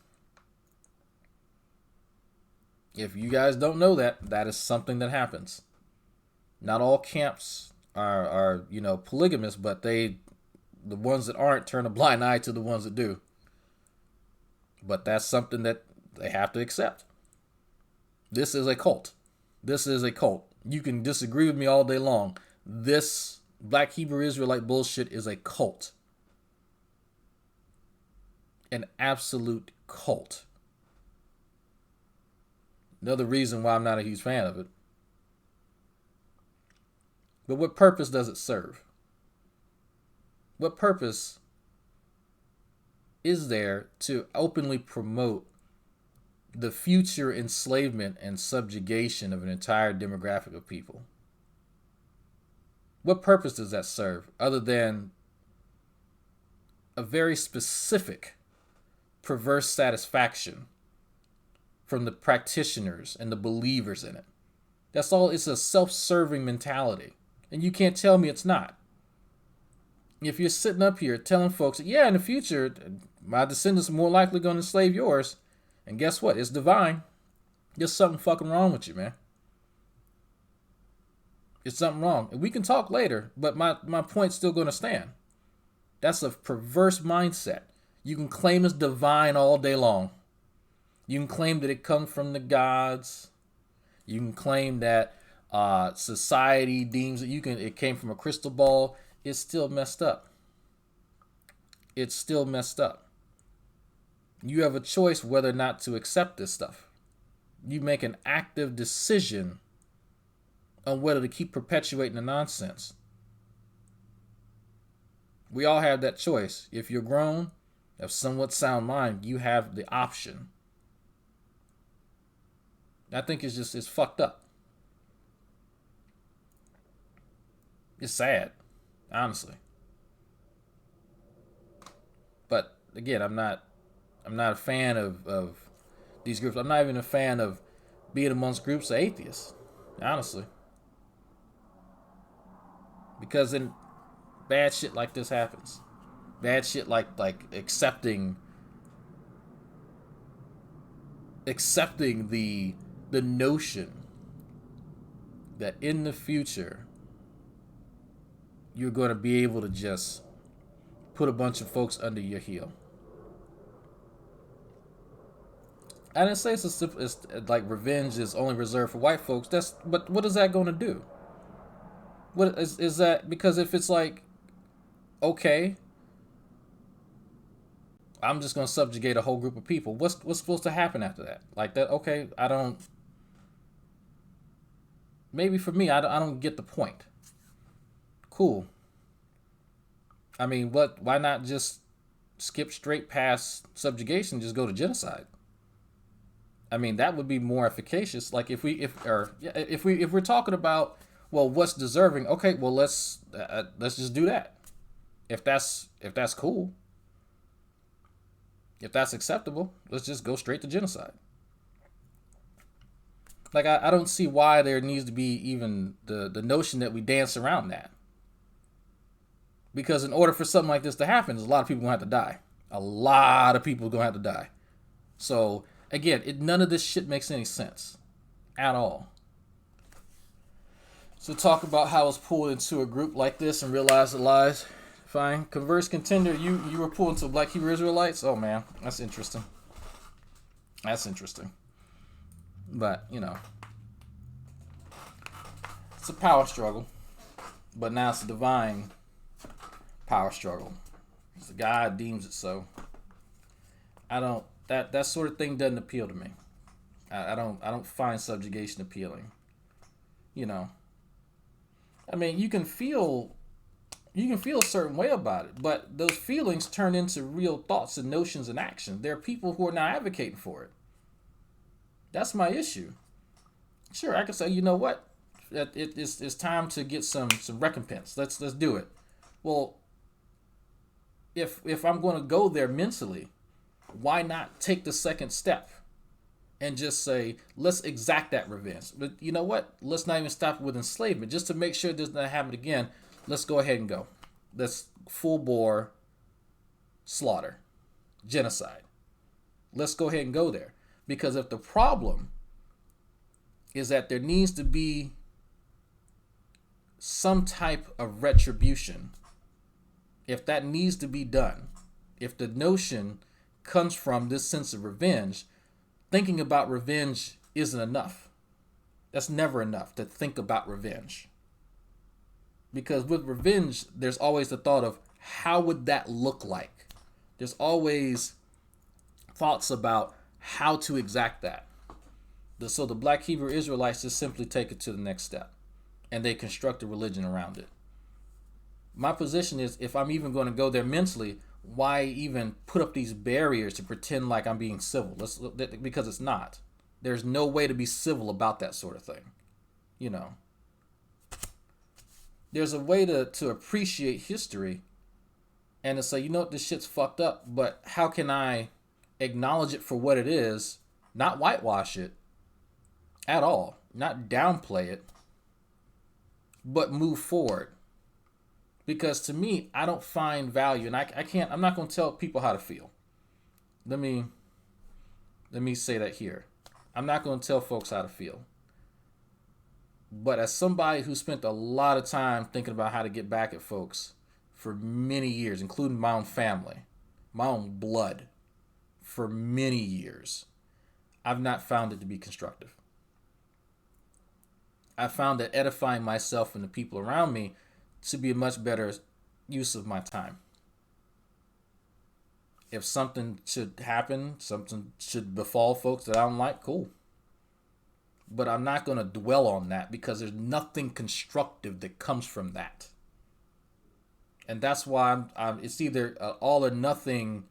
If you guys don't know that, that is something that happens. Not all camps are polygamous, but the ones that aren't turn a blind eye to the ones that do. But that's something that they have to accept. This is a cult. This is a cult. You can disagree with me all day long. This Black Hebrew Israelite bullshit is a cult. An absolute cult. Another reason why I'm not a huge fan of it. But what purpose does it serve? What purpose is there to openly promote the future enslavement and subjugation of an entire demographic of people? What purpose does that serve other than a very specific perverse satisfaction from the practitioners and the believers in it? That's all. It's a self-serving mentality. And you can't tell me it's not. If you're sitting up here telling folks, yeah, in the future, my descendants are more likely going to enslave yours, and guess what? It's divine. There's something fucking wrong with you, man. It's something wrong. And we can talk later, but my point's still going to stand. That's a perverse mindset. You can claim it's divine all day long. You can claim that it comes from the gods. You can claim that society deems that it came from a crystal ball. It's still messed up. It's still messed up. You have a choice whether or not to accept this stuff. You make an active decision on whether to keep perpetuating the nonsense. We all have that choice. If you're grown, of somewhat sound mind, you have the option. I think it's fucked up. It's sad, honestly. But again, I'm not a fan of these groups. I'm not even a fan of being amongst groups of atheists, honestly. Because then bad shit like this happens. Bad shit like accepting the notion that in the future you're going to be able to just put a bunch of folks under your heel. I didn't say it's like revenge is only reserved for white folks. But what is that going to do? What is that? Because if it's like, okay, I'm just going to subjugate a whole group of people, what's supposed to happen after that? Like that? Okay, maybe for me, I don't get the point. Cool. I mean, why not just skip straight past subjugation, just go to genocide? I mean, that would be more efficacious. Like if we're talking about, well, what's deserving? Okay, well let's just do that. If that's cool, if that's acceptable, let's just go straight to genocide. Like I don't see why there needs to be even the notion that we dance around that. Because in order for something like this to happen, there's a lot of people going to have to die. A lot of people are going to have to die. So, again, none of this shit makes any sense. At all. So talk about how I was pulled into a group like this and realized the lies. Fine. Converse contender, you were pulled into Black Hebrew Israelites? Oh, man. That's interesting. That's interesting. But, it's a power struggle. But now it's a divine power struggle. The God deems it so. That sort of thing doesn't appeal to me. I don't find subjugation appealing. I mean, you can feel a certain way about it, but those feelings turn into real thoughts and notions and action. There are people who are now advocating for it. That's my issue. Sure, I can say, you know what? It's time to get some recompense. Let's do it. Well, if I'm going to go there mentally, why not take the second step and just say, let's exact that revenge. But you know what? Let's not even stop with enslavement. Just to make sure it does not happen again, let's go ahead and go. Let's full bore slaughter, genocide. Let's go ahead and go there. Because if the problem is that there needs to be some type of retribution, if that needs to be done, if the notion comes from this sense of revenge, thinking about revenge isn't enough. That's never enough to think about revenge. Because with revenge, there's always the thought of how would that look like? There's always thoughts about how to exact that. So the Black Hebrew Israelites just simply take it to the next step, and they construct a religion around it. My position is, if I'm even going to go there mentally, why even put up these barriers to pretend like I'm being civil? Because it's not. There's no way to be civil about that sort of thing. You know, there's a way to appreciate history and to say, you know what, this shit's fucked up, but how can I acknowledge it for what it is, not whitewash it at all, not downplay it, but move forward. Because to me, I don't find value, and I'm not going to tell people how to feel. Let me say that here. I'm not going to tell folks how to feel. But as somebody who spent a lot of time thinking about how to get back at folks for many years, including my own family, my own blood, for many years, I've not found it to be constructive. I found that edifying myself and the people around me to be a much better use of my time. If something should happen, something should befall folks that I don't like, cool. But I'm not going to dwell on that because there's nothing constructive that comes from that. And that's why it's either an all or nothing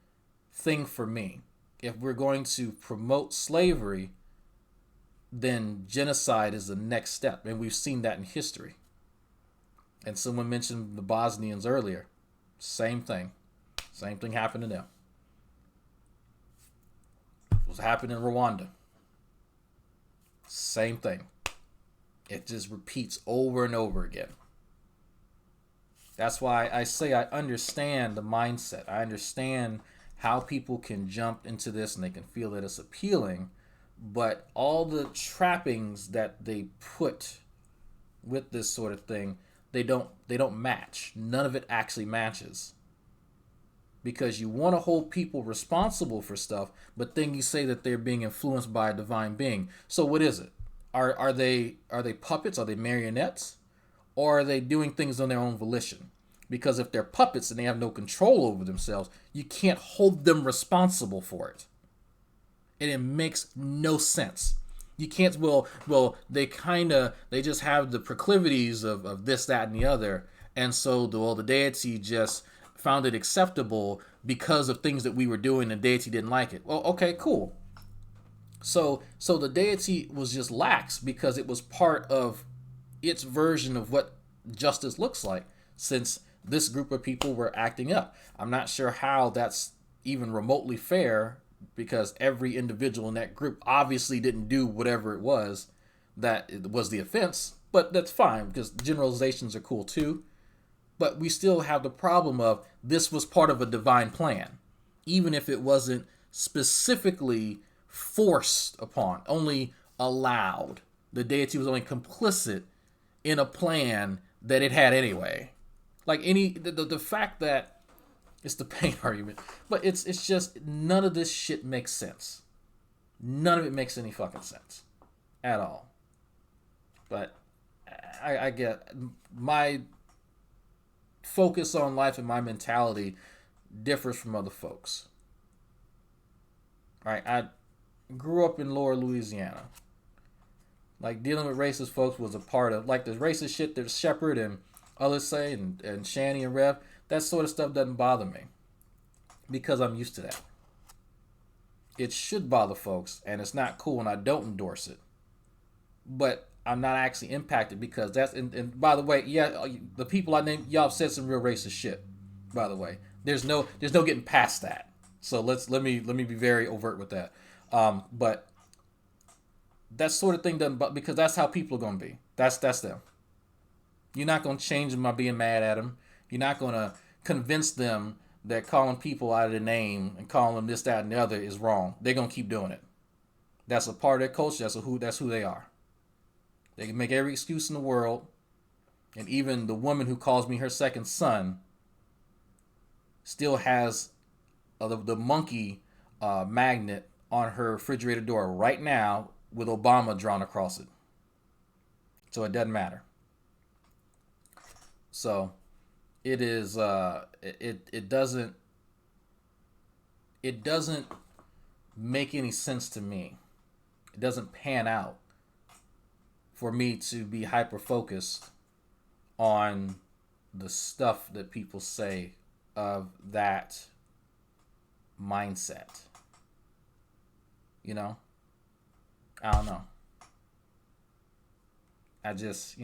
thing for me. If we're going to promote slavery, then genocide is the next step. And we've seen that in history. And someone mentioned the Bosnians earlier. Same thing. Same thing happened to them. It was happening in Rwanda. Same thing. It just repeats over and over again. That's why I say I understand the mindset. I understand how people can jump into this and they can feel that it's appealing. But all the trappings that they put with this sort of thing, they don't match. None of it actually matches. Because you want to hold people responsible for stuff, but then you say that they're being influenced by a divine being. So what is it? Are they puppets? Are they marionettes? Or are they doing things on their own volition? Because if they're puppets and they have no control over themselves, you can't hold them responsible for it. And it makes no sense. You can't, they just have the proclivities of this, that, and the other. And so the deity just found it acceptable because of things that we were doing, and the deity didn't like it. Well, okay, cool. So the deity was just lax because it was part of its version of what justice looks like, since this group of people were acting up. I'm not sure how that's even remotely fair, because every individual in that group obviously didn't do whatever it was that it was the offense, but that's fine because generalizations are cool too. But we still have the problem of this was part of a divine plan, even if it wasn't specifically forced upon, only allowed. The deity was only complicit in a plan that it had anyway. Like the fact that it's the pain argument, but it's just none of this shit makes sense. None of it makes any fucking sense at all. But I get my focus on life and my mentality differs from other folks. Right? I grew up in Lower Louisiana. Like, dealing with racist folks was a part of, like, the racist shit that Shepard and others say, and Shanny and Rev, that sort of stuff doesn't bother me because I'm used to that. It should bother folks, and it's not cool, and I don't endorse it. But I'm not actually impacted because that's, and by the way, yeah, the people I named, y'all said some real racist shit, by the way. There's no getting past that. So let me be very overt with that. But that sort of thing doesn't, but because that's how people are gonna be. That's them. You're not gonna change them by being mad at them. You're not gonna convince them that calling people out of their name and calling them this, that, and the other is wrong. They're gonna keep doing it. That's a part of their culture. That's who they are. They can make every excuse in the world. And even the woman who calls me her second son still has the monkey magnet on her refrigerator door right now with Obama drawn across it. So it doesn't matter. So it is it doesn't make any sense to me. It doesn't pan out for me to be hyper focused on the stuff that people say of that mindset. You know? I don't know. I just,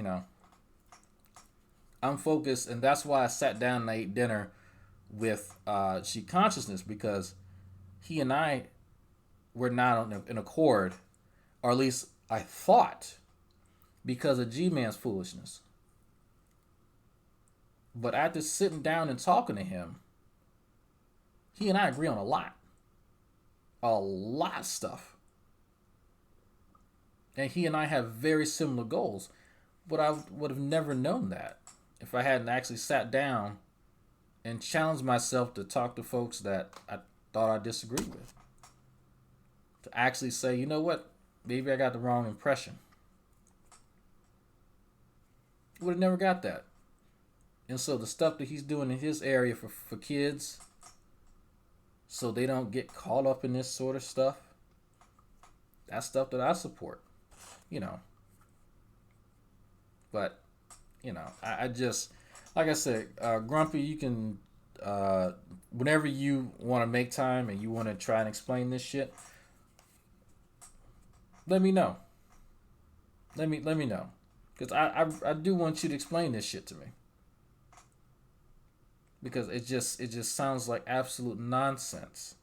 I'm focused, and that's why I sat down and I ate dinner with She Consciousness, because he and I were not in accord, or at least I thought, because of G-Man's foolishness. But after sitting down and talking to him, he and I agree on a lot of stuff. And he and I have very similar goals. But I would have never known that if I hadn't actually sat down and challenged myself to talk to folks that I thought I disagreed with. To actually say, you know what, maybe I got the wrong impression. Would have never got that. And so the stuff that he's doing in his area for kids, so they don't get caught up in this sort of stuff, that's stuff that I support. But, I just, like I said, Grumpy, you can, whenever you want to make time and you want to try and explain this shit, let me know. Let me know. Because I do want you to explain this shit to me. Because it just sounds like absolute nonsense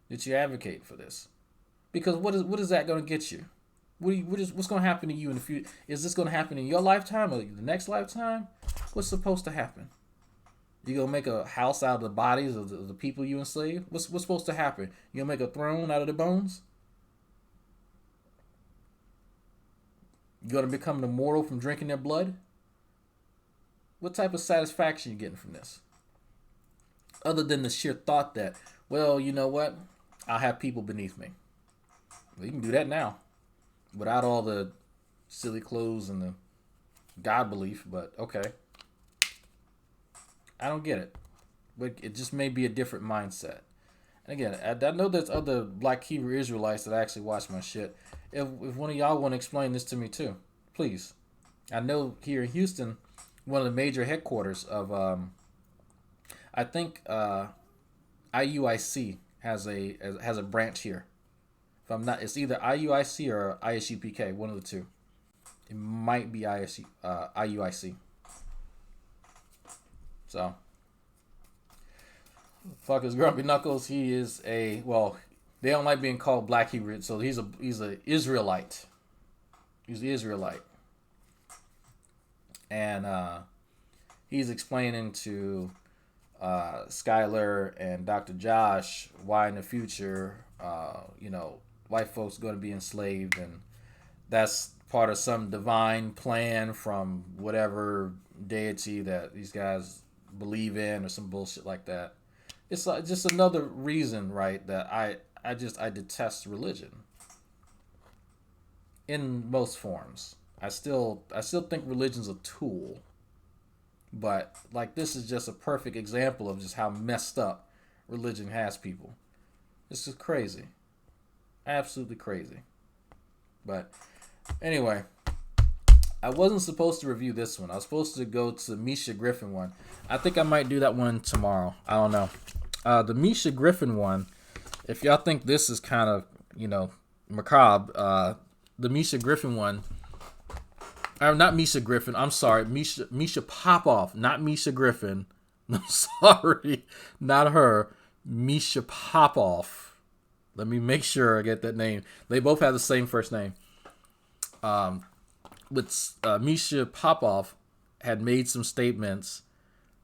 that you advocate for this. Because what is that going to get you? What's going to happen to you in the future? Is this going to happen in your lifetime or the next lifetime? What's supposed to happen? You gonna make a house out of the bodies of the people you enslaved? What's supposed to happen? You gonna make a throne out of the bones? You gonna become immortal from drinking their blood? What type of satisfaction you getting from this? Other than the sheer thought that, well, you know what? I'll have people beneath me. Well, you can do that now. Without all the silly clothes and the God belief, but okay. I don't get it. But it just may be a different mindset. And again, I know there's other Black Hebrew Israelites that actually watch my shit. If one of y'all want to explain this to me too, please. I know here in Houston, one of the major headquarters of, I think IUIC has a branch here. If I'm not, it's either IUIC or ISUPK, one of the two. It might be IUIC. So, fuck his Grumpy Knuckles. He is they don't like being called Black Hebrew, so he's a Israelite. He's the Israelite, and he's explaining to Skylar and Dr. Josh why in the future, white folks are going to be enslaved, and that's part of some divine plan from whatever deity that these guys believe in, or some bullshit like that. It's like just another reason, right, that I detest religion in most forms. I still think religion's a tool, but like this is just a perfect example of just how messed up religion has people. This is crazy, absolutely crazy. But anyway, I wasn't supposed to review this one. I was supposed to go to the Misha Griffin one. I think I might do that one tomorrow. I don't know. The Misha Griffin one, if y'all think this is kind of, macabre, the Misha Griffin one, not Misha Griffin, I'm sorry, Misha Popoff, not Misha Griffin. I'm sorry, not her. Misha Popoff. Let me make sure I get that name. They both have the same first name. with Misha Popoff had made some statements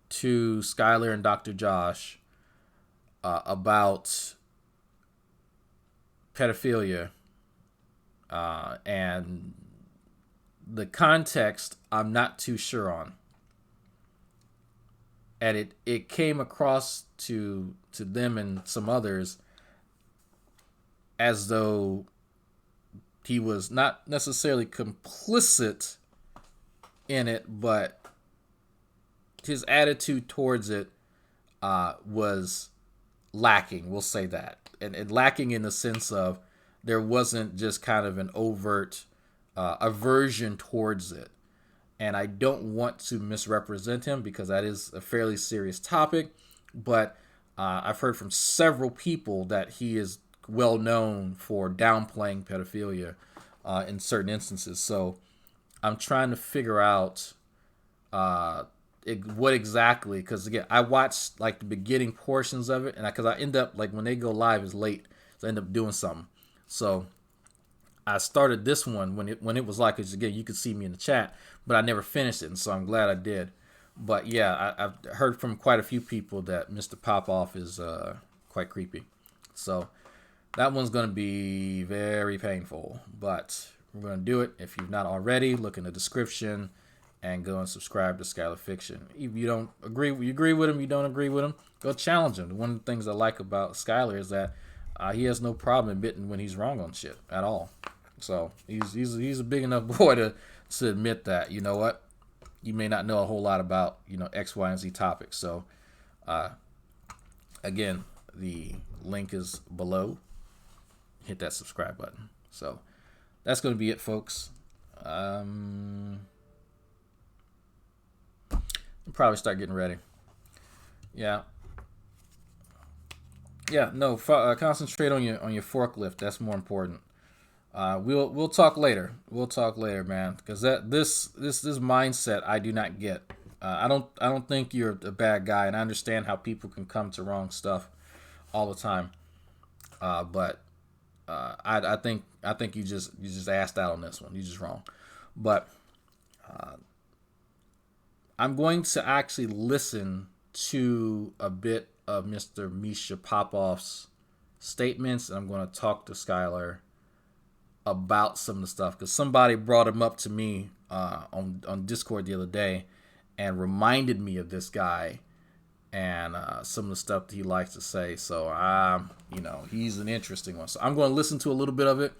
to Skylar and Dr. Josh about pedophilia, and the context I'm not too sure on. And it came across to them and some others as though he was not necessarily complicit in it, but his attitude towards it was lacking. We'll say that. And lacking in the sense of there wasn't just kind of an overt aversion towards it. And I don't want to misrepresent him because that is a fairly serious topic. But I've heard from several people that he is well known for downplaying pedophilia in certain instances. So I'm trying to figure out what exactly, because again, I watched like the beginning portions of it, and because I end up like when they go live is late, so I end up doing something. So I started this one when it was like, because again, you could see me in the chat, but I never finished it, and so I'm glad I did. But yeah, I've heard from quite a few people that Mr. Popoff is quite creepy. So that one's going to be very painful, but we're going to do it. If you've not already, look in the description and go and subscribe to Skylar Fiction. If you don't agree, you agree with him, you don't agree with him, go challenge him. One of the things I like about Skylar is that he has no problem admitting when he's wrong on shit at all. So he's a big enough boy to admit that, you know what, you may not know a whole lot about, X, Y, and Z topics. So again, the link is below. Hit that subscribe button. So that's going to be it, folks. I'll probably start getting ready. Yeah. No. Concentrate on your forklift. That's more important. We'll talk later. We'll talk later, man. Because this mindset I do not get. I don't think you're a bad guy, and I understand how people can come to wrong stuff all the time. But I think you just asked out on this one. You're just wrong. But I'm going to actually listen to a bit of Mr. Misha Popoff's statements, and I'm going to talk to Skylar about some of the stuff, because somebody brought him up to me on Discord the other day and reminded me of this guy and some of the stuff that he likes to say. So he's an interesting one. So I'm going to listen to a little bit of it,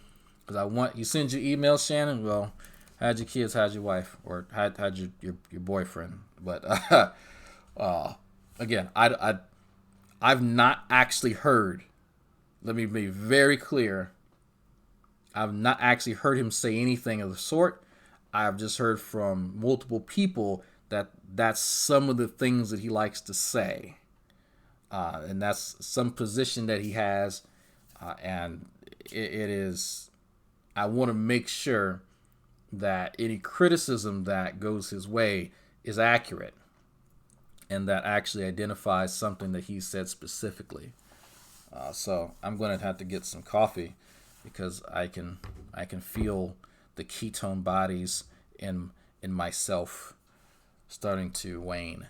because I want you send your email, Shannon. Well, how'd your kids? How'd your wife? Or how'd your boyfriend? But again, I've not actually heard. Let me be very clear. I've not actually heard him say anything of the sort. I've just heard from multiple people that that's some of the things that he likes to say. And that's some position that he has. And it is, I want to make sure that any criticism that goes his way is accurate and that actually identifies something that he said specifically. So I'm going to have to get some coffee, because I can feel the ketone bodies in myself starting to wane.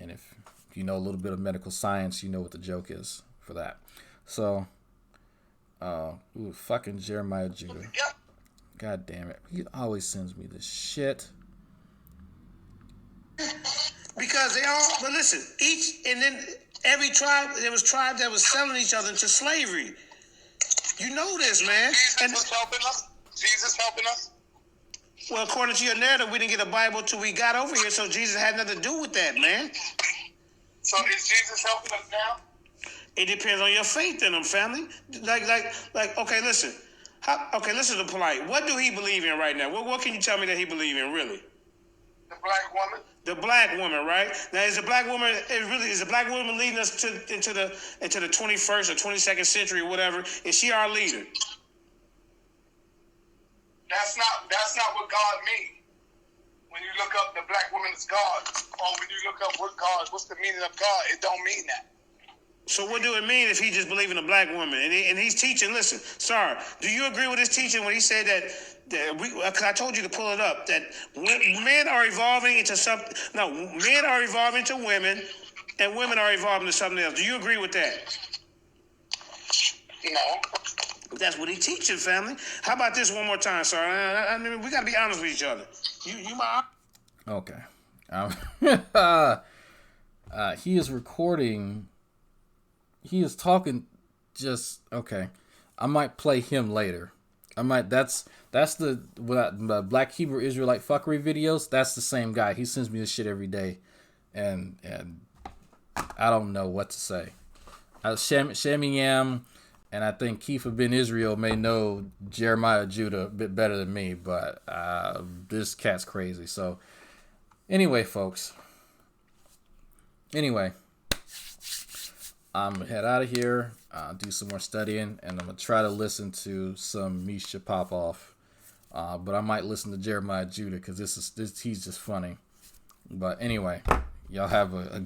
And if you know a little bit of medical science, you know what the joke is for that. So, fucking Jeremiah Judah. God damn it. He always sends me this shit. Because they all, but listen, and then every tribe, there was tribes that was selling each other into slavery. You know this, man. Jesus helping us. Well, according to your narrative, we didn't get a Bible till we got over here, so Jesus had nothing to do with that, man. So is Jesus helping us now? It depends on your faith in him, family. Like, okay, listen. Listen to Polite. What do he believe in right now? What can you tell me that he believe in, really? The black woman. The black woman, right? Now, is the black woman leading us into the 21st or 22nd century or whatever? Is she our leader? That's not what God means. When you look up the black woman is God, or when you look up what's the meaning of God, it don't mean that. So what do it mean if he just believes in a black woman? And he's teaching, listen, sorry, do you agree with his teaching when he said Because I told you to pull it up, that men are evolving into something. No, men are evolving into women, and women are evolving to something else. Do you agree with that? No. That's what he teaching, family. How about this one more time, sir? I mean, we got to be honest with each other. You my... Okay. He is recording. He is talking. Just okay. I might play him later. I might. That's the Black Hebrew Israelite fuckery videos. That's the same guy. He sends me this shit every day, and I don't know what to say. Shemi Yam, and I think Kiefer Ben Israel may know Jeremiah Judah a bit better than me, but this cat's crazy. So anyway, folks. Anyway, I'm gonna head out of here, do some more studying, and I'm gonna try to listen to some Misha Popoff. But I might listen to Jeremiah Judah because he's just funny. But anyway, y'all have a